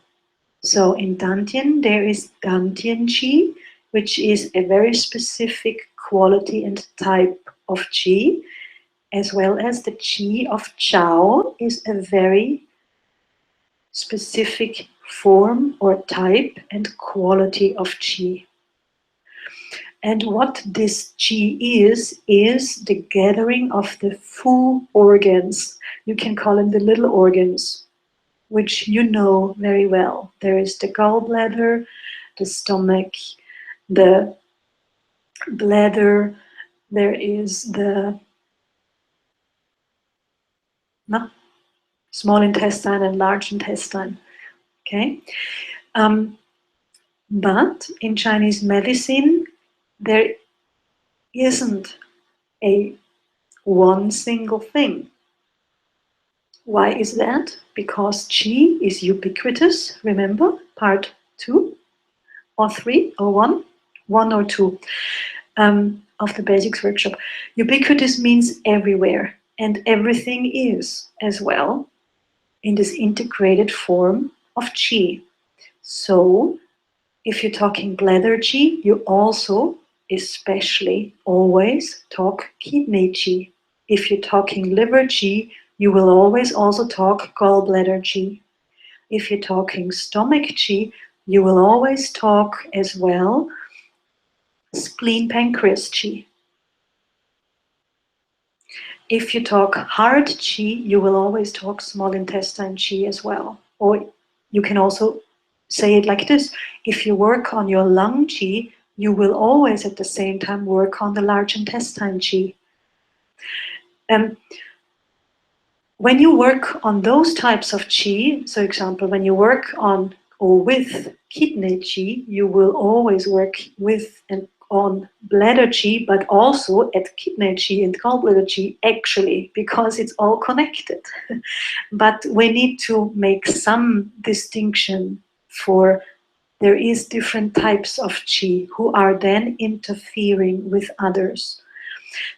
So in Dantian there is Dantian qi, which is a very specific quality and type of qi, as well as the qi of Chao is a very specific form or type and quality of qi. And what this qi is the gathering of the full organs. You can call them the little organs, which you know very well. There is the gallbladder, the stomach, the bladder, there is the no, small intestine and large intestine. Okay, but in Chinese medicine, there isn't a one single thing. Why is that? Because qi is ubiquitous. Remember, part 2 or 3 or 1, 1 or 2 of the basics workshop. Ubiquitous means everywhere, and everything is as well in this integrated form of qi. So if you're talking bladder qi, you also especially always talk kidney qi. If you're talking liver qi, you will always also talk gallbladder qi. If you're talking stomach qi, you will always talk as well spleen pancreas qi. If you talk heart qi, you will always talk small intestine qi as well. Or you can also say it like this. If you work on your lung qi, you will always at the same time work on the large intestine qi. When you work on those types of qi, so example, when you work on or with kidney qi, you will always work with and on bladder qi, but also at kidney qi and gallbladder qi actually, because it's all connected. But we need to make some distinction for there is different types of qi who are then interfering with others.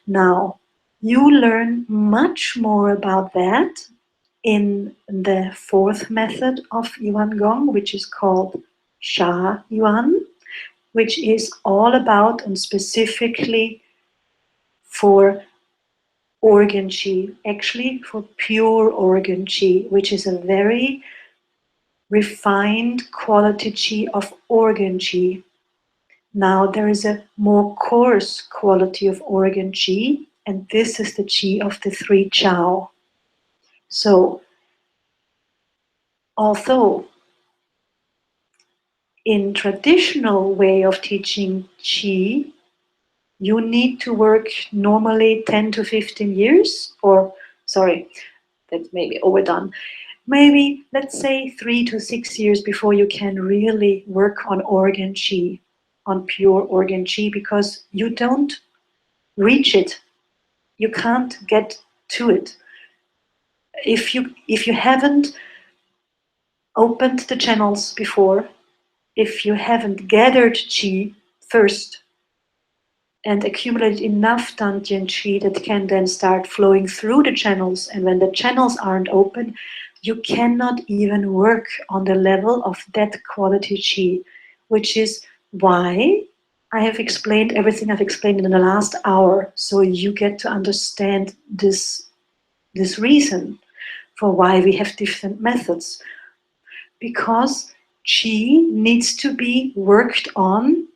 Now, you learn much more about that in the 4th method of Yuan Gong, which is called Sha Yuan, which is all about and specifically for organ qi, actually for pure organ qi, which is a very refined quality qi of organ qi. Now there is a more coarse quality of organ qi, and this is the qi of the 3 Chao. So, although in traditional way of teaching qi, you need to work normally 10 to 15 years, or sorry, that's maybe overdone. Maybe let's say 3 to 6 years before you can really work on organ qi, on pure organ qi, because you don't reach it. You can't get to it. If you haven't opened the channels before, if you haven't gathered qi first and accumulated enough dantian qi that can then start flowing through the channels, and when the channels aren't open, you cannot even work on the level of that quality qi, which is why I have explained everything I've explained in the last hour, so you get to understand this reason for why we have different methods. Because qi needs to be worked on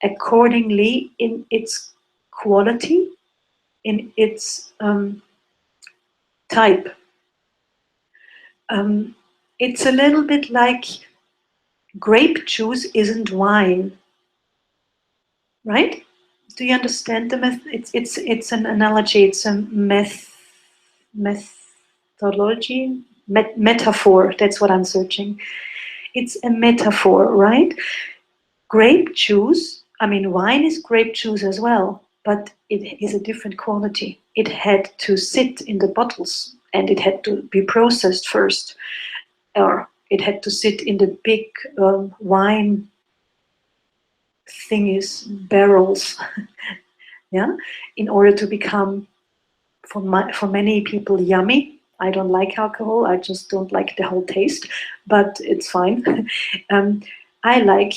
accordingly in its quality, in its type. It's a little bit like grape juice isn't wine, right? Do you understand the method? It's an analogy. It's a methodology, metaphor. That's what I'm searching. It's a metaphor, right? Grape juice, I mean, wine is grape juice as well, but it is a different quality. It had to sit in the bottles and it had to be processed first, or it had to sit in the big wine thingies, barrels, yeah, in order to become, for many people, yummy. I don't like alcohol, I just don't like the whole taste, but it's fine. I like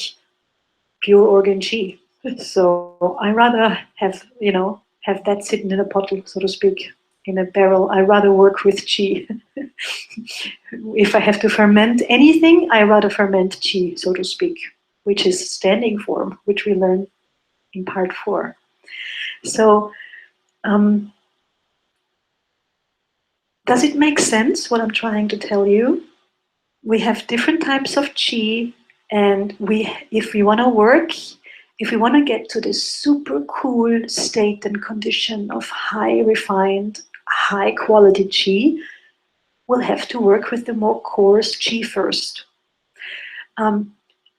pure organ qi. So I rather have, have that sitting in a bottle, so to speak, in a barrel. I rather work with qi. If I have to ferment anything, I rather ferment qi, so to speak, which is standing form, which we learn in part 4. So, does it make sense what I'm trying to tell you? We have different types of qi, and if we want to work, if we want to get to this super cool state and condition of high refined, high quality qi, we'll have to work with the more coarse qi first.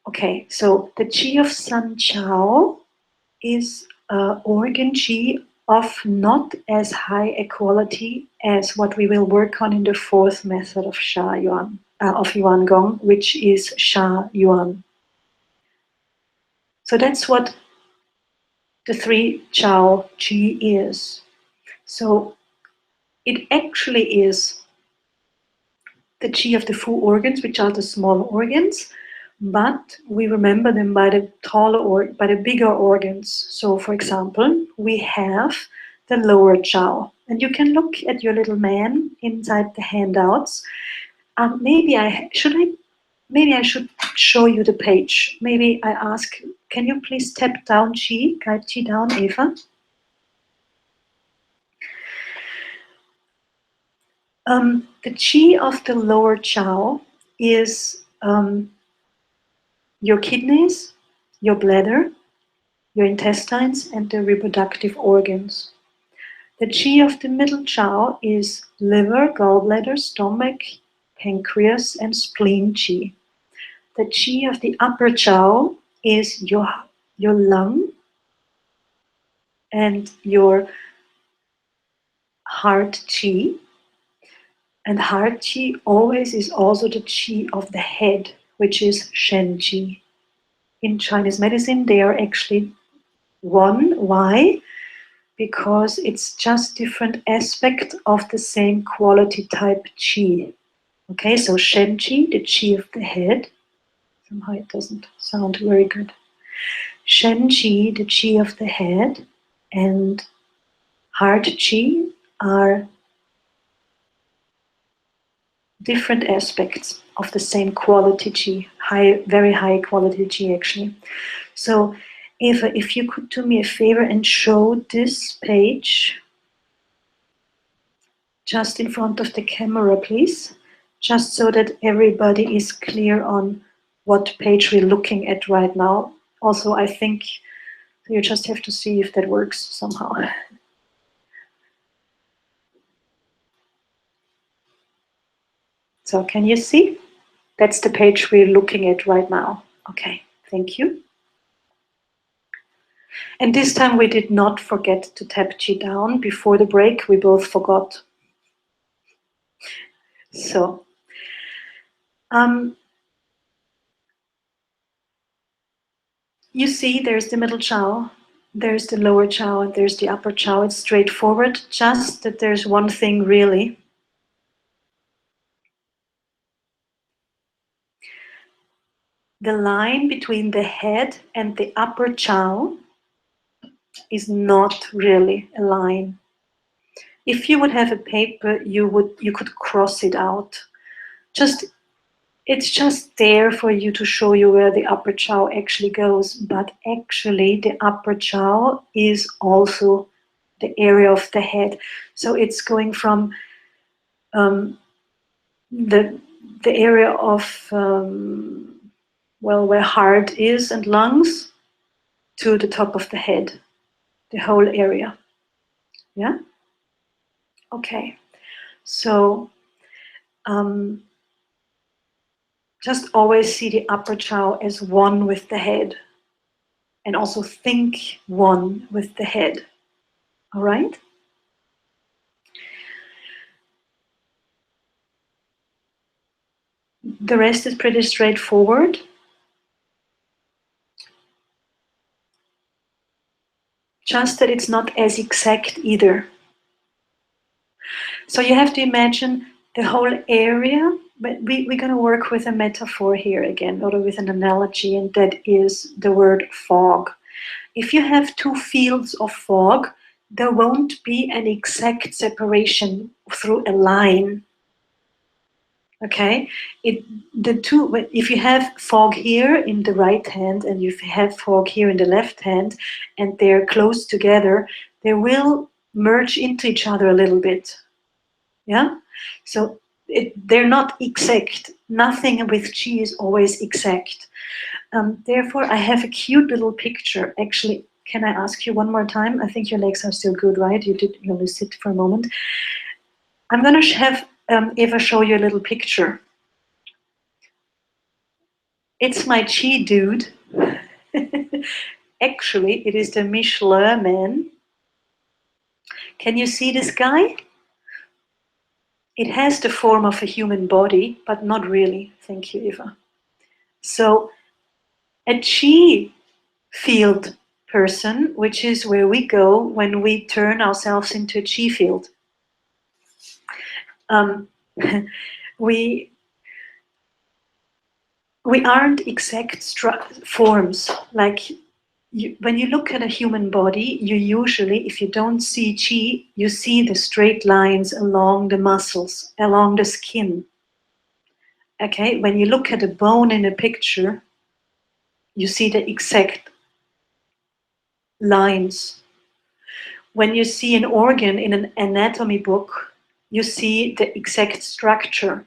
Okay, so the qi of Sun Chao is organ qi of not as high a quality as what we will work on in the 4th method of Sha Yuan, of Yuan Gong, which is Sha Yuan. So that's what the 3 Chao qi is. So it actually is the qi of the 4 organs, which are the small organs, but we remember them by the by the bigger organs. So, for example, we have the lower Chao, and you can look at your little man inside the handouts. Maybe I should show you the page. Maybe I ask, can you please tap down Qi, guide Qi down, Eva? The Qi of the lower Chao is your kidneys, your bladder, your intestines, and the reproductive organs. The qi of the middle Chao is liver, gallbladder, stomach, pancreas, and spleen qi. The qi of the upper Chao is your lung and your heart qi. And heart qi always is also the qi of the head, which is shen qi. In Chinese medicine, they are actually one. Why? Because it's just different aspect of the same quality type qi. Okay, so shen qi, the qi of the head. Somehow it doesn't sound very good. Shen qi, the qi of the head, and heart qi are different aspects of the same quality qi, very high quality qi actually. So Eva, if you could do me a favor and show this page just in front of the camera, please, just so that everybody is clear on what page we're looking at right now. Also, I think you just have to see if that works somehow. So can you see? That's the page we're looking at right now. Okay, thank you. And this time we did not forget to tap Qi down. Before the break, we both forgot. So, you see there's the middle Chao, there's the lower Chao, and there's the upper Chao. It's straightforward, just that there's one thing really. The line between the head and the upper Chao is not really a line. If you would have a paper, you could cross it out. It's just there for you to show you where the upper Chao actually goes, but actually the upper Chao is also the area of the head. So it's going from the area of where heart is and lungs to the top of the head, the whole area. Yeah. Okay. So just always see the upper Chao as one with the head, and also think one with the head. All right? The rest is pretty straightforward. Just that it's not as exact either. So you have to imagine the whole area, but we're going to work with a metaphor here again, or with an analogy, and that is the word fog. If you have two fields of fog, there won't be an exact separation through a line. Okay, if you have fog here in the right hand and you have fog here in the left hand, and they're close together, they will merge into each other a little bit. Yeah, so they're not exact. Nothing with chi is always exact. Therefore, I have a cute little picture. Actually, can I ask you one more time? I think your legs are still good, right? You only sit for a moment. I'm going to have Eva show you a little picture. It's my chi dude. Actually, it is the Michelin man. Can you see this guy? It has the form of a human body, but not really. Thank you, Eva. So, a chi field person, which is where we go when we turn ourselves into a chi field. Um, we aren't exact forms. Like when you look at a human body, you usually, if you don't see chi, you see the straight lines along the muscles, along the skin. Okay, when you look at a bone in a picture, you see the exact lines. When you see an organ in an anatomy book, you see the exact structure.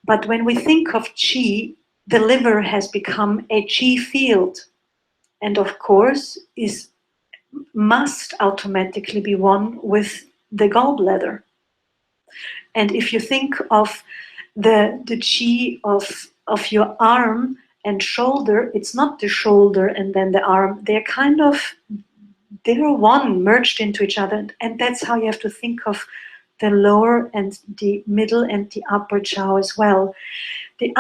But when we think of chi, the liver has become a chi field, and of course must automatically be one with the gallbladder. And if you think of the chi of your arm and shoulder, it's not the shoulder and then the arm. They're one, merged into each other. And that's how you have to think of the lower and the middle and the upper jaw as well. The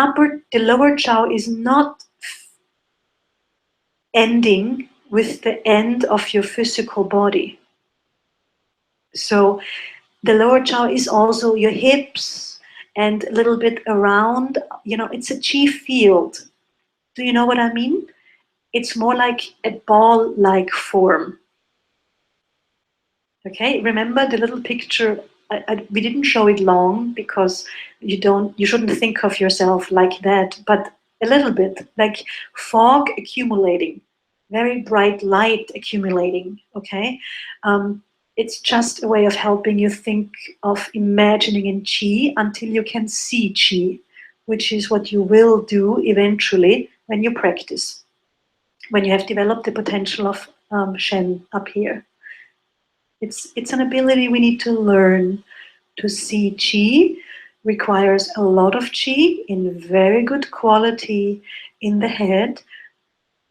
lower jaw is not ending with the end of your physical body. So the lower jaw is also your hips and a little bit around. It's a chi field. Do you know what I mean? It's more like a ball-like form. Okay, remember the little picture. We didn't show it long because you shouldn't think of yourself like that, but a little bit like fog accumulating, very bright light accumulating. Okay, it's just a way of helping you think of imagining in chi until you can see chi, which is what you will do eventually when you practice, when you have developed the potential of Shen up here. It's an ability we need to learn. To see chi requires a lot of chi in very good quality in the head,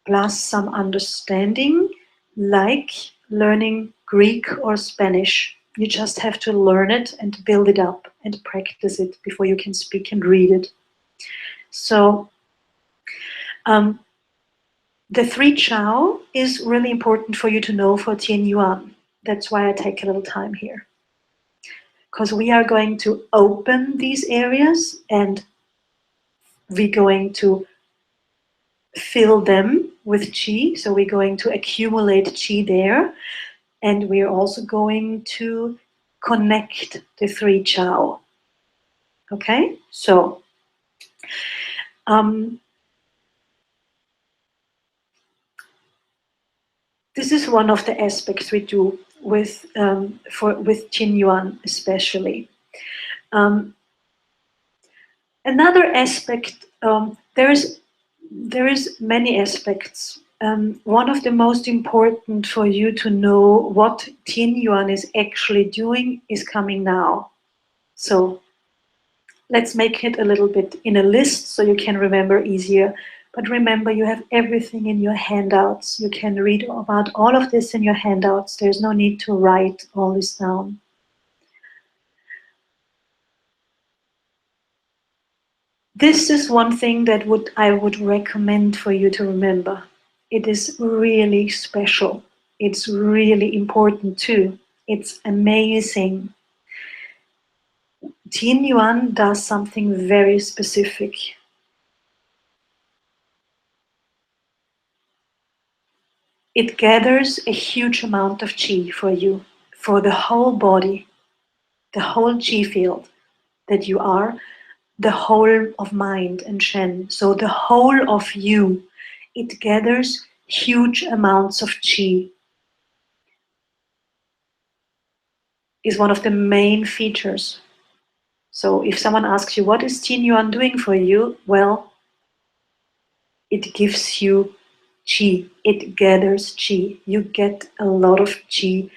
plus some understanding, like learning Greek or Spanish. You just have to learn it and build it up and practice it before you can speak and read it. So the 3 Chao is really important for you to know for Tian Yuan. That's why I take a little time here. Because we are going to open these areas and we're going to fill them with chi. So we're going to accumulate chi there. And we're also going to connect the 3 Chao. Okay? So, this is one of the aspects we do with Qin Yuan especially. Another aspect, there is many aspects. One of the most important for you to know what Qin Yuan is actually doing is coming now. So let's make it a little bit in a list so you can remember easier. But remember, you have everything in your handouts. You can read about all of this in your handouts. There's no need to write all this down. This is one thing that I would recommend for you to remember. It is really special. It's really important too. It's amazing. Qin Yuan does something very specific. It gathers a huge amount of qi for you, for the whole body, the whole qi field that you are. the whole of mind and Shen. So the whole of you, it gathers huge amounts of qi. Is one of the main features. So if someone asks you, what is Qin Yuan doing for you? Well, it gives you qi. It gathers qi. You get a lot of qi,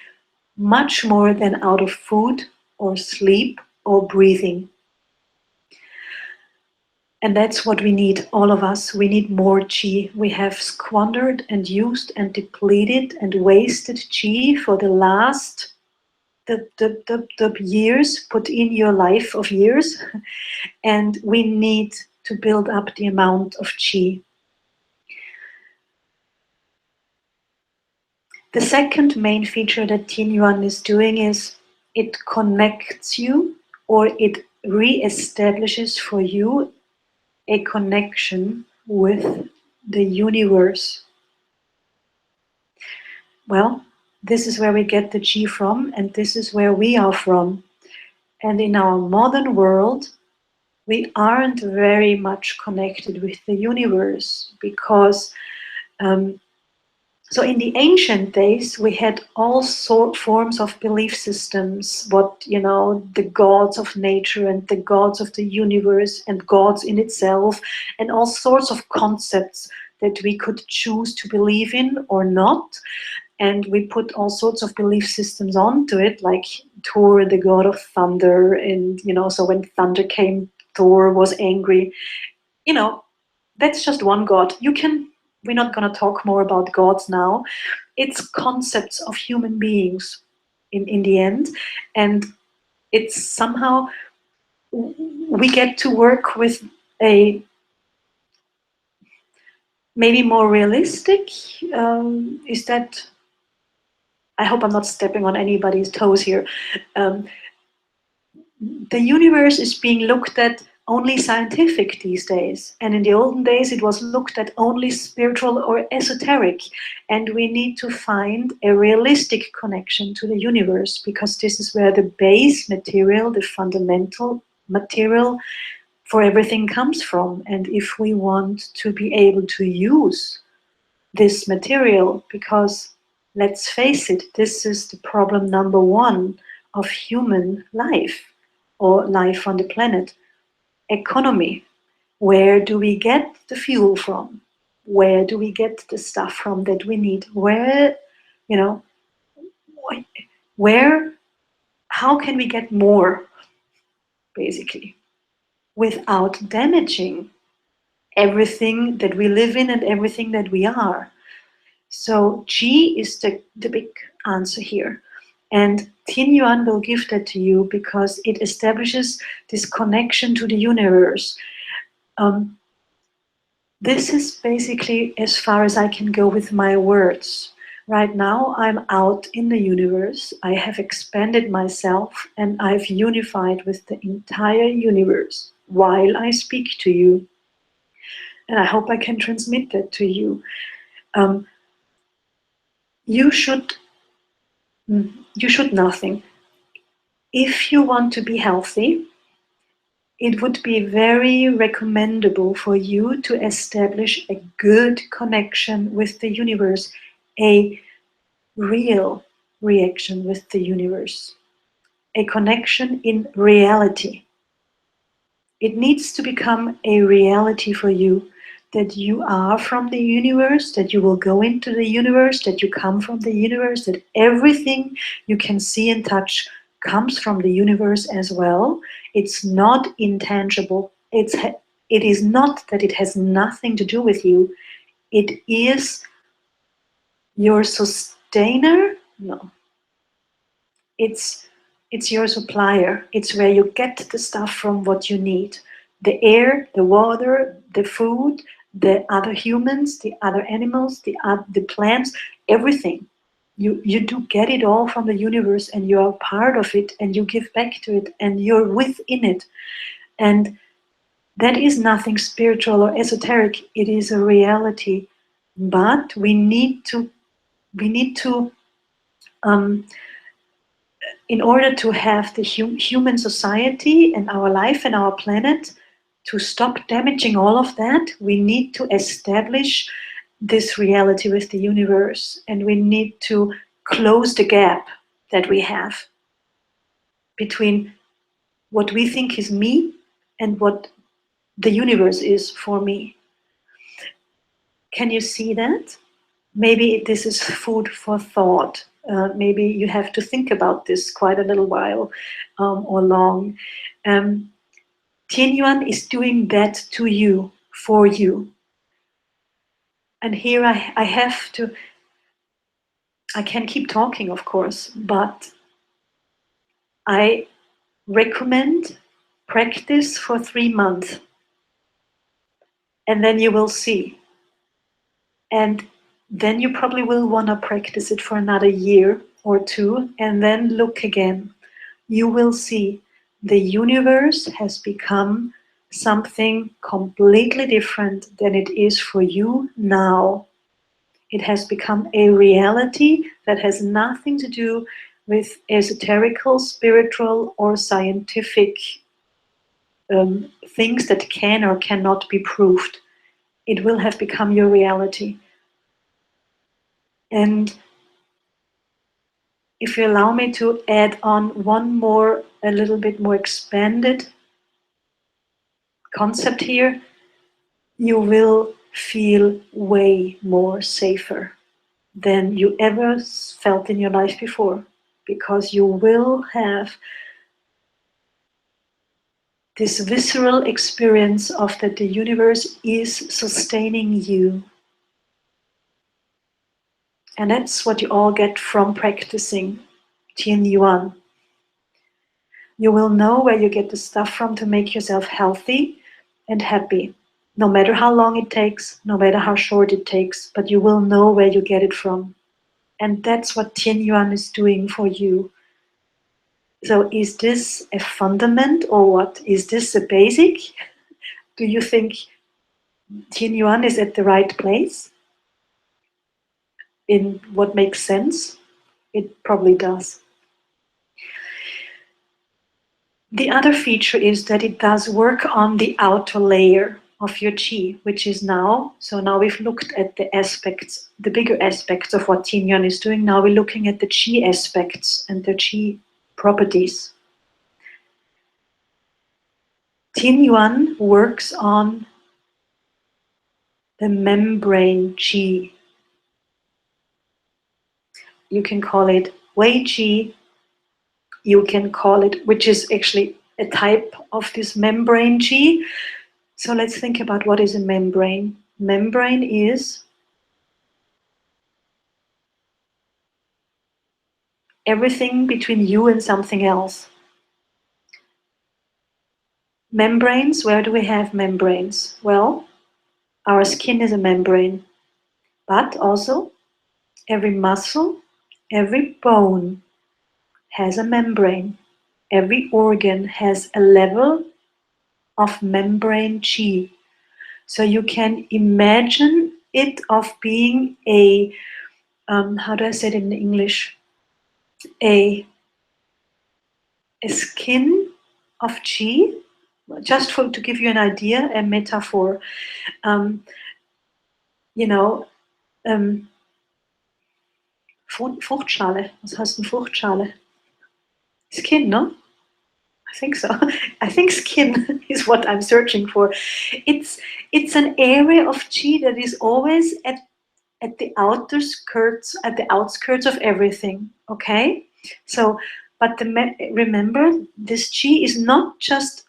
much more than out of food or sleep or breathing. And that's what we need, all of us. We need more qi. We have squandered and used and depleted and wasted qi for the last the years, put in your life of years, and we need to build up the amount of qi. The second main feature that Qin Yuan is doing is it connects you, or it re-establishes for you a connection with the universe. Well, this is where we get the qi from, and this is where we are from. And in our modern world, we aren't very much connected with the universe because so in the ancient days we had all forms of belief systems, what, you know, the gods of nature and the gods of the universe and gods in itself, and all sorts of concepts that we could choose to believe in or not. And we put all sorts of belief systems onto it, like Thor, the god of thunder, and, you know, so when thunder came, Thor was angry. You know, that's just one god. We're not going to talk more about gods now. It's concepts of human beings in the end. And it's somehow, we get to work with a maybe more realistic, is that, I hope I'm not stepping on anybody's toes here. Um, the universe is being looked at only scientific these days. And in the olden days, it was looked at only spiritual or esoteric. And we need to find a realistic connection to the universe, because this is where the base material, the fundamental material for everything comes from. And if we want to be able to use this material, because let's face it, this is the problem number one of human life, or life on the planet. Economy. Where do we get the fuel from? Where do we get the stuff from that we need? Where, you know, where, how can we get more, basically, without damaging everything that we live in and everything that we are? So Qi is the big answer here. And Qin Yuan will give that to you because it establishes this connection to the universe. This is basically as far as I can go with my words. Right now, I'm out in the universe. I have expanded myself and I've unified with the entire universe while I speak to you. And I hope I can transmit that to you. You should nothing. If you want to be healthy, it would be very recommendable for you to establish a good connection with the universe, a real reaction with the universe, a connection in reality. It needs to become a reality for you, that you are from the universe, that you will go into the universe, that you come from the universe, that everything you can see and touch comes from the universe as well. It's not intangible. It is not that it has nothing to do with you. It is your sustainer. No, it's your supplier. It's where you get the stuff from, what you need. The air, the water, the food, the other humans, the other animals, the plants, everything. You do get it all from the universe, and you are part of it, and you give back to it, and you're within it. And that is nothing spiritual or esoteric. It is a reality. But we need to in order to have the human society and our life and our planet to stop damaging all of that, we need to establish this reality with the universe, and we need to close the gap that we have between what we think is me and what the universe is for me. Can you see that? Maybe this is food for thought. Maybe you have to think about this quite a little while or long. Tien Yuan is doing that to you, for you. And here I have to, I can keep talking, of course, but I recommend practice for 3 months, and then you will see. And then you probably will want to practice it for another year or two, and then look again. You will see the universe has become something completely different than it is for you now. It has become a reality that has nothing to do with esoterical, spiritual, or scientific things that can or cannot be proved. It will have become your reality. And if you allow me to add on one more, a little bit more expanded concept here, you will feel way more safer than you ever felt in your life before, because you will have this visceral experience of that the universe is sustaining you. And that's what you all get from practicing Tien Yuan. You will know where you get the stuff from to make yourself healthy and happy. No matter how long it takes, no matter how short it takes, but you will know where you get it from. And that's what Tien Yuan is doing for you. So is this a fundament or what? Is this a basic? Do you think Tien Yuan is at the right place? In what makes sense? It probably does. The other feature is that it does work on the outer layer of your qi, which is now, so now we've looked at the aspects, the bigger aspects of what Tien Yuan is doing. Now we're looking at the qi aspects and the qi properties. Tien Yuan works on the membrane qi. You can call it Wei qi, you can call it, which is actually a type of this membrane qi. So let's think about what is a membrane. Membrane is everything between you and something else. Membranes, where do we have membranes? Well, our skin is a membrane, but also every muscle, every bone has a membrane. Every organ has a level of membrane qi. So you can imagine it of being a, how do I say it in English? A skin of qi, just to give you an idea, a metaphor. You know, Fruchtschale. Was heißt eine Fruchtschale? Skin, no? I think so. I think skin is what I'm searching for. It's an area of qi that is always at the outer skirts, at the outskirts of everything. Okay, so but remember, this qi is not just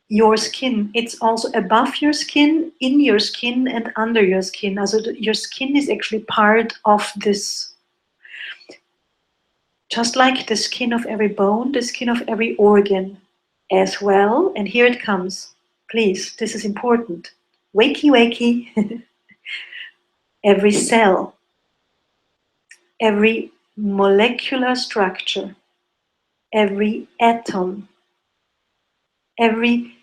your skin. It's also above your skin, in your skin, and under your skin. Also, your skin is actually part of this. Just like the skin of every bone, the skin of every organ as well. And here it comes. Please, this is important. Wakey, wakey. Every cell, every molecular structure, every atom, every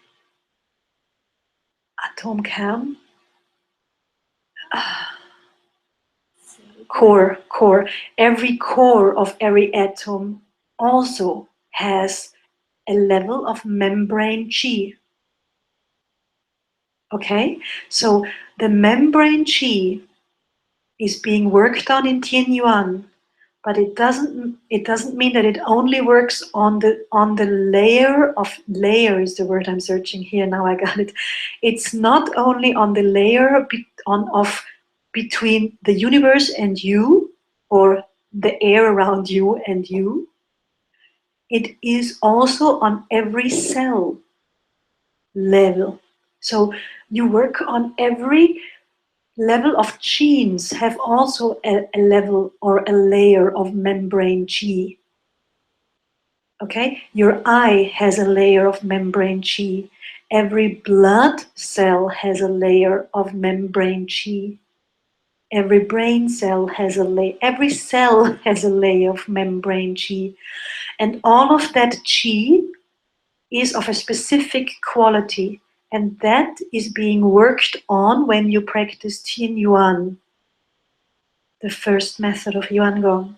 Atomkern, core, every core of every atom also has a level of membrane qi. Okay, so the membrane qi is being worked on in Tien Yuan, but it doesn't mean that it only works on the layer is the word I'm searching here. Now I got it. It's not only on the layer of between the universe and you, or the air around you and you. It is also on every cell level. So you work on every level of genes have also a level or a layer of membrane qi. Okay, your eye has a layer of membrane qi. Every blood cell has a layer of membrane qi. Every brain cell has a layer. Every cell has a layer of membrane qi, and all of that qi is of a specific quality, and that is being worked on when you practice Tien Yuan, the first method of Yuan Gong.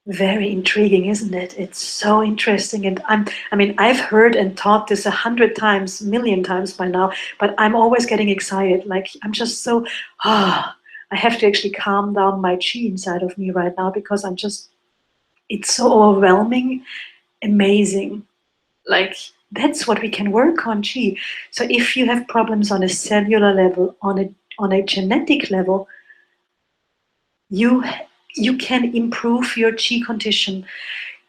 Very intriguing, isn't it? It's so interesting, and I've heard and taught this 100 times, million times by now, but I'm always getting excited. Like I'm just so I have to actually calm down my chi inside of me right now because it's so overwhelming, amazing. Like that's what we can work on chi. So if you have problems on a cellular level, on a genetic level, you can improve your chi condition.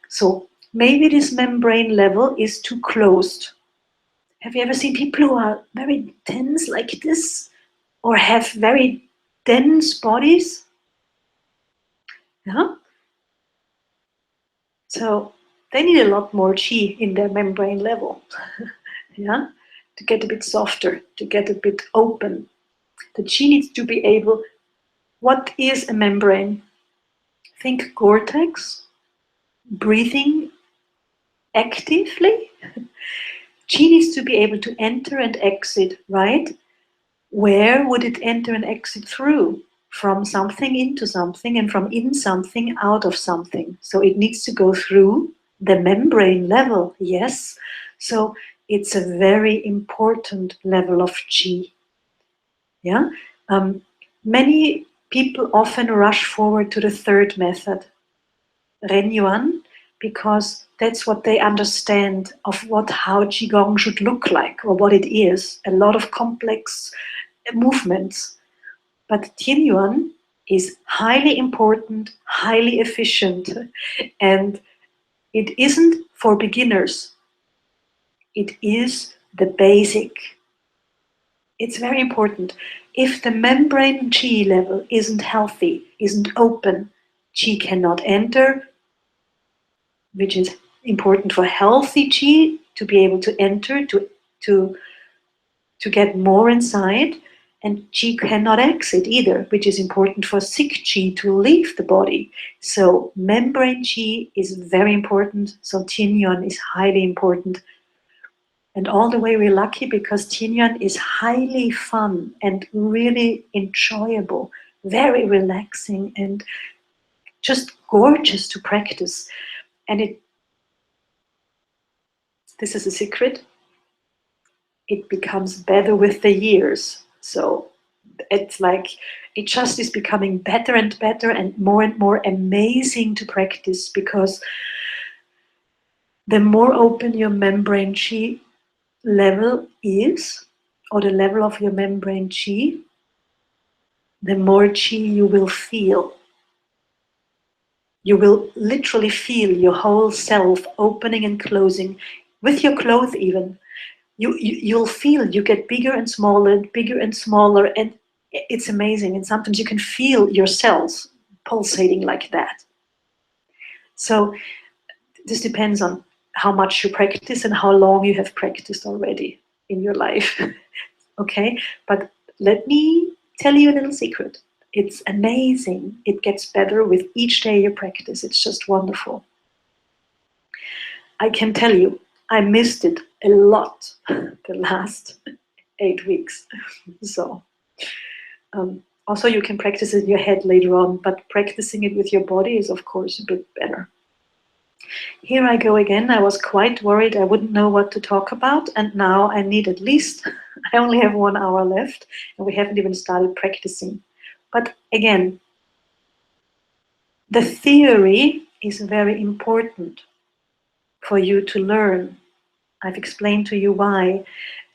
So maybe this membrane level is too closed. Have you ever seen people who are very tense like this, or have very dense bodies? Yeah. So they need a lot more chi in their membrane level. Yeah, to get a bit softer, to get a bit open. The chi needs to be able. What is a membrane? Think cortex, breathing actively. Chi needs to be able to enter and exit, right? Where would it enter and exit through? From something into something, and from in something out of something. So it needs to go through the membrane level, yes. So it's a very important level of chi. Yeah. Many people often rush forward to the third method, Ren Yuan, because that's what they understand of how Qigong should look like or what it is. A lot of complex movements. But Tien Yuan is highly important, highly efficient, and it isn't for beginners. It is the basic. It's very important. If the membrane qi level isn't healthy, isn't open, qi cannot enter, which is important for healthy qi to be able to enter, to get more inside, and qi cannot exit either, which is important for sick qi to leave the body. So membrane qi is very important. So Tien Yuan is highly important. And all the way we're lucky because Tien Yuan is highly fun and really enjoyable, very relaxing, and just gorgeous to practice. And this is a secret, it becomes better with the years. So it's like it just is becoming better and better and more amazing to practice, because the more open your membrane qi level is, or the level of your membrane qi, the more qi you will feel. You will literally feel your whole self opening and closing with your clothes even. You'll feel you get bigger and smaller, and it's amazing. And sometimes you can feel your cells pulsating like that. So this depends on how much you practice and how long you have practiced already in your life. Okay, but let me tell you a little secret. It's amazing. It gets better with each day you practice. It's just wonderful. I can tell you, I missed it a lot the last 8 weeks. So also you can practice it in your head later on, but practicing it with your body is of course a bit better. Here I go again. I was quite worried I wouldn't know what to talk about, and now I need at least, I only have 1 hour left, and we haven't even started practicing. But again, the theory is very important for you to learn. I've explained to you why.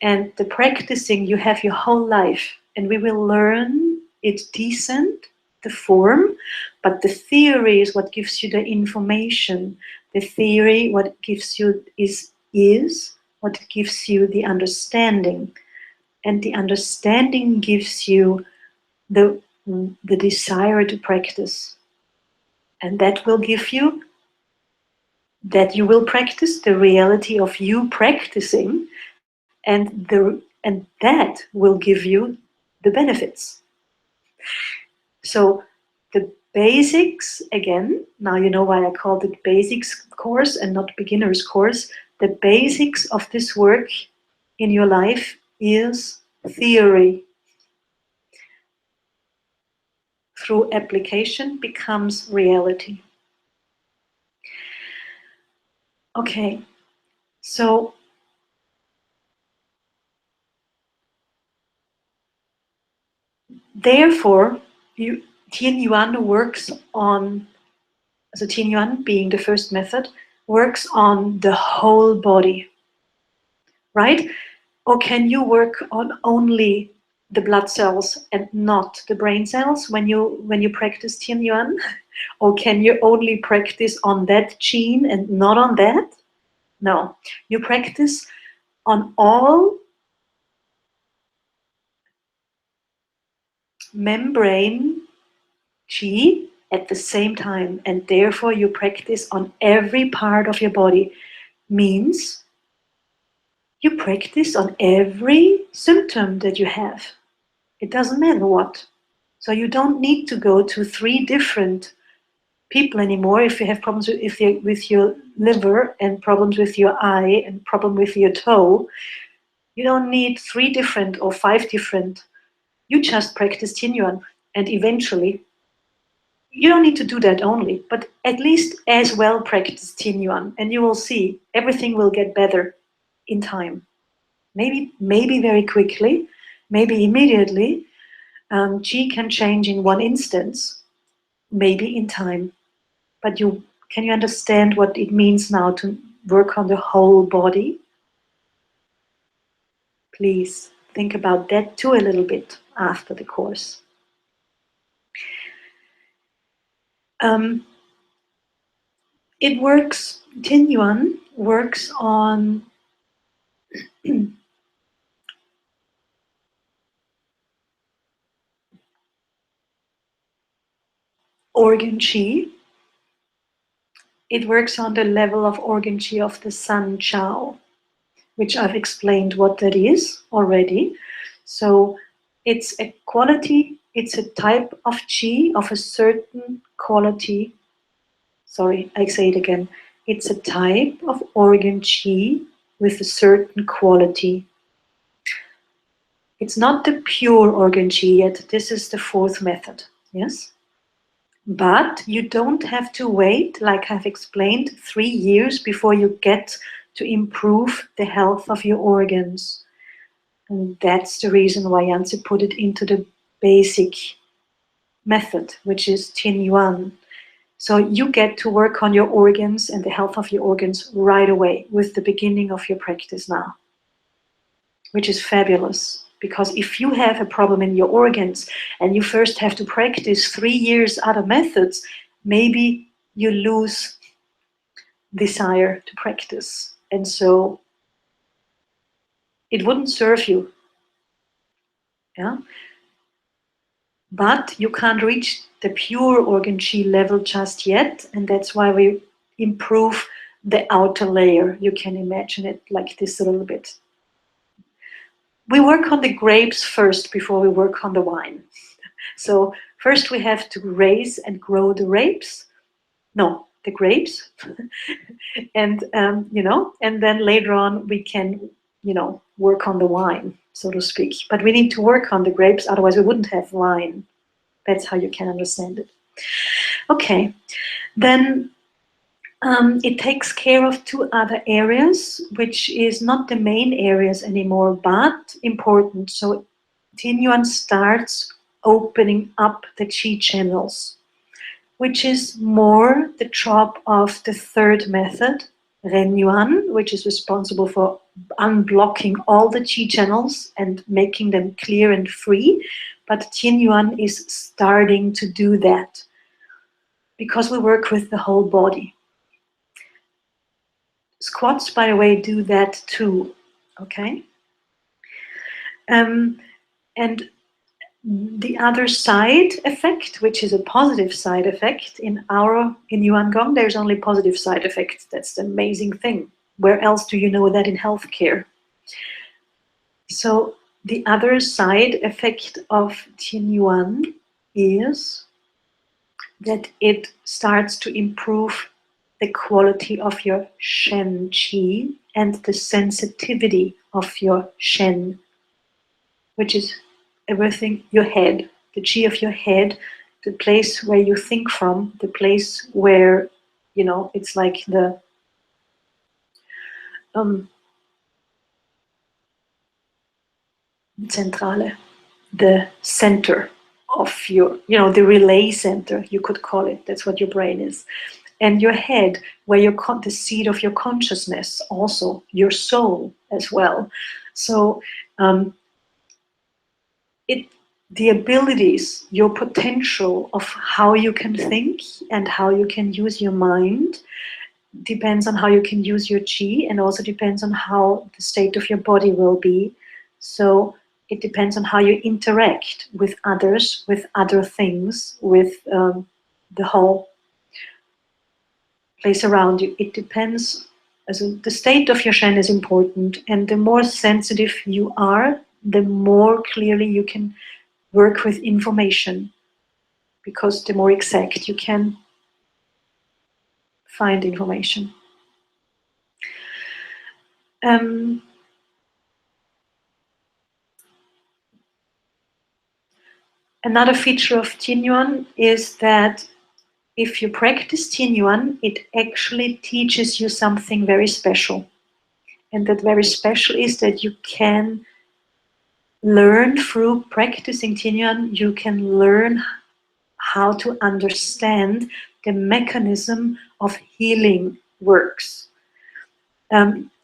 And the practicing, you have your whole life, and we will learn it decent, the form, but the theory is what gives you the information. The theory, what gives you is what gives you the understanding. And the understanding gives you the desire to practice. And that will give you that you will practice the reality of you practicing, and that will give you the benefits. So the basics, again, now you know why I called it basics course and not beginners course. The basics of this work in your life is theory. Through application becomes reality. Okay, so therefore, Tien Yuan works on, so Tien Yuan being the first method, works on the whole body, right? Or can you work on only the blood cells and not the brain cells when you practice Tien Yuan? Or can you only practice on that gene and not on that? No, you practice on all membrane Qi at the same time, and therefore you practice on every part of your body. Means you practice on every symptom that you have. It doesn't matter what. So you don't need to go to 3 different people anymore if you have problems with your liver and problems with your eye and problem with your toe. You don't need 3 different or 5 different. You just practice Tien Yuan, and eventually you don't need to do that only, but at least as well practice Tien Yuan, and you will see everything will get better in time. Maybe very quickly, maybe immediately. Qi can change in 1 instance, maybe in time. But can you understand what it means now to work on the whole body? Please think about that too a little bit after the course. It works, Tien Yuan works on organ Qi. It works on the level of organ Qi of the Sun Chao, which I've explained what that is already. So it's a quality, it's a type of Qi of a certain quality. Sorry, I say it again. It's a type of organ Qi with a certain quality. It's not the pure organ Qi yet. This is the 4th method, yes? But you don't have to wait, like I've explained, 3 years before you get to improve the health of your organs. And that's the reason why Janse put it into the basic method, which is Tien Yuan. So you get to work on your organs and the health of your organs right away with the beginning of your practice now, which is fabulous. Because if you have a problem in your organs and you first have to practice 3 years other methods, maybe you lose desire to practice. And so it wouldn't serve you. Yeah? But you can't reach the pure organ Qi level just yet. And that's why we improve the outer layer. You can imagine it like this a little bit. We work on the grapes first before we work on the wine. So first we have to raise and grow the grapes. No, the grapes. And, and then later on we can, work on the wine, so to speak. But we need to work on the grapes, otherwise we wouldn't have wine. That's how you can understand it. Okay, then It takes care of two other areas, which is not the main areas anymore, but important. So Qin Yuan starts opening up the qi channels, which is more the job of the third method, Ren Yuan, which is responsible for unblocking all the qi channels and making them clear and free. But Qin Yuan is starting to do that because we work with the whole body. Squats, by the way, do that too, okay? And the other side effect, which is a positive side effect, in Yuan Gong, there's only positive side effects. That's the amazing thing. Where else do you know that in healthcare? So the other side effect of Qin Yuan is that it starts to improve the quality of your Shen Qi and the sensitivity of your Shen, which is everything, your head, the Qi of your head, the place where you think from, the place where, you know, it's like the Zentrale, the center of your, you know, the relay center, you could call it. That's what your brain is. And your head, where the seat of your consciousness, also your soul as well. So the abilities, your potential of how you can think and how you can use your mind depends on how you can use your qi, and also depends on how the state of your body will be. So it depends on how you interact with others, with other things, with the whole place around you. It depends. The state of your Shen is important, and the more sensitive you are, the more clearly you can work with information, because the more exact you can find information. Another feature of Qin Yuan is that if you practice Qin Yuan, it actually teaches you something very special. And that very special is that you can learn through practicing Qin Yuan, you can learn how to understand the mechanism of healing works.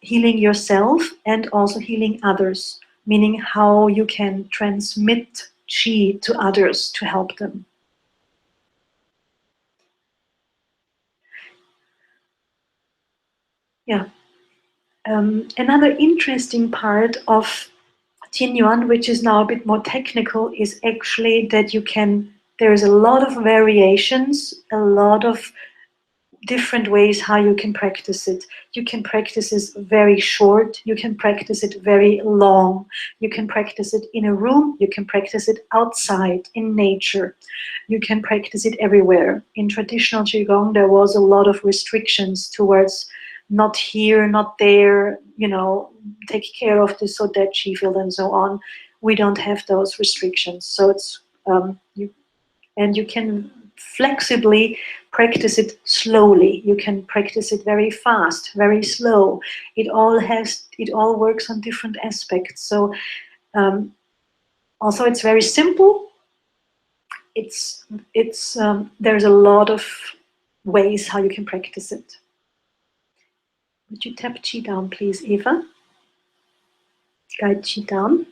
Healing yourself and also healing others, meaning how you can transmit qi to others to help them. Yeah. Another interesting part of Qin Yuan, which is now a bit more technical, is actually that there's a lot of variations, a lot of different ways how you can practice it. You can practice it very short, you can practice it very long, you can practice it in a room, you can practice it outside in nature, you can practice it everywhere. In traditional Qigong, there was a lot of restrictions towards not here, not there, you know, take care of this or that qi field and so on. We don't have those restrictions. So it's you can flexibly practice it slowly. You can practice it very fast, very slow. It all works on different aspects. So also it's very simple. There's a lot of ways how you can practice it. Would you tap qi down, please, Eva? Guide qi down.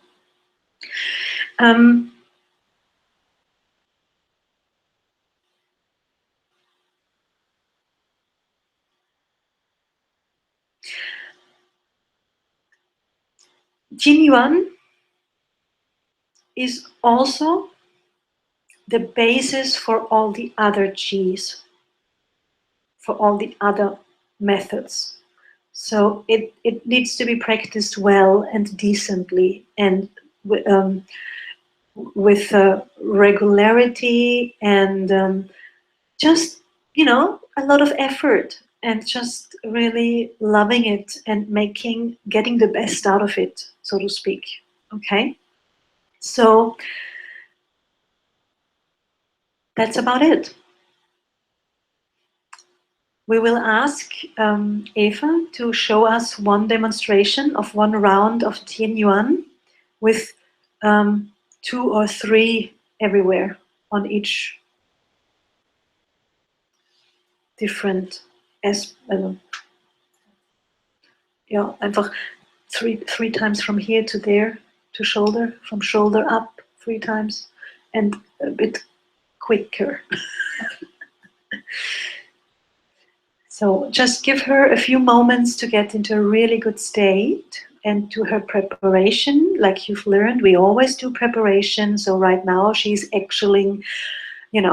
Qin Yuan is also the basis for all the other qis, for all the other methods. So it needs to be practiced well and decently, and with regularity, and just, you know, a lot of effort, and just really loving it and getting the best out of it, so to speak. Okay, so that's about it. We will ask Eva to show us one demonstration of one round of Tian Yuan with 2 or 3 everywhere on each different ja, einfach three times from here to there to shoulder, from shoulder up 3 times, and a bit quicker. So just give her a few moments to get into a really good state and to her preparation. Like you've learned, we always do preparation. So right now she's actually,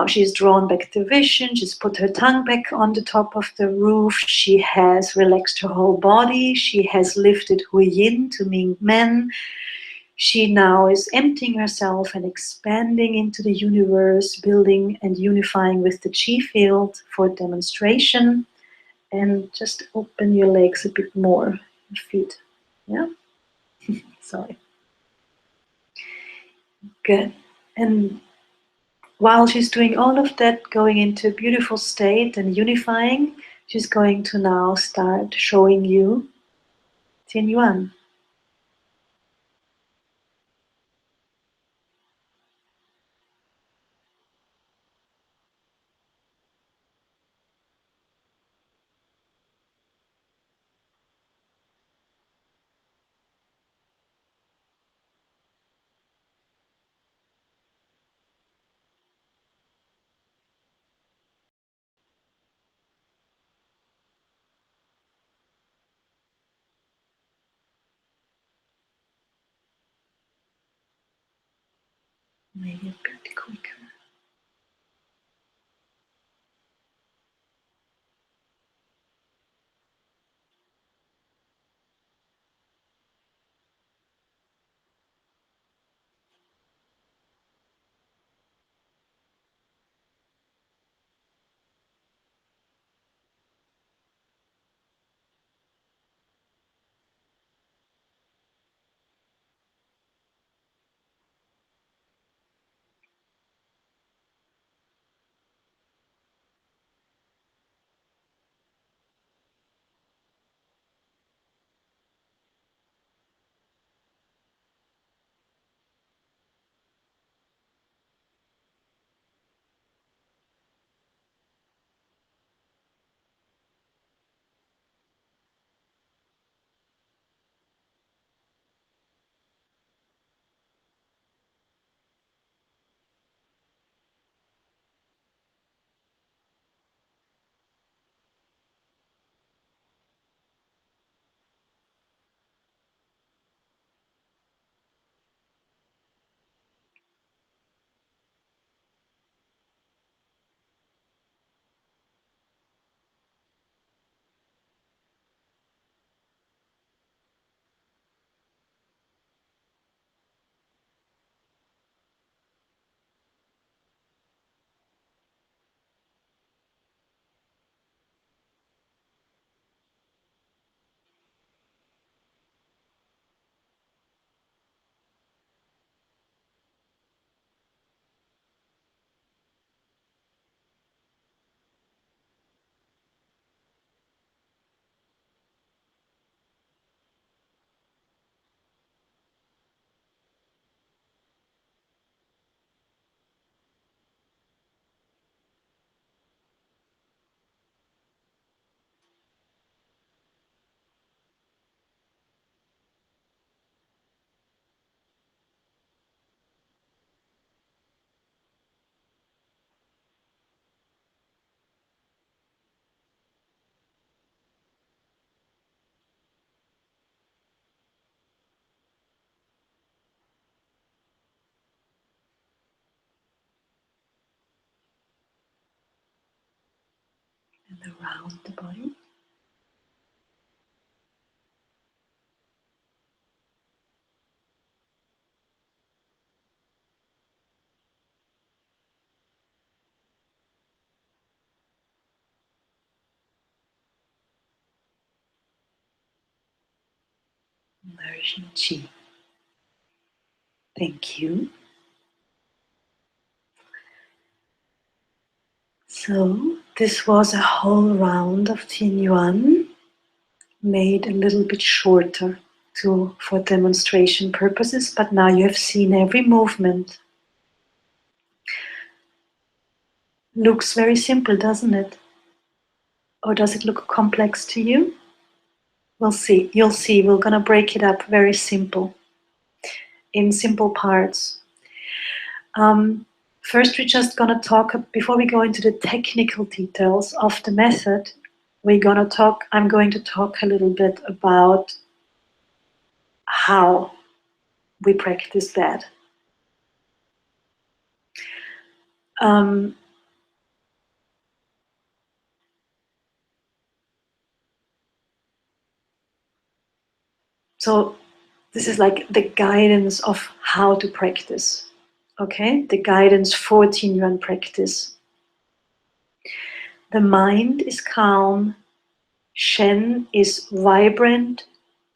she's drawn back the vision. She's put her tongue back on the top of the roof. She has relaxed her whole body. She has lifted Hu Yin to Ming Men. She now is emptying herself and expanding into the universe, building and unifying with the Chi field for demonstration. And just open your legs a bit more, your feet. Yeah? Sorry. Good. And while she's doing all of that, going into a beautiful state and unifying, she's going to now start showing you Tian Yuan. Maybe a bit quicker. And around the body. Nourishing Chi. Thank you. So This was a whole round of Qin Yuan, made a little bit shorter for demonstration purposes, but now you have seen every movement. Looks very simple, doesn't it? Or does it look complex to you? We'll see. You'll see. We're going to break it up very simple, in simple parts. First, we're just going to talk, before we go into the technical details of the method, I'm going to talk a little bit about how we practice that. So this is like the guidance of how to practice. Okay, the guidance for Qin Yuan practice. The mind is calm, Shen is vibrant,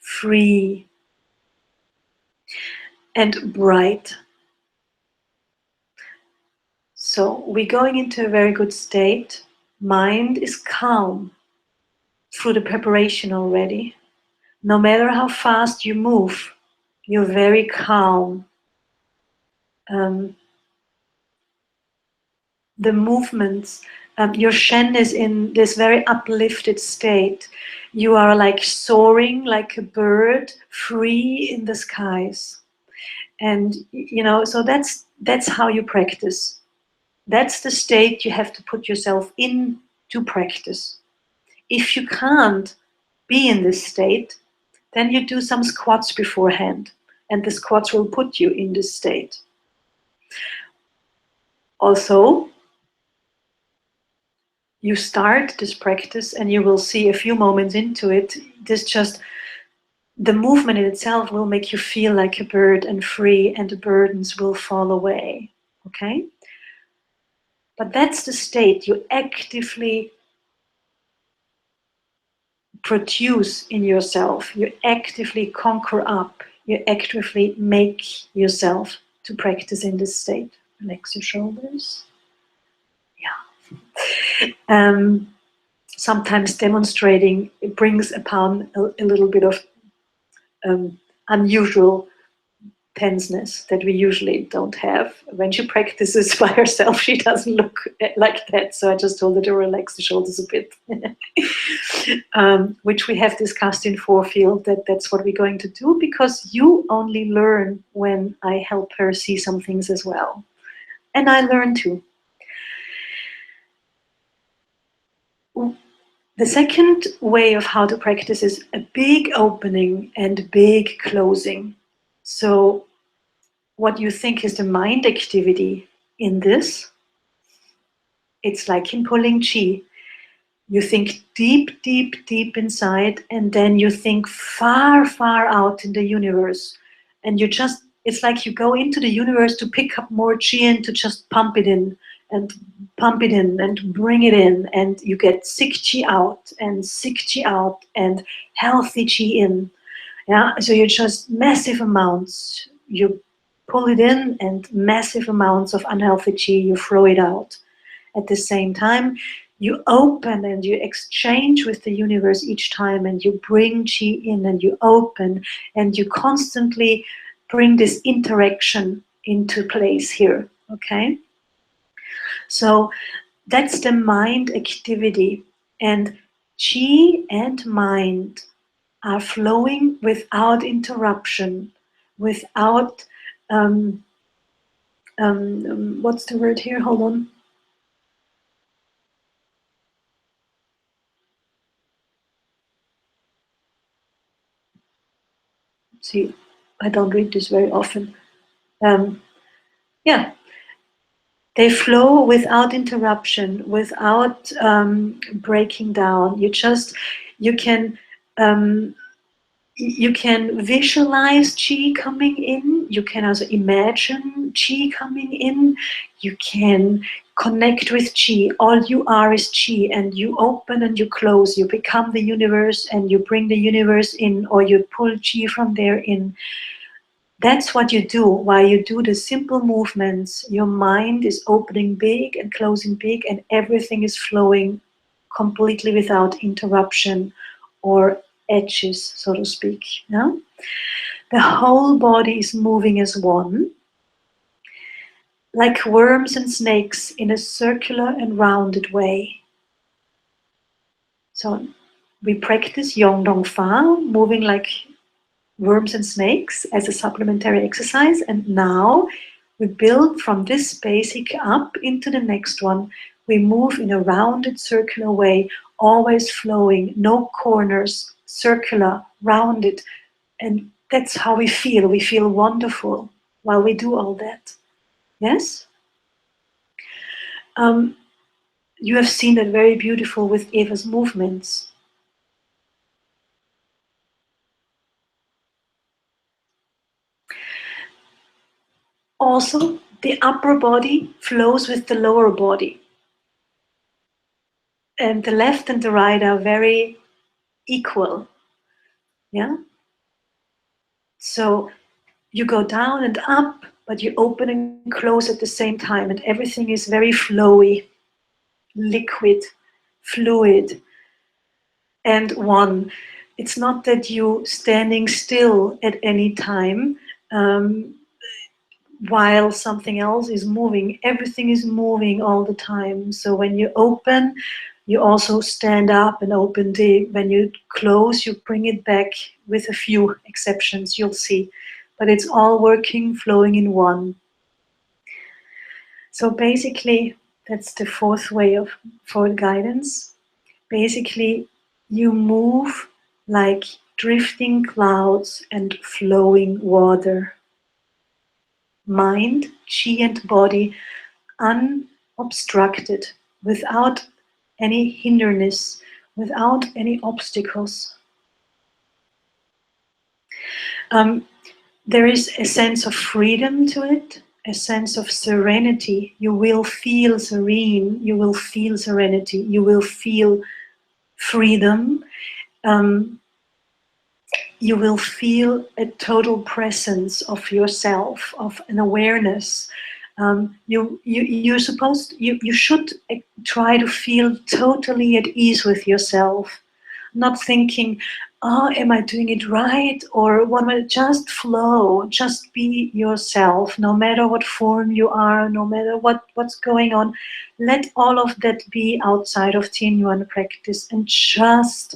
free, and bright. So we're going into a very good state. Mind is calm through the preparation already. No matter how fast you move, you're very calm. The movements, your Shen is in this very uplifted state. You are like soaring like a bird, free in the skies. And so that's how you practice. That's the state you have to put yourself in to practice. If you can't be in this state, then you do some squats beforehand, and the squats will put you in this state. Also, you start this practice and you will see a few moments into it, the movement in itself will make you feel like a bird and free, and the burdens will fall away, okay? But that's the state you actively produce in yourself. You actively conquer up. You actively make yourself to practice in this state. Relax your shoulders. Yeah. Sometimes demonstrating, it brings upon a little bit of unusual tenseness that we usually don't have. When she practices by herself, she doesn't look like that. So I just told her to relax the shoulders a bit, which we have discussed in Forefield, that's what we're going to do, because you only learn when I help her see some things as well. And I learn too. The second way of how to practice is a big opening and a big closing. So what you think is the mind activity in this, it's like in pulling chi. You think deep, deep, deep inside, and then you think far, far out in the universe. And it's like you go into the universe to pick up more chi and to just pump it in and pump it in and bring it in. And you get sick chi out and sick chi out and healthy chi in. Yeah, so you just massive amounts. You pull it in, and massive amounts of unhealthy chi, you throw it out. At the same time, you open and you exchange with the universe each time, and you bring chi in and you open, and you constantly bring this interaction into place here, okay? So that's the mind activity, and chi and mind are flowing without interruption, without, what's the word here? Hold on. See, I don't read this very often. Yeah, they flow without interruption, without breaking down. You can visualize chi coming in. You can also imagine chi coming in. You can connect with chi. All you are is chi, and you open and you close. You become the universe, and you bring the universe in, or you pull chi from there in. That's what you do while you do the simple movements. Your mind is opening big and closing big, and everything is flowing completely without interruption or edges, so to speak. Yeah? The whole body is moving as one, like worms and snakes in a circular and rounded way. So we practice Yong Dong Fa, moving like worms and snakes as a supplementary exercise. And now we build from this basic up into the next one. We move in a rounded circular way, always flowing, no corners, circular, rounded. And that's how we feel. We feel wonderful while we do all that. Yes? You have seen that very beautiful with Eva's movements. Also, the upper body flows with the lower body. And the left and the right are very equal. Yeah? So you go down and up, but you open and close at the same time, and everything is very flowy, liquid, fluid, and one. It's not that you standing still at any time while something else is moving. Everything is moving all the time. So when you open, you also stand up and open the, when you close, you bring it back with a few exceptions, you'll see. But it's all working, flowing in one. So basically, that's the fourth way of forward guidance. Basically, you move like drifting clouds and flowing water. Mind, chi and body unobstructed, without any hindrance, without any obstacles. There is a sense of freedom to it, a sense of serenity. You will feel serene, you will feel serenity, you will feel freedom. You will feel a total presence of yourself, of an awareness. You should try to feel totally at ease with yourself, not thinking, oh, am I doing it right? Or what am I? Just flow, just be yourself, no matter what form you are, no matter what's going on. Let all of that be outside of Tien Yuan practice, and just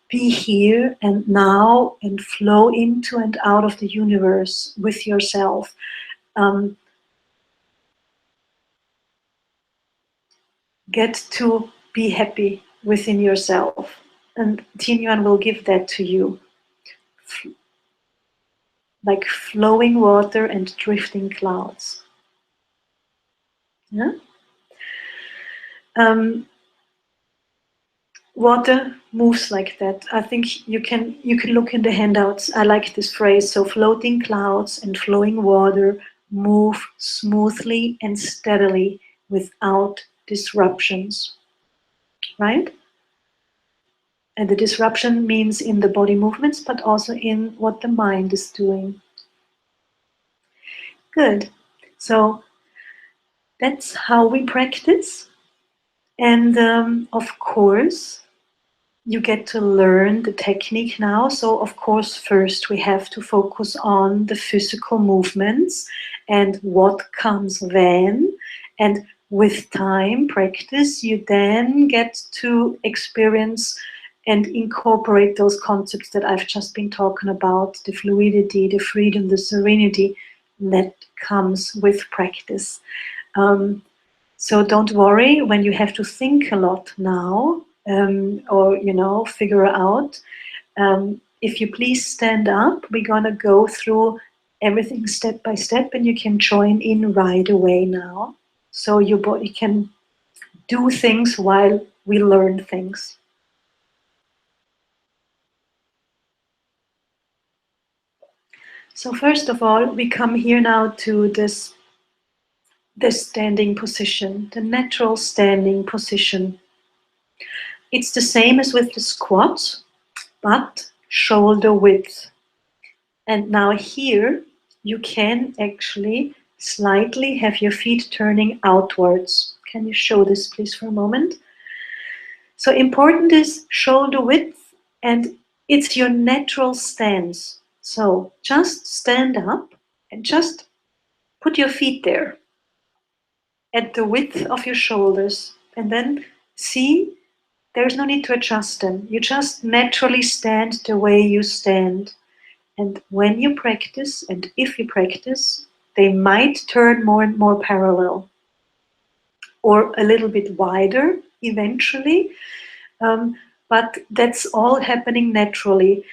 be here and now and flow into and out of the universe with yourself. Get to be happy within yourself. And Tien Yuan will give that to you. Like flowing water and drifting clouds. Yeah? Water moves like that. I think you can look in the handouts. I like this phrase. So floating clouds and flowing water move smoothly and steadily without disruptions. Right? And the disruption means in the body movements, but also in what the mind is doing. Good. So that's how we practice. And of course, you get to learn the technique now. So of course, first we have to focus on the physical movements and what comes then. And with time, practice, you then get to experience and incorporate those concepts that I've just been talking about, the fluidity, the freedom, the serenity that comes with practice. So don't worry when you have to think a lot now, or figure out. If you please stand up, we're gonna go through everything step by step, and you can join in right away now. So your body can do things while we learn things. So first of all, we come here now to this standing position, the natural standing position. It's the same as with the squat, but shoulder width. And now here, you can actually slightly have your feet turning outwards. Can you show this please for a moment? So important is shoulder width, and it's your natural stance. So just stand up and just put your feet there at the width of your shoulders, and then see, there's no need to adjust them. You just naturally stand the way you stand. And when you practice, and if you practice, they might turn more and more parallel or a little bit wider eventually. But that's all happening naturally.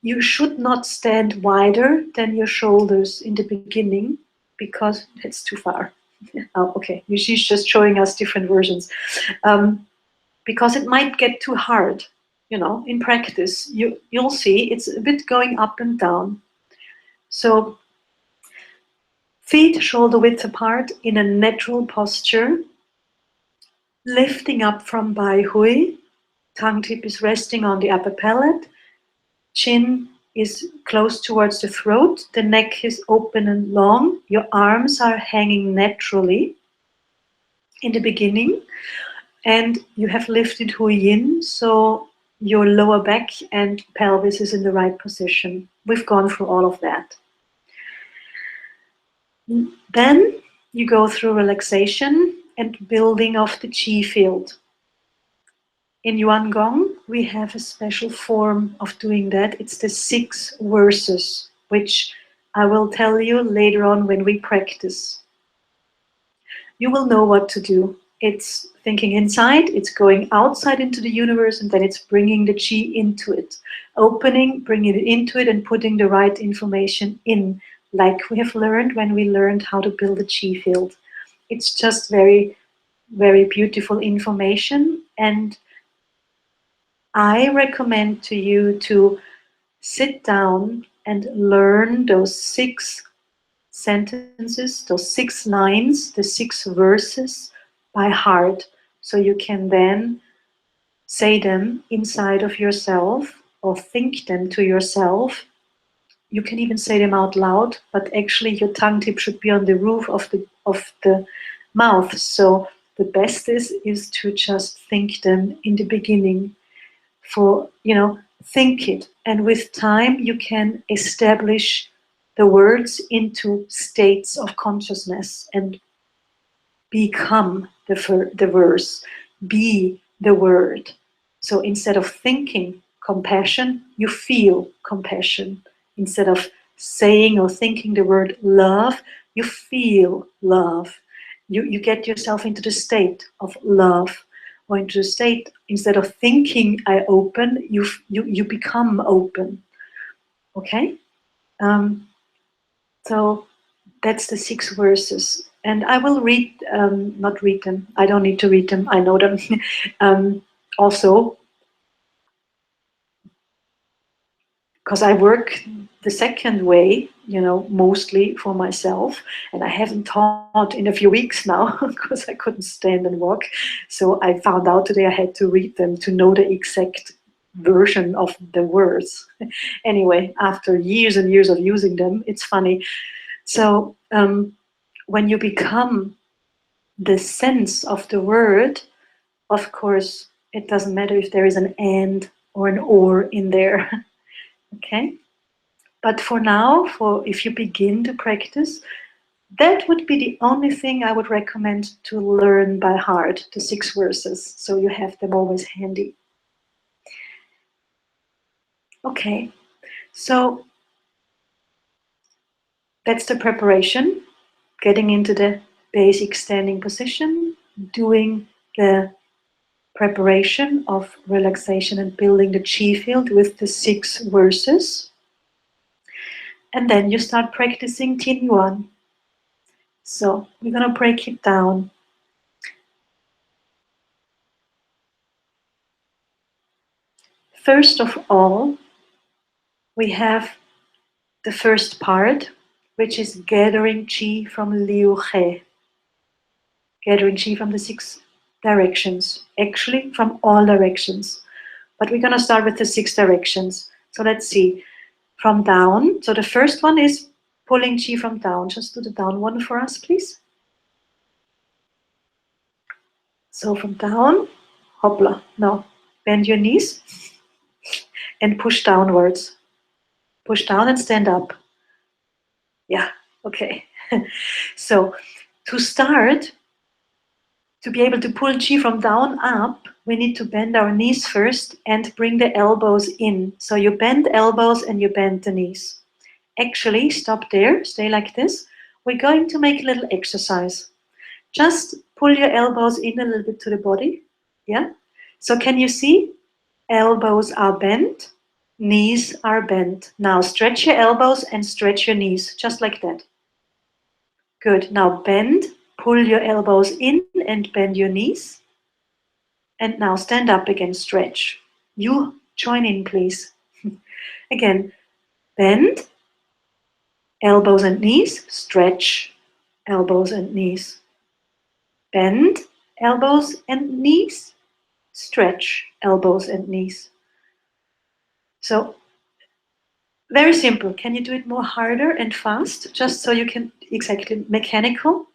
You should not stand wider than your shoulders in the beginning because it's too far. Oh, okay, she's just showing us different versions. Because it might get too hard, in practice. You'll see it's a bit going up and down. So feet shoulder width apart in a natural posture, lifting up from Bai Hui. Tongue tip is resting on the upper palate. Chin is close towards the throat. The neck is open and long. Your arms are hanging naturally in the beginning. And you have lifted Hui Yin, so your lower back and pelvis is in the right position. We've gone through all of that. Then you go through relaxation and building of the chi field. In Yuan Gong, we have a special form of doing that. It's the 6 verses, which I will tell you later on when we practice. You will know what to do. It's thinking inside, it's going outside into the universe, and then it's bringing the chi into it. Opening, bringing it into it, and putting the right information in, like we have learned when we learned how to build a chi field. It's just very, very beautiful information, and I recommend to you to sit down and learn those 6 sentences, those 6 lines, the 6 verses by heart, so you can then say them inside of yourself or think them to yourself. You can even say them out loud, but actually your tongue tip should be on the roof of the mouth. So the best is to just think them in the beginning. Think it, and with time you can establish the words into states of consciousness and become the verse, be the word. So instead of thinking compassion, you feel compassion. Instead of saying or thinking the word love, you feel love. You get yourself into the state of love, or into the state, instead of thinking I open, you become open. Okay? So that's the 6 verses. And I will not read them. I don't need to read them. I know them. Also, because I work the second way, mostly for myself. And I haven't taught in a few weeks now because I couldn't stand and walk. So I found out today I had to read them to know the exact version of the words. Anyway, after years and years of using them, it's funny. So when you become the sense of the word, of course, it doesn't matter if there is an and or an or in there. Okay? But for now, if you begin to practice, that would be the only thing I would recommend to learn by heart, the 6 verses, so you have them always handy. Okay, so that's the preparation, getting into the basic standing position, doing the preparation of relaxation and building the chi field with the 6 verses. And then you start practicing Tin Yuan. So we're going to break it down. First of all, we have the first part, which is gathering chi from Liu He. Gathering chi from the 6 directions, actually from all directions. But we're going to start with the 6 directions. So let's see. From down, so the first one is pulling chi from down. Just do the down one for us, please. So from down, hopla. Now bend your knees and push downwards. Push down and stand up. Yeah, okay. So to start, to be able to pull chi from down up, we need to bend our knees first and bring the elbows in. So you bend elbows and you bend the knees. Actually, stop there, stay like this. We're going to make a little exercise. Just pull your elbows in a little bit to the body. Yeah? So can you see? Elbows are bent, knees are bent. Now stretch your elbows and stretch your knees, just like that. Good. Now bend, pull your elbows in and bend your knees. And now stand up again, stretch. You join in, please. Again, bend, elbows and knees, stretch, elbows and knees. Bend, elbows and knees, stretch, elbows and knees. So, very simple. Can you do it more harder and fast? Just so you can, exactly, mechanical.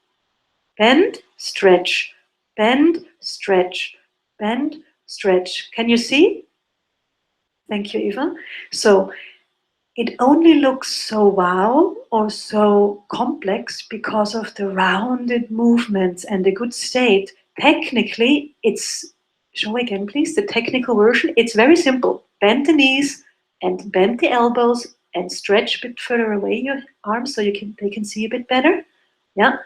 Bend, stretch, bend, stretch, bend, stretch. Can you see? Thank you, Eva. So, it only looks so wow or so complex because of the rounded movements and the good state. Technically, it's, show again please, the technical version, it's very simple. Bend the knees and bend the elbows and stretch a bit further away your arms so they can see a bit better. Yeah.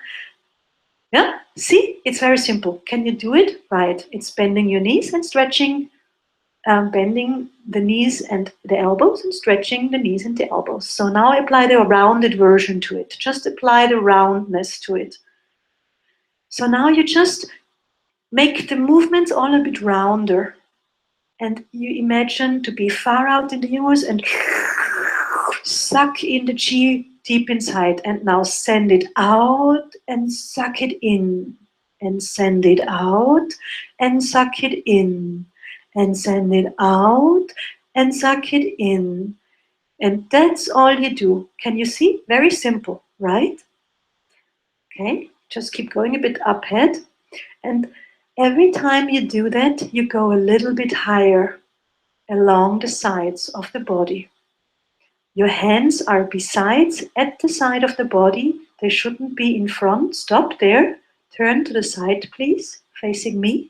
Yeah, see, it's very simple. Can you do it? Right. It's bending your knees and stretching, bending the knees and the elbows and stretching the knees and the elbows. So now apply the rounded version to it. Just apply the roundness to it. So now you just make the movements all a bit rounder. And you imagine to be far out in the universe and suck in the chi deep inside. And now send it out and suck it in. And send it out and suck it in. And send it out and suck it in. And that's all you do. Can you see? Very simple, right? Okay, just keep going a bit up head. And every time you do that, you go a little bit higher along the sides of the body. Your hands are besides at the side of the body. They shouldn't be in front. Stop there. Turn to the side, please, facing me.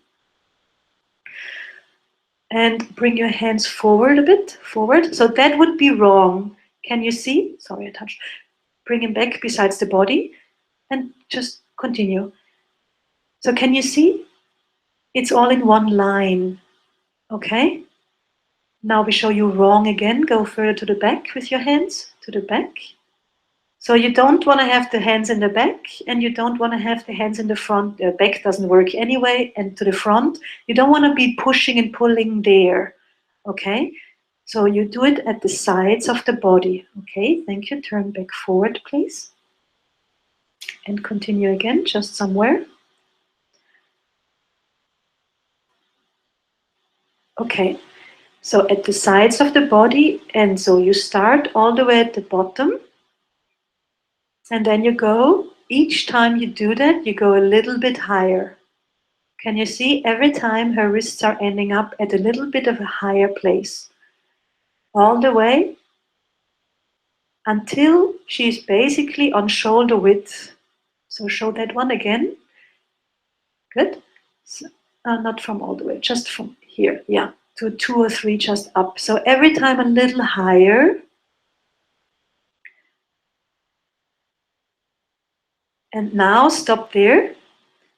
And bring your hands forward a bit, forward. So that would be wrong. Can you see? Sorry, I touched. Bring him back besides the body and just continue. So can you see? It's all in one line. Okay? Now we show you wrong again. Go further to the back with your hands, to the back. So you don't want to have the hands in the back and you don't want to have the hands in the front. The back doesn't work anyway. And to the front, you don't want to be pushing and pulling there. Okay? So you do it at the sides of the body. Okay, thank you. Turn back forward, please. And continue again, just somewhere. Okay, so at the sides of the body, and so you start all the way at the bottom. And then you go, each time you do that, you go a little bit higher. Can you see? Every time her wrists are ending up at a little bit of a higher place. All the way until she's basically on shoulder width. So show that one again. Good. So, not from all the way, just from here. Yeah, to 2 or 3 just up. So every time a little higher. And now stop there.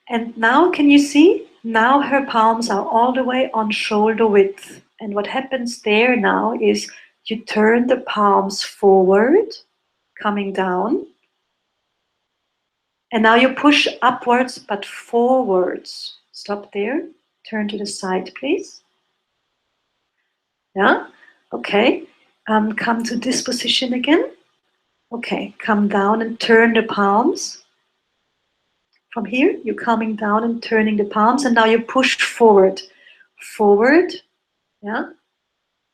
And now can you see? Now her palms are all the way on shoulder width. And what happens there now is you turn the palms forward, coming down. And now you push upwards but forwards. Stop there. Turn to the side, please. Yeah? Okay. Come to this position again. Okay. Come down and turn the palms. From here, you're coming down and turning the palms, and now you push forward. Forward, yeah,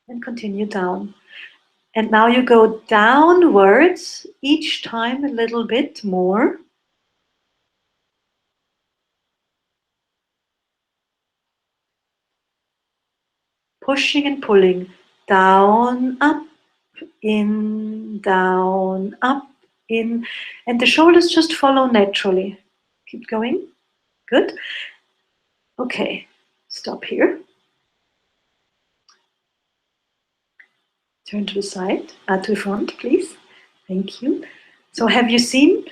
and continue down. And now you go downwards each time a little bit more. Pushing and pulling. Down, up, in, down, up, in. And the shoulders just follow naturally. Keep going. Good. Okay, stop here. Turn to the side, to the front, please. Thank you. So have you seen?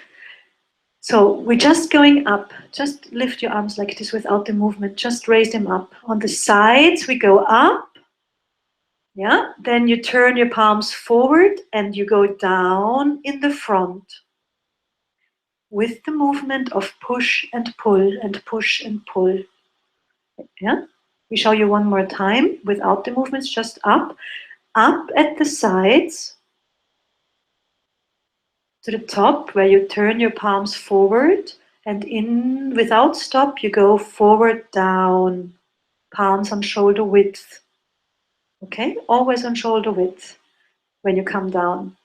So we're just going up. Just lift your arms like this without the movement. Just raise them up. On the sides, we go up. Yeah. Then you turn your palms forward and you go down in the front with the movement of push and pull and push and pull. Yeah. We show you one more time without the movements, just up. Up at the sides to the top where you turn your palms forward and in without stop you go forward, down, palms on shoulder width. Okay, always on shoulder width when you come down.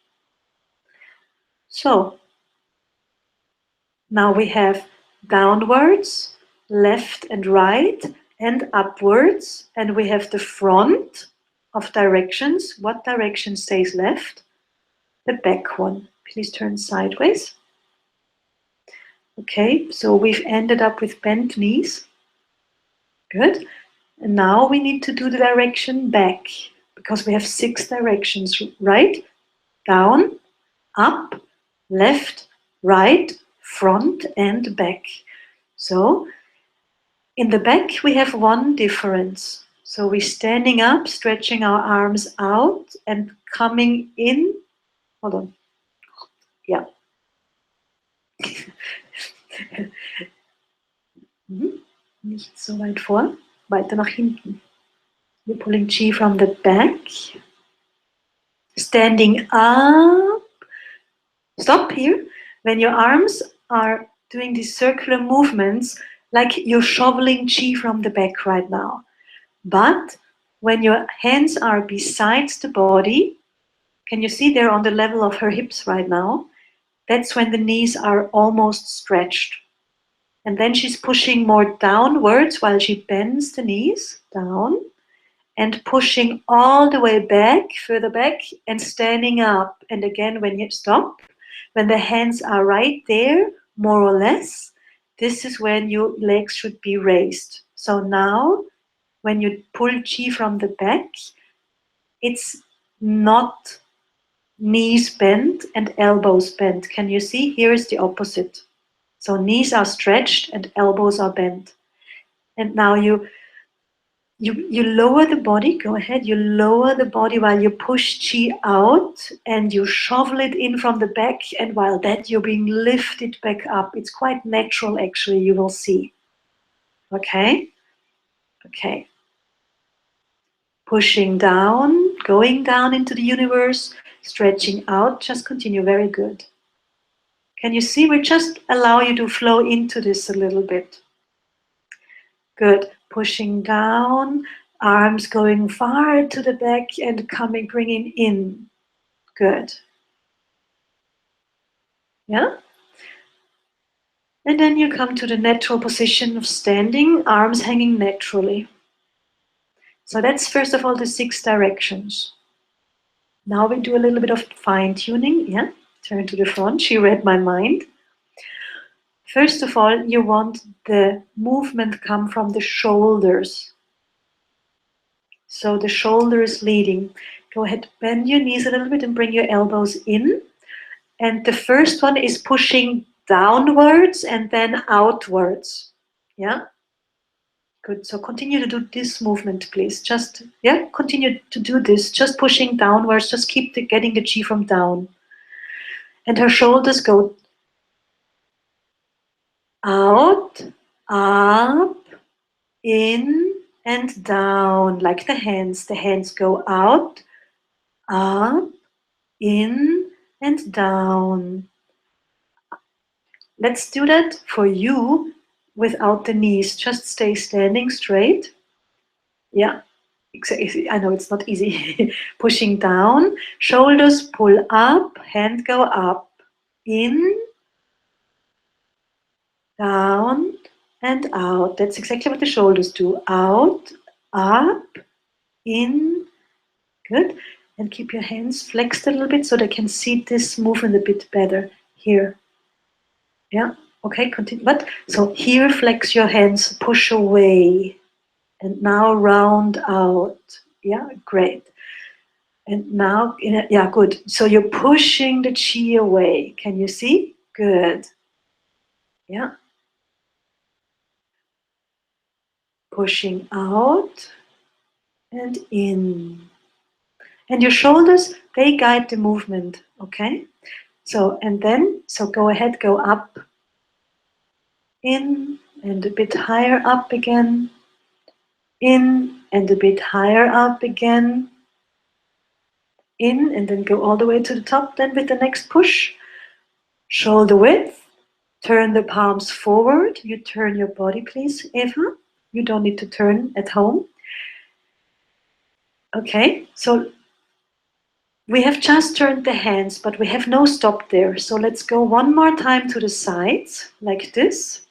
So now we have downwards, left and right, and upwards, and we have the front of directions. What direction stays left? The back one. Please turn sideways. Okay, so we've ended up with bent knees. Good. And now we need to do the direction back because we have 6 directions, right? Down, up, left, right, front, and back. So in the back we have one difference. So we're standing up, stretching our arms out and coming in. Hold on. Yeah. Nicht so weit vor, weiter nach hinten. You're pulling chi from the back. Standing up. Stop here. When your arms are doing these circular movements, like you're shoveling chi from the back right now. But when your hands are besides the body, can you see they're on the level of her hips right now? That's when the knees are almost stretched. And then she's pushing more downwards while she bends the knees down and pushing all the way back, further back, and standing up. And again, when you stop, when the hands are right there, more or less, this is when your legs should be raised. So now, when you pull chi from the back, it's not knees bent and elbows bent. Can you see? Here is the opposite. So knees are stretched and elbows are bent. And now you lower the body, go ahead, you lower the body while you push chi out and you shovel it in from the back, and while that you're being lifted back up. It's quite natural actually, you will see. Okay? Okay. Pushing down, going down into the universe, stretching out, just continue, very good. Can you see? We just allow you to flow into this a little bit. Good. Pushing down, arms going far to the back and coming, bringing in. Good. Yeah? And then you come to the natural position of standing, arms hanging naturally. So that's first of all the 6 directions. Now we do a little bit of fine-tuning. Yeah? Turn to the front. She read my mind. First of all, you want the movement come from the shoulders. So the shoulder is leading. Go ahead, bend your knees a little bit and bring your elbows in. And the first one is pushing downwards and then outwards. Yeah? Good. So continue to do this movement, please. Just, yeah, continue to do this. Just pushing downwards. Just keep getting the chi from down. And her shoulders go out, up, in, and down, like the hands. The hands go out, up, in, and down. Let's do that for you without the knees. Just stay standing straight. Yeah. I know it's not easy. Pushing down, shoulders pull up, hand go up, in, down, and out. That's exactly what the shoulders do. Out, up, in, good. And keep your hands flexed a little bit so they can see this movement a bit better. Here. Yeah, okay, continue. But so here, flex your hands, push away. And now round out. Yeah, great. And now, yeah, good. So you're pushing the chi away. Can you see? Good. Yeah. Pushing out and in. And your shoulders, they guide the movement, okay? So, and then, so go ahead, go up, in, and a bit higher up again, in, and a bit higher up again, in, and then go all the way to the top, then with the next push. Shoulder width, turn the palms forward. You turn your body, please, Eva. You don't need to turn at home. Okay, so we have just turned the hands, but we have no stop there. So let's go one more time to the sides, like this.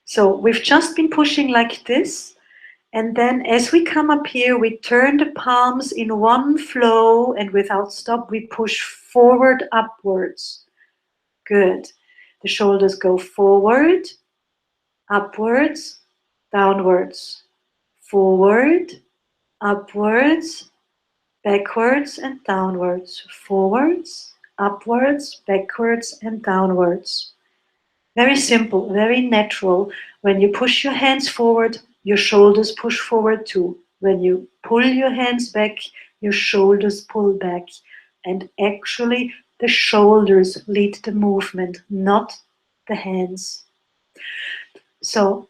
So we've just been pushing like this. And then as we come up here, we turn the palms in one flow, and without stop, we push forward, upwards. Good. The shoulders go forward, upwards, downwards, forward, upwards, backwards and downwards, forwards, upwards, backwards and downwards. Very simple, very natural. When you push your hands forward, your shoulders push forward too. When you pull your hands back, your shoulders pull back. And actually, the shoulders lead the movement, not the hands. So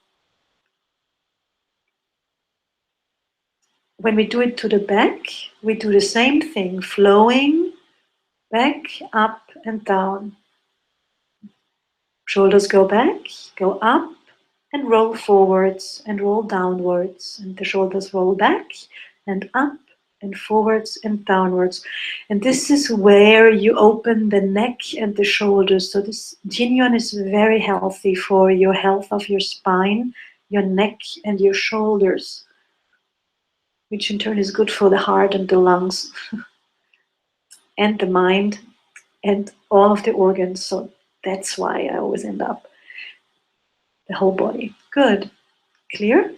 when we do it to the back, we do the same thing, flowing back, up and down. Shoulders go back, go up, and roll forwards and roll downwards. And the shoulders roll back and up and forwards and downwards. And this is where you open the neck and the shoulders. So this Jinyuan is very healthy for your health of your spine, your neck and your shoulders, which in turn is good for the heart and the lungs and the mind and all of the organs. So that's why I always end up the whole body. Good. Clear?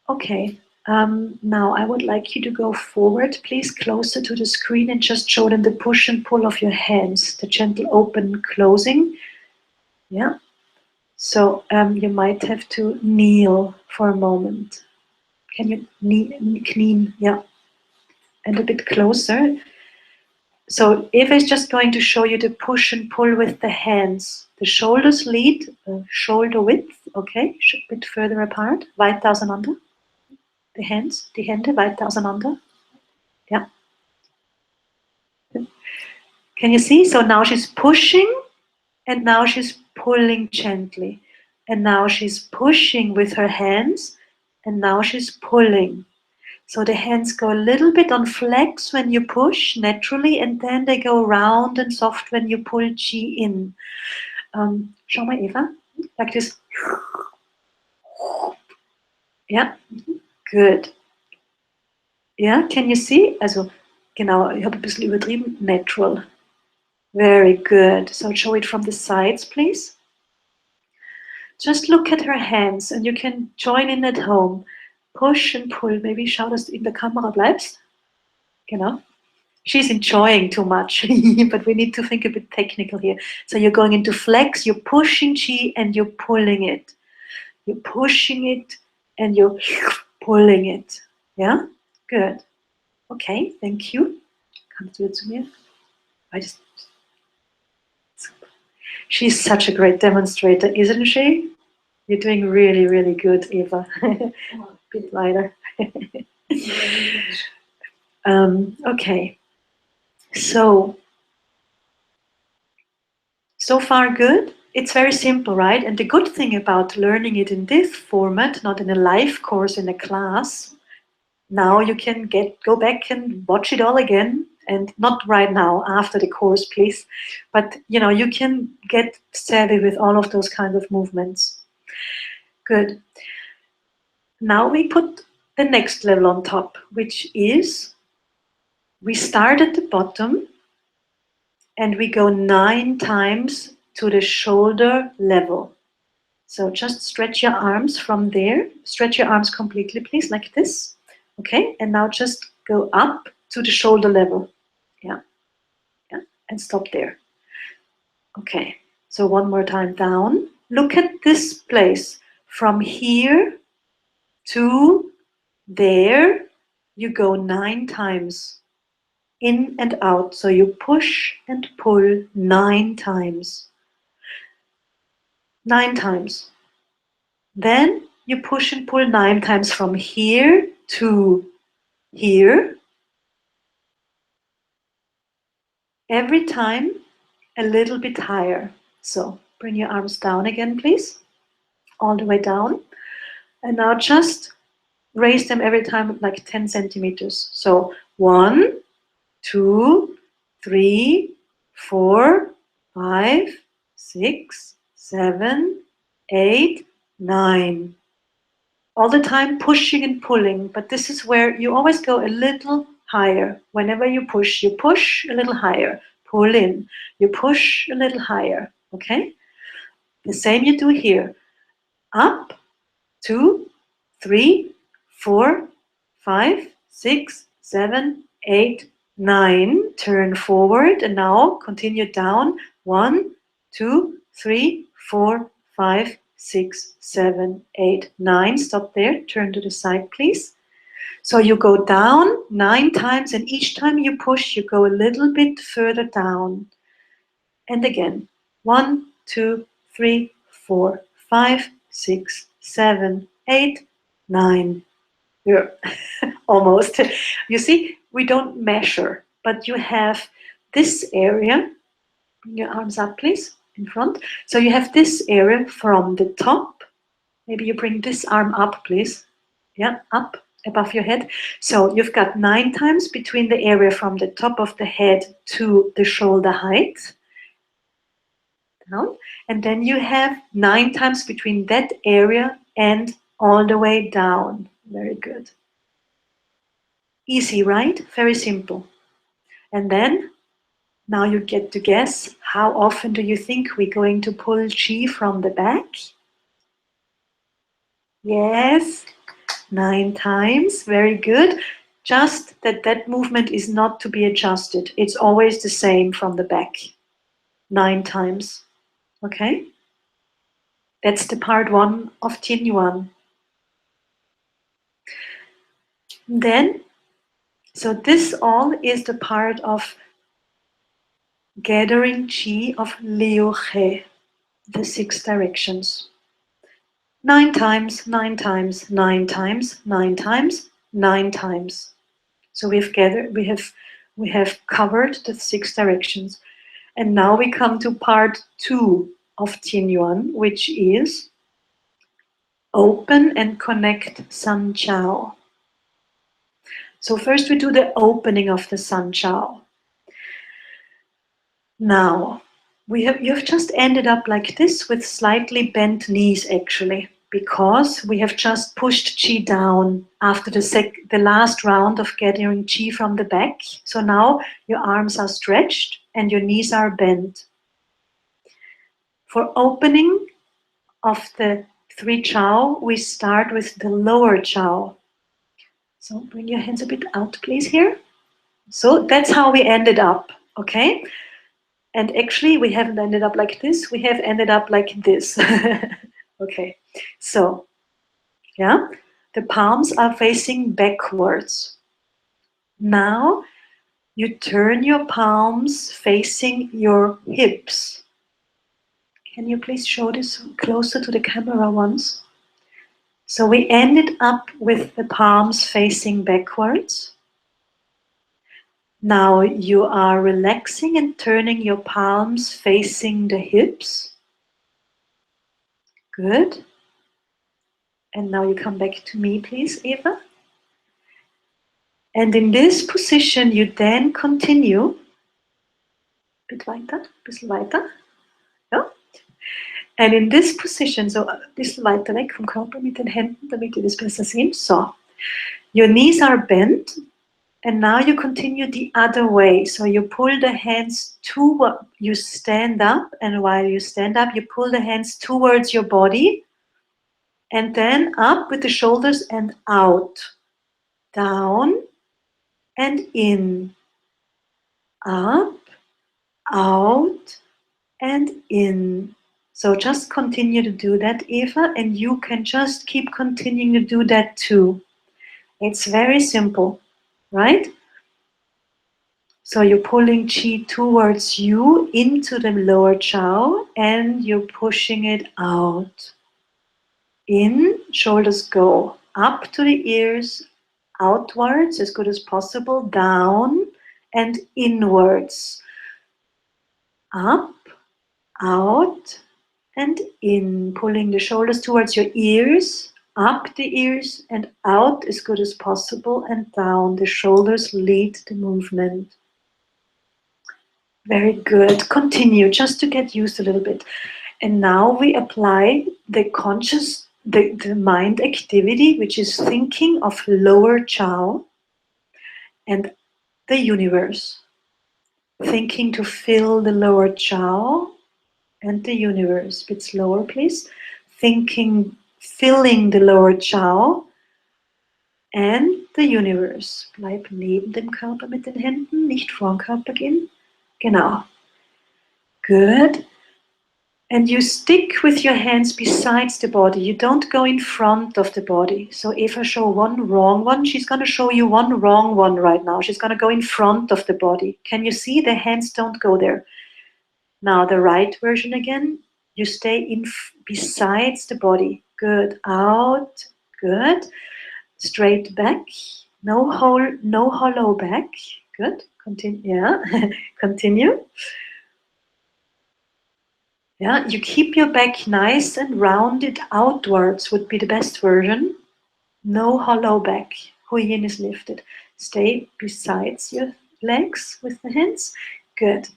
Okay. Now I would like you to go forward, please, closer to the screen, and just show them the push and pull of your hands, the gentle open closing. Yeah. So you might have to kneel for a moment. Can you kneel? Yeah. And a bit closer. So Eva is just going to show you the push and pull with the hands. The shoulders lead, shoulder width, okay, a bit further apart, weit auseinander. The hands, die Hände weit auseinander. Yeah. Can you see? So now she's pushing and now she's pulling gently. And now she's pushing with her hands and now she's pulling. So the hands go a little bit on flex when you push naturally, and then they go round and soft when you pull chi in. Schau mal, Eva, like this. Yeah, good. Yeah, can you see? Also, genau, ich habe ein bisschen übertrieben. Natural. Very good. So show it from the sides, please. Just look at her hands and you can join in at home. Push and pull. Maybe schau, dass du in der Kamera bleibst. Genau. She's enjoying too much, but we need to think a bit technical here. So you're going into flex, you're pushing chi and you're pulling it. You're pushing it and you're pulling it. Yeah? Good. Okay, thank you. Kannst du zu mir? She's such a great demonstrator, isn't she? You're doing really, really good, Eva. Bit lighter. Okay. So far good. It's very simple, right? And the good thing about learning it in this format, not in a live course in a class, Now you can go back and watch it all again, and not right now after the course, please, but you can get savvy with all of those kinds of movements. Good. Now we put the next level on top, which is we start at the bottom and we go 9 times to the shoulder level. So just stretch your arms from there. Stretch your arms completely, please, like this. Okay, and now just go up to the shoulder level. Yeah, yeah, and stop there. Okay, so one more time down. Look at this place. From here to there, you go 9 times. In and out. So you push and pull 9 times. 9 times. Then you push and pull 9 times from here to here. Every time a little bit higher. So bring your arms down again, please. All the way down. And now just raise them every time like 10 centimeters. So 1, 2, 3, 4, 5, 6, 7, 8, 9. All the time pushing and pulling, but this is where you always go a little higher. Whenever you push a little higher, pull in, you push a little higher, okay? The same you do here. Up, 2, 3, 4, 5, 6, 7, 8, 9. Turn forward and now continue down. 1, 2, 3, 4, 5, 6, 7, 8, 9. Stop there. Turn to the side, please. So you go down 9 times, and each time you push, you go a little bit further down. And again, 1, 2, 3, 4, 5, 6, 7, 8, 9. You're almost. You see, we don't measure, but you have this area. Bring your arms up, please, in front. So you have this area from the top. Maybe you bring this arm up, please. Yeah, up above your head. So you've got 9 times between the area from the top of the head to the shoulder height. Down. And then you have 9 times between that area and all the way down. Very good. Easy, right? Very simple. And then now you get to guess, how often do you think we're going to pull chi from the back? Yes, 9 times. Very good. Just that movement is not to be adjusted. It's always the same from the back. 9 times. Okay? That's the part 1 of Tien Yuan. Then, so this all is the part of gathering chi of Liu He, the 6 directions. 9 times, 9 times, 9 times, 9 times, 9 times. So we have covered the 6 directions. And now we come to part 2 of Tien Yuan, which is open and connect Sun Chao. So first we do the opening of the Sun Chao. Now, you've just ended up like this with slightly bent knees actually, because we have just pushed chi down after the last round of gathering chi from the back. So now your arms are stretched and your knees are bent. For opening of the 3 Chao, we start with the lower Chao. So bring your hands a bit out, please, here. So that's how we ended up, okay? And actually, we haven't ended up like this. We have ended up like this. Okay, so, yeah, the palms are facing backwards. Now, you turn your palms facing your hips. Can you please show this closer to the camera once? So we ended up with the palms facing backwards. Now you are relaxing and turning your palms facing the hips. Good. And now you come back to me, please, Eva. And in this position, you then continue. Bit weiter, bisschen weiter. Ja? And in this position, so ein bisschen weiter weg vom Körper mit den Händen, damit ihr das besser seht. So. Your knees are bent. And now you continue the other way. So you pull the hands toward, you stand up, and while you stand up, you pull the hands towards your body, and then up with the shoulders and out, down and in, up, out and in. So just continue to do that, Eva, and you can just keep continuing to do that too. It's very simple, right? So you're pulling chi towards you into the lower jaw and you're pushing it out. In, shoulders go up to the ears, outwards as good as possible, down and inwards. Up, out and in, pulling the shoulders towards your ears, up the ears and out as good as possible and down. The shoulders lead the movement. Very good. Continue just to get used a little bit. And now we apply the conscious, the mind activity, which is thinking of lower jaw and the universe. Thinking to fill the lower jaw and the universe. A bit slower, please. Thinking, filling the lower jaw and the universe. Bleib neben dem Körper mit den Händen, nicht vor den Körper gehen. Genau. Good. And you stick with your hands besides the body. You don't go in front of the body. So if I show one wrong one, she's going to show you one wrong one right now. She's going to go in front of the body. Can you see? The hands don't go there. Now the right version again. You stay in besides the body. Good. Out. Good. Straight back. No hole, no hollow back. Good. Continue. Yeah. Continue. Yeah, you keep your back nice and rounded outwards would be the best version. No hollow back. Huyin is lifted. Stay besides your legs with the hands. Good.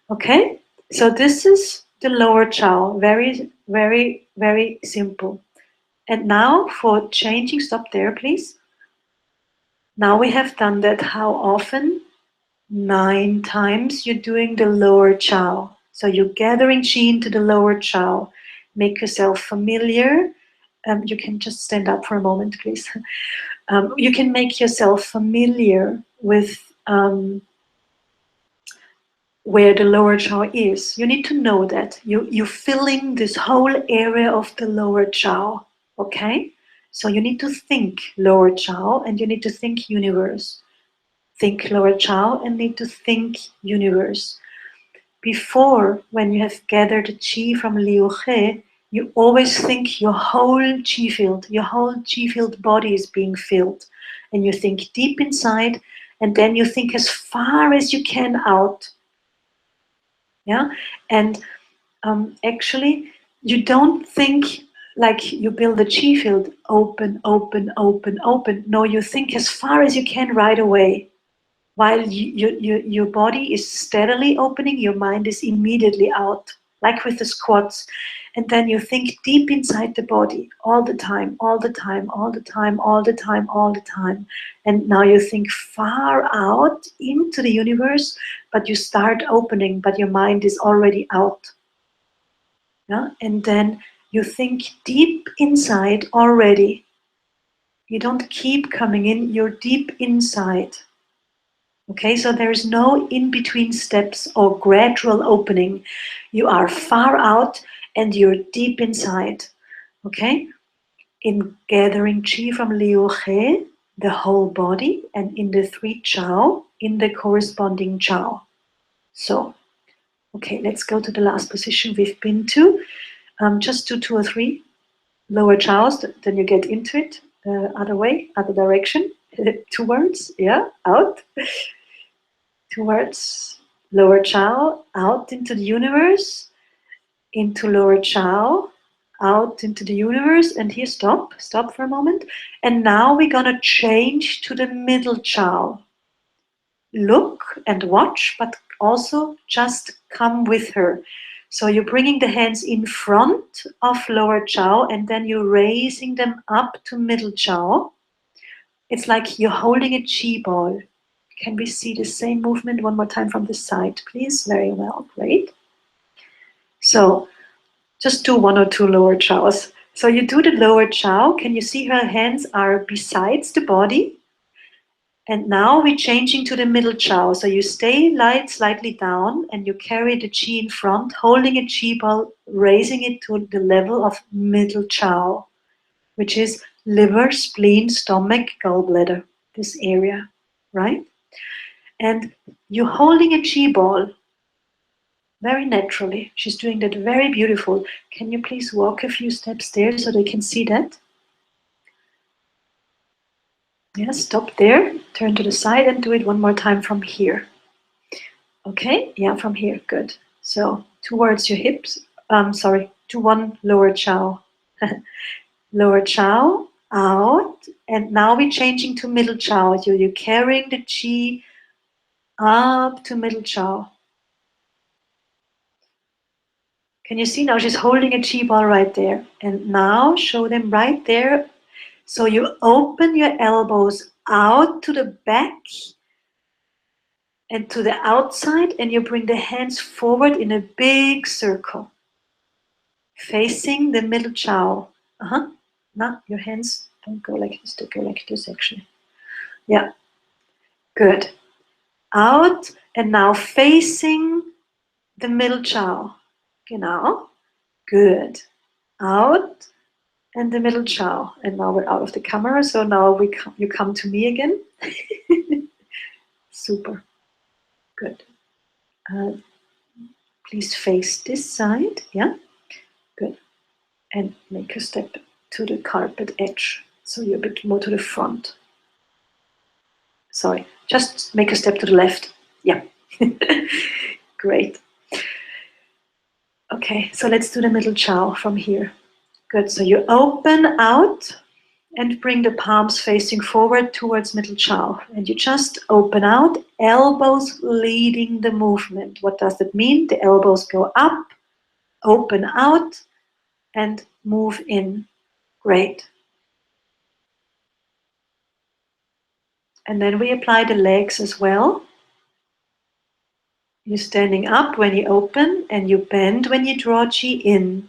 Okay, so this is the lower jaw. Very, very, very simple. And now for changing, stop there, please. Now we have done that. How often? 9 times you're doing the lower jaw. So you're gathering chi into the lower jaw. Make yourself familiar. You can just stand up for a moment, please. You can make yourself familiar with where the lower jaw is. You need to know that. You're filling this whole area of the lower jaw. Okay? So you need to think lower jaw and you need to think universe. Think lower jaw and need to think universe. Before, when you have gathered the chi from Liu He, you always think your whole chi field body is being filled. And you think deep inside, and then you think as far as you can out. Yeah, and actually, you don't think like you build a chi field open, open, open, open. No, you think as far as you can right away. While your body is steadily opening, your mind is immediately out, like with the squats. And then you think deep inside the body all the time, all the time, all the time, all the time, all the time. And now you think far out into the universe, but you start opening, but your mind is already out. Yeah? And then you think deep inside already. You don't keep coming in, you're deep inside. Okay, so there's no in-between steps or gradual opening. You are far out and you're deep inside. Okay? In gathering chi from Liu He, the whole body, and in the 3 jiao, in the corresponding jiao. So, okay, let's go to the last position we've been to. Just do 2 or 3 lower jiaos, then you get into it. Other way, other direction, towards, yeah, out. Towards lower jiao, out into the universe, into lower jiao, out into the universe. And here, stop for a moment. And now we're gonna change to the middle child. Look and watch, but also just come with her. So you're bringing the hands in front of lower jaw and then you're raising them up to middle jaw. It's like you're holding a chi ball. Can we see the same movement one more time from the side, please? Very well, great. So just do one or two lower jaws. So you do the lower jaw. Can you see her hands are besides the body? And now we're changing to the middle jaw. So you stay light slightly down and you carry the chi in front, holding a chi ball, raising it to the level of middle jaw, which is liver, spleen, stomach, gallbladder, this area, right? And you're holding a chi ball very naturally. She's doing that very beautiful. Can you please walk a few steps there so they can see that? Yes, stop there, turn to the side and do it one more time from here. Okay, yeah, from here, good. So towards your hips, to one lower jaw. Lower jaw, out, and now we're changing to middle jaw. You're carrying the chi up to middle jaw. Can you see now she's holding a chi ball right there? And now show them right there. So you open your elbows out to the back and to the outside, and you bring the hands forward in a big circle, facing the middle jaw. Now your hands don't go like this, they go like this actually. Yeah, good. Out, and now facing the middle jaw. Genau. Good. Out, and the middle jaw. And now we're out of the camera, so now you come to me again. Super. Good. Please face this side. Yeah. Good. And make a step to the carpet edge. So you're a bit more to the front. Sorry. Just make a step to the left. Yeah. Great. Okay, so let's do the middle jaw from here. Good. So you open out and bring the palms facing forward towards middle jaw. And you just open out, elbows leading the movement. What does that mean? The elbows go up, open out, and move in. Great. And then we apply the legs as well. You're standing up when you open, and you bend when you draw chi in.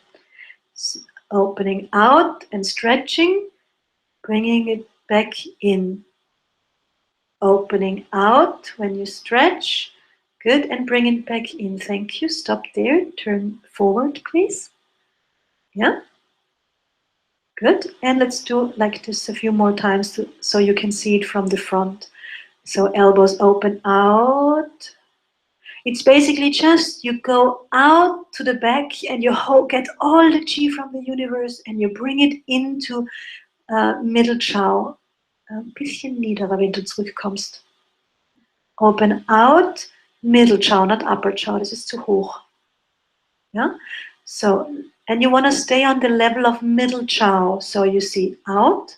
Opening out and stretching, bringing it back in. Opening out when you stretch. Good, and bring it back in. Thank you. Stop there. Turn forward, please. Yeah. Good. And let's do like this a few more times so you can see it from the front. So elbows open out. It's basically just you go out to the back and you get all the chi from the universe and you bring it into middle jaw. Ein bisschen niederer, wenn du zurückkommst. Open out, middle jaw, not upper jaw. This is too hoch. Yeah. So, and you want to stay on the level of middle jaw. So you see out.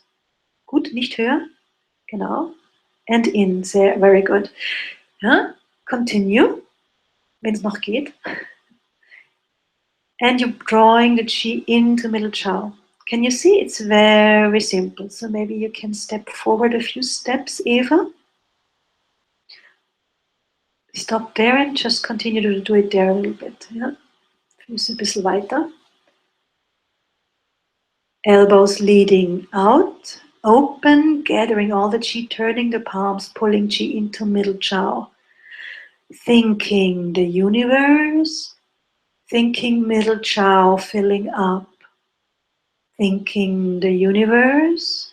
Gut, nicht höher. Genau. And in. Very good. Yeah. Continue. Wenn es noch geht. And you're drawing the chi into middle jaw. Can you see? It's very simple. So maybe you can step forward a few steps, Eva. Stop there and just continue to do it there a little bit. Yeah. Füße ein bisschen weiter. Elbows leading out. Open, gathering all the chi, turning the palms, pulling chi into middle jaw. Thinking the universe. Thinking middle jaw filling up. Thinking the universe.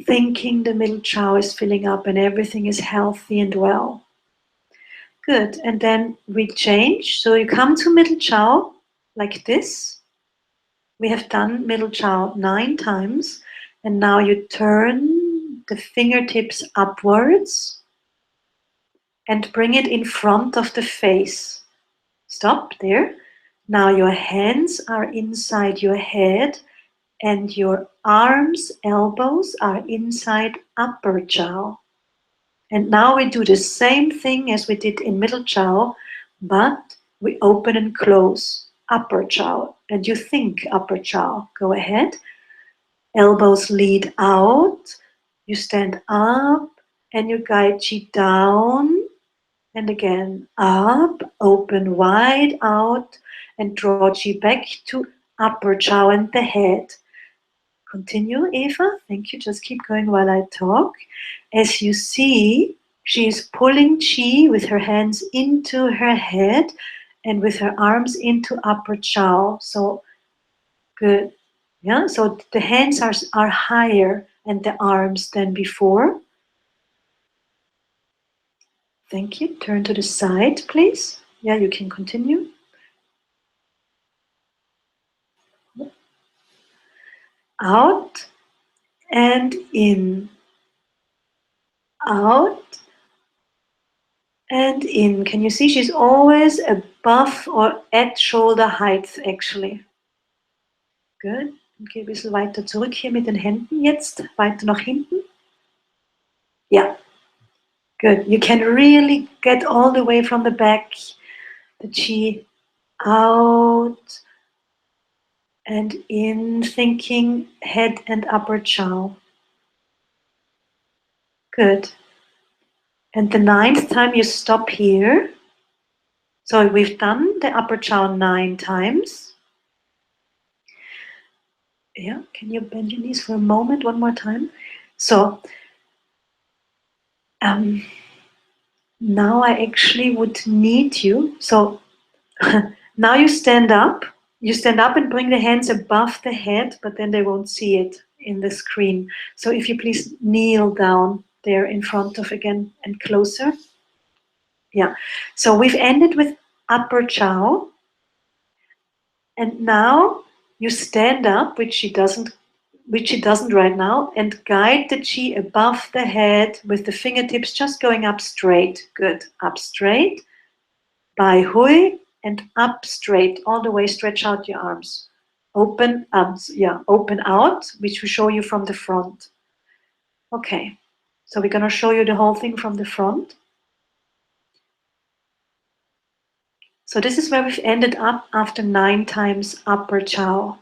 Thinking the middle jaw is filling up and everything is healthy and well. Good. And then we change. So you come to middle jaw like this. We have done middle jaw 9 times. And now you turn the fingertips upwards and bring it in front of the face. Stop there. Now your hands are inside your head and your arms, elbows are inside upper jaw. And now we do the same thing as we did in middle jaw, but we open and close upper jaw. And you think upper jaw. Go ahead. Elbows lead out. You stand up and you guide chi down. And again, up, open wide out, and draw chi back to upper jaw and the head. Continue, Eva. Thank you. Just keep going while I talk. As you see, she is pulling chi with her hands into her head and with her arms into upper jaw. So good. Yeah. So the hands are higher and the arms than before. Thank you. Turn to the side, please. Yeah, you can continue. Out and in. Out and in. Can you see she's always above or at shoulder height actually? Good. Okay, ein bisschen weiter zurück hier mit den Händen jetzt. Weiter nach hinten. Yeah. Good. You can really get all the way from the back. The chi out and in, thinking head and upper jaw. Good. And the 9th time you stop here. So we've done the upper jaw 9 times. Yeah, can you bend your knees for a moment, one more time? So now I actually would need you. So now you stand up. You stand up and bring the hands above the head, but then they won't see it in the screen. So if you please kneel down there in front of again and closer. Yeah. So we've ended with upper jaw. And now you stand up, which she doesn't right now, and guide the chi above the head with the fingertips just going up straight. Good. Up straight. Bai hui and up straight. All the way, stretch out your arms. Open, open out, which we show you from the front. Okay. So we're going to show you the whole thing from the front. So this is where we've ended up after 9 times upper jaw.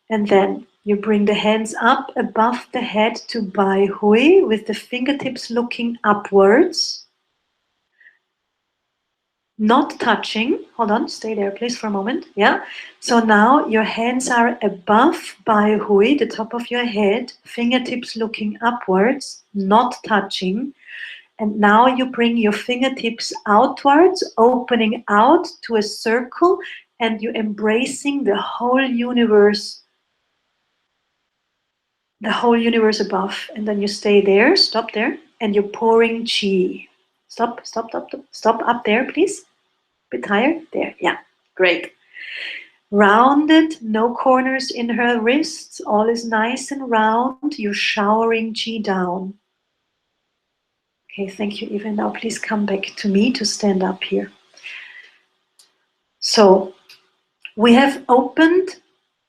And then you bring the hands up above the head to Bai Hui with the fingertips looking upwards. Not touching. Hold on, stay there please for a moment. Yeah. So now your hands are above Bai Hui, the top of your head, fingertips looking upwards, not touching. And now you bring your fingertips outwards, opening out to a circle, and you're embracing the whole universe above. And then you stay there, stop there, and you're pouring chi. Stop up there, please. Bit higher, there, yeah, great. Rounded, no corners in her wrists, all is nice and round. You're showering chi down. Okay, thank you, Eva. Now please come back to me to stand up here. So we have opened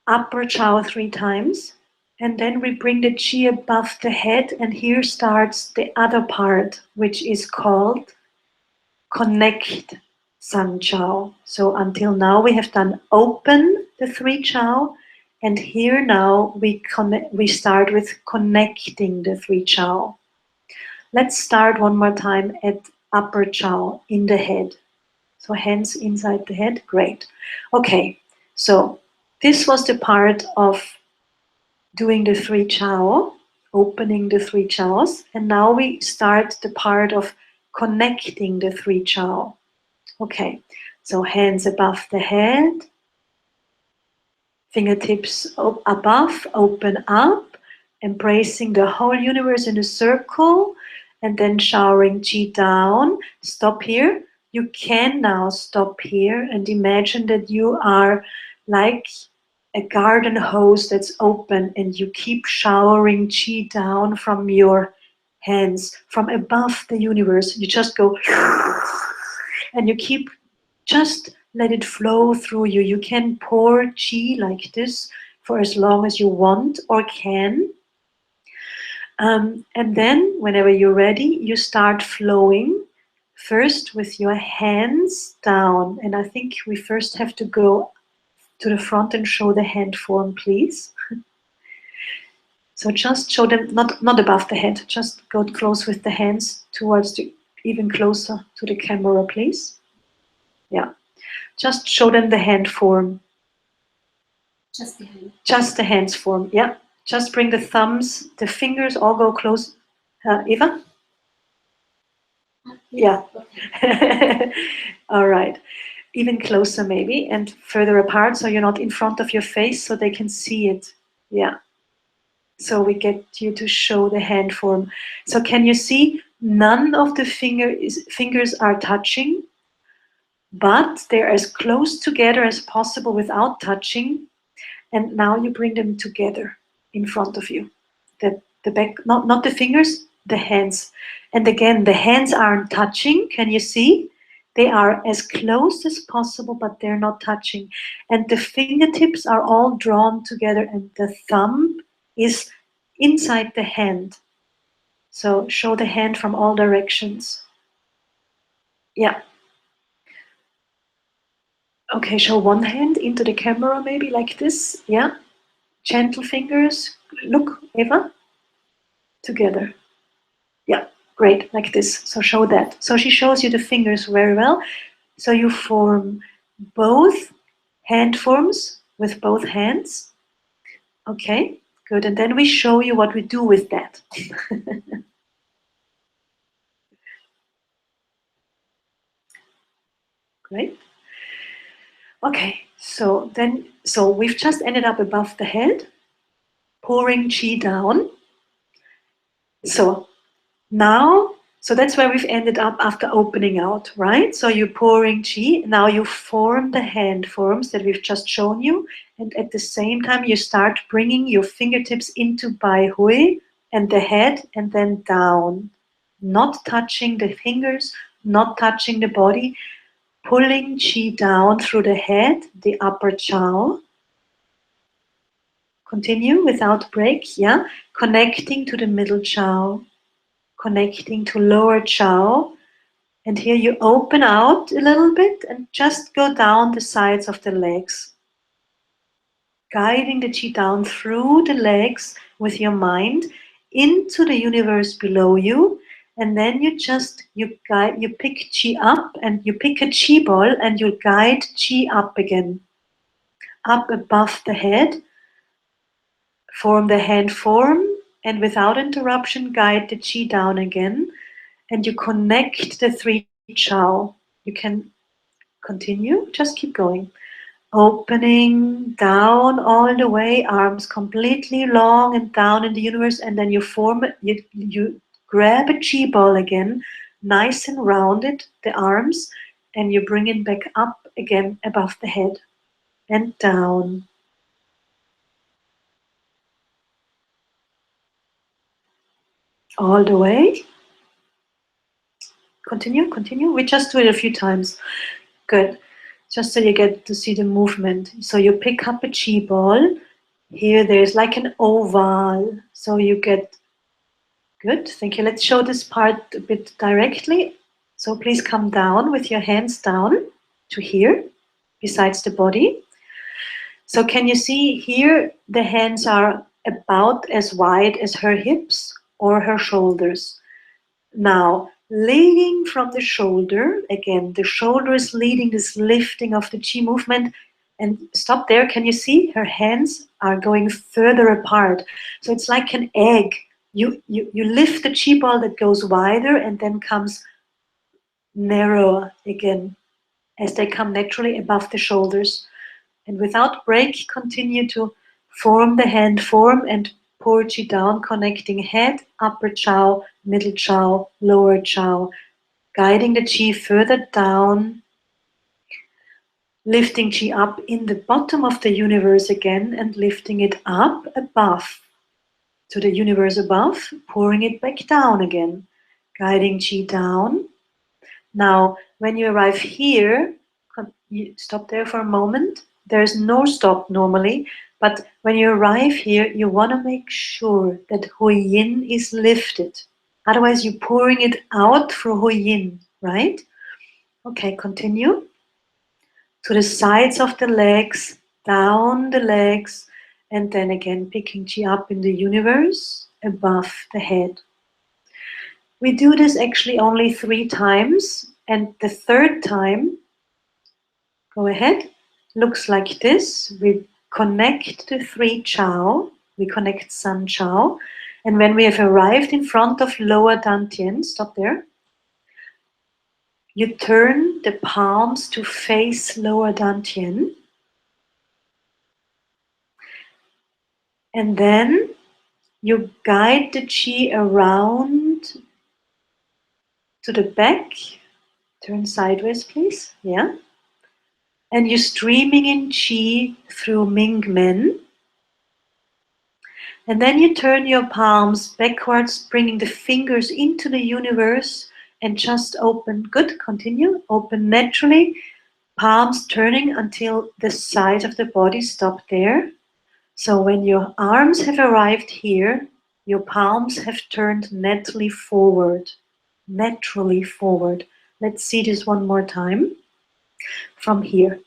upper jaw 3 times, and then we bring the chi above the head, and here starts the other part, which is called connect San Chao. So until now we have done open the 3 Chao, and here now we start with connecting the 3 Chao. Let's start one more time at upper Chao in the head. So hands inside the head, great. Okay, so this was the part of doing the 3 Chao, opening the 3 Chaos, and now we start the part of connecting the 3 Chao. Okay, so hands above the head, fingertips above, open up, embracing the whole universe in a circle, and then showering chi down. Stop here. You can now stop here and imagine that you are like a garden hose that's open, and you keep showering chi down from your hands, from above the universe. You just go and you keep just let it flow through you. You can pour chi like this for as long as you want or can. And then, whenever you're ready, you start flowing first with your hands down. And I think we first have to go to the front and show the hand form, please. So just show them, not above the head, just go close with the hands towards the, even closer to the camera, please. Yeah, just show them the hand form. Just the hand. Just the hands form, yeah. Just bring the thumbs, the fingers all go close. Eva? Yeah. Okay. All right. Even closer maybe and further apart so you're not in front of your face so they can see it. Yeah. So we get you to show the hand form. So can you see none of the fingers are touching, but they're as close together as possible without touching. And now you bring them together in front of you. The back, not the fingers, the hands. And again, the hands aren't touching. Can you see? They are as close as possible, but they're not touching. And the fingertips are all drawn together and the thumb is inside the hand. So show the hand from all directions. Yeah. Okay, show one hand into the camera maybe like this. Yeah. Gentle fingers. Look, Eva. Together. Yeah, great, like this. So show that. So she shows you the fingers very well. So you form both hand forms with both hands. Okay, good. And then we show you what we do with that. Great. Okay, so we've just ended up above the head, pouring chi down. So now, so that's where we've ended up after opening out, right? So you're pouring chi. Now you form the hand forms that we've just shown you. And at the same time, you start bringing your fingertips into Bai Hui and the head and then down. Not touching the fingers, not touching the body. Pulling chi down through the head, the upper chow. Continue without break, yeah? Connecting to the middle chow. Connecting to lower chow. And here you open out a little bit and just go down the sides of the legs. Guiding the chi down through the legs with your mind into the universe below you. And then you pick chi up and you pick a chi ball and you guide chi up again. Up above the head. Form the hand form and without interruption guide the chi down again. And you connect the three chow. You can continue, just keep going. Opening down all the way, arms completely long and down in the universe, and then you form it, you grab a chi ball again, nice and rounded, the arms, and you bring it back up again above the head and down. All the way. Continue, continue. We just do it a few times. Good. Just so you get to see the movement. So you pick up a chi ball. Here there's like an oval. So you get, good, thank you. Let's show this part a bit directly. So please come down with your hands down to here, besides the body. So can you see here the hands are about as wide as her hips or her shoulders. Now, leading from the shoulder, again, the shoulder is leading this lifting of the chi movement. And stop there, can you see? Her hands are going further apart. So it's like an egg. You lift the chi ball that goes wider and then comes narrower again as they come naturally above the shoulders. And without break, continue to form the hand form and pour chi down, connecting head, upper chow, middle chow, lower chow, guiding the chi further down, lifting chi up in the bottom of the universe again and lifting it up above to the universe above, pouring it back down again, guiding chi down. Now, when you arrive here, You stop there for a moment. There's no stop normally, but when you arrive here, you want to make sure that Hui Yin is lifted. Otherwise, you're pouring it out through Hui Yin, right? Okay, continue. To the sides of the legs, down the legs, and then again picking Qi up in the universe above the head. We do this actually only 3 times, and the third time, go ahead, looks like this. We connect the 3 Chao, we connect Sun Chao, and when we have arrived in front of lower Dantian, stop there, you turn the palms to face lower Dantian, and then you guide the Qi around to the back. Turn sideways, please. Yeah. And you're streaming in Qi through Ming Men. And then you turn your palms backwards, bringing the fingers into the universe and just open. Good, continue. Open naturally. Palms turning until the sides of the body stop there. So when your arms have arrived here, your palms have turned naturally forward. Naturally forward. Let's see this one more time from here.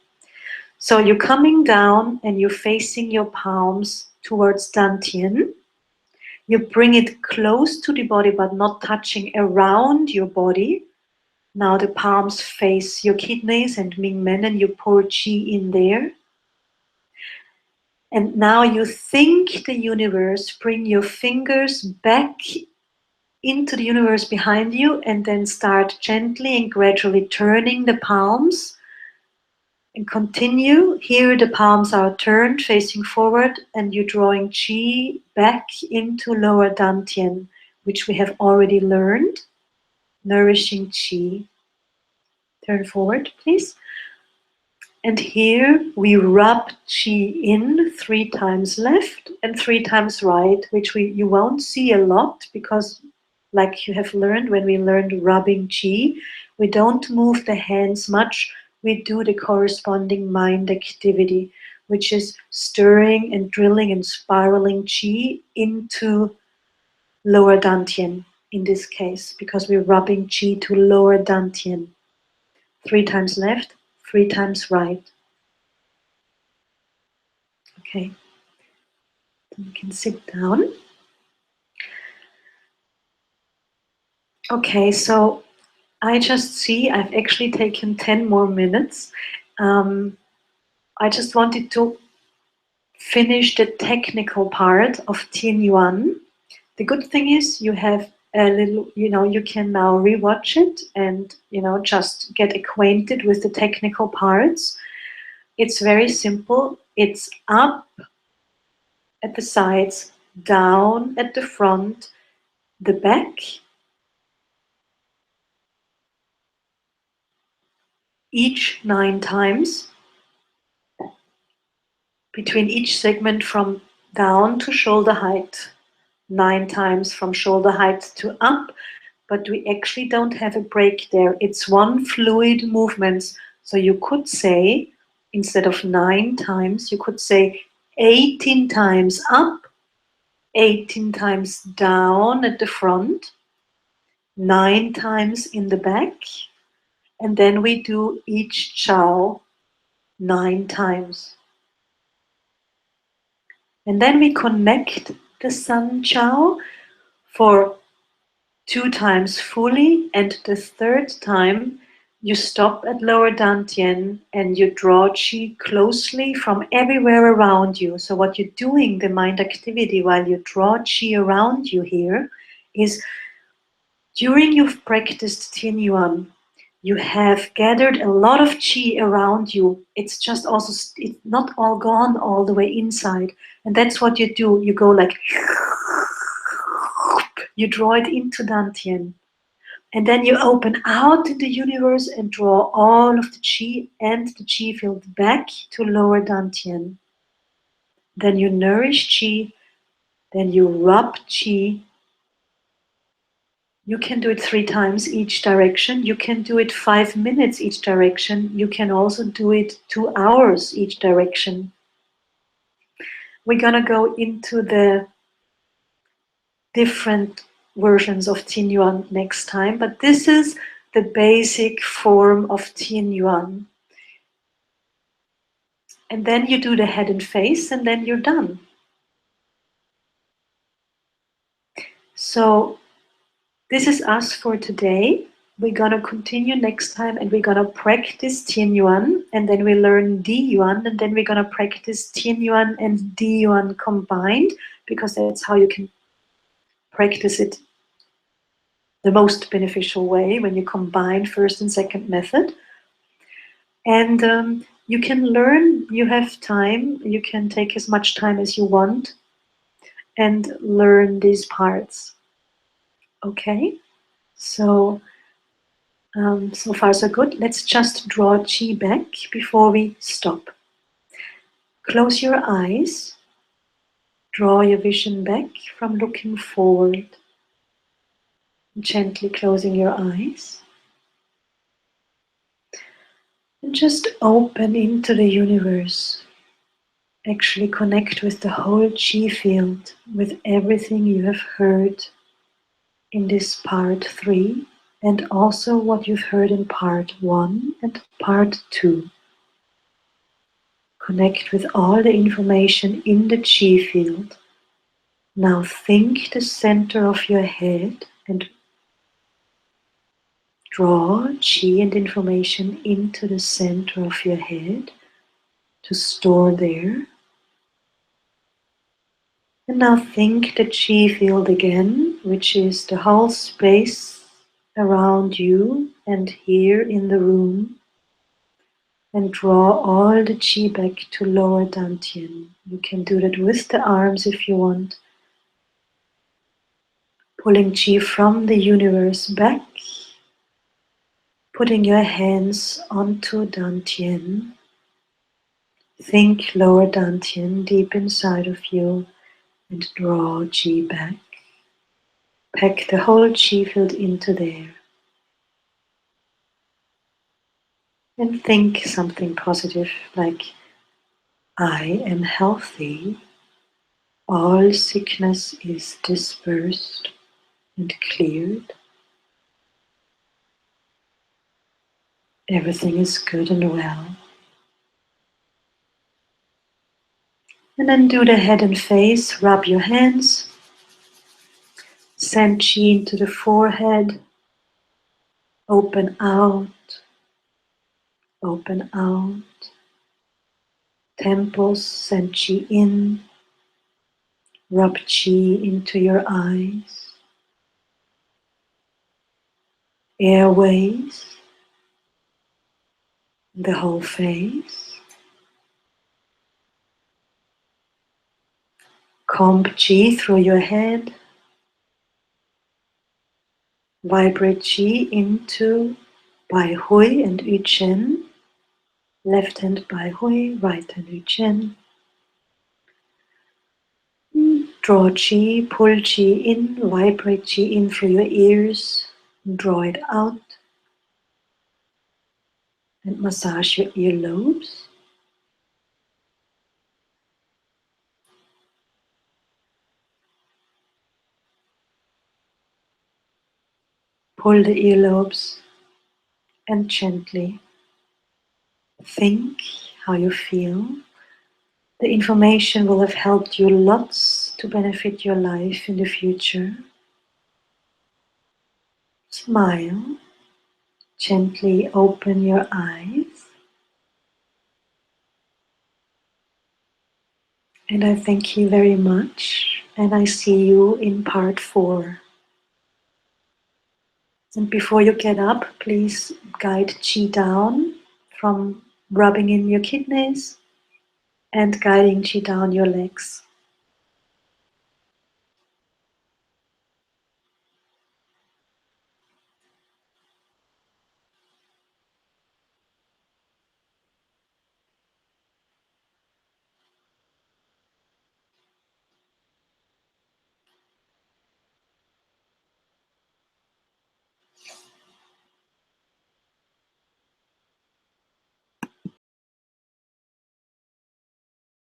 So you're coming down and you're facing your palms towards Dantian. You bring it close to the body but not touching around your body. Now the palms face your kidneys and Ming Men and you pour Qi in there. And now you think the universe, bring your fingers back into the universe behind you and then start gently and gradually turning the palms and continue. Here the palms are turned facing forward and you're drawing Qi back into lower Dantian, which we have already learned. Nourishing Qi. Turn forward, please. And here we rub Qi in 3 times left and 3 times right, which you won't see a lot because, like you have learned when we learned rubbing Qi, we don't move the hands much. We do the corresponding mind activity, which is stirring and drilling and spiraling Qi into lower Dantian in this case, because we're rubbing Qi to lower Dantian. 3 times left, 3 times right. Okay, then you can sit down. Okay, so I just see I've actually taken 10 more minutes. I just wanted to finish the technical part of Tian Yuan. The good thing is you have a little, you can now rewatch it and, just get acquainted with the technical parts. It's very simple. It's up at the sides, down at the front, the back, each 9 times. Between each segment from down to shoulder height, 9 times from shoulder height to up, but we actually don't have a break there. It's one fluid movement. So you could say, instead of 9 times, you could say 18 times up, 18 times down at the front, 9 times in the back, and then we do each Chao 9 times. And then we connect the Sun Chao for 2 times fully, and the 3rd time you stop at lower Dantian and you draw Qi closely from everywhere around you. So what you're doing, the mind activity while you draw Qi around you here, is during you've practiced Tian Yuan, you have gathered a lot of Qi around you. It's just also, it's not all gone all the way inside. And that's what you do. You go like, you draw it into Dantian. And then you open out in the universe and draw all of the Qi and the Qi field back to lower Dantian. Then you nourish Qi, then you rub Qi, You can do it 3 times each direction. You can do it 5 minutes each direction. You can also do it 2 hours each direction. We're going to go into the different versions of Qin Yuan next time, but this is the basic form of Qin Yuan. And then you do the head and face, and then you're done. So this is us for today. We're going to continue next time, and we're going to practice Qin Yuan, and then we learn Di Yuan, and then we're going to practice Qin Yuan and Di Yuan combined, because that's how you can practice it the most beneficial way, when you combine first and second method. And you can learn, you have time, you can take as much time as you want and learn these parts. Okay? So, so far so good. Let's just draw Qi back before we stop. Close your eyes. Draw your vision back from looking forward. Gently closing your eyes. And just open into the universe. Actually connect with the whole Qi field, with everything you have heard in this part 3, and also what you've heard in part 1 and part 2. Connect with all the information in the Qi field. Now think the center of your head and draw Qi and information into the center of your head to store there. And now think the Qi field again, which is the whole space around you and here in the room. And draw all the Qi back to lower Dantian. You can do that with the arms if you want. Pulling Qi from the universe back. Putting your hands onto Dantian. Think lower Dantian deep inside of you and draw Qi back. Pack the whole Qi field into there. And think something positive like, I am healthy. All sickness is dispersed and cleared. Everything is good and well. And then do the head and face, rub your hands, send Qi into the forehead, open out, temples, send Qi in, rub Qi into your eyes, airways, the whole face, comb Qi through your head, vibrate Qi into Bai Hui and Yu Chen, left hand Bai Hui, right hand Yu Chen. Draw Qi, pull Qi in, vibrate Qi in through your ears, draw it out, and massage your earlobes. Pull the earlobes and gently think how you feel. The information will have helped you lots to benefit your life in the future. Smile. Gently open your eyes. And I thank you very much. And I see you in part 4. And before you get up, please guide Qi down from rubbing in your kidneys and guiding Qi down your legs.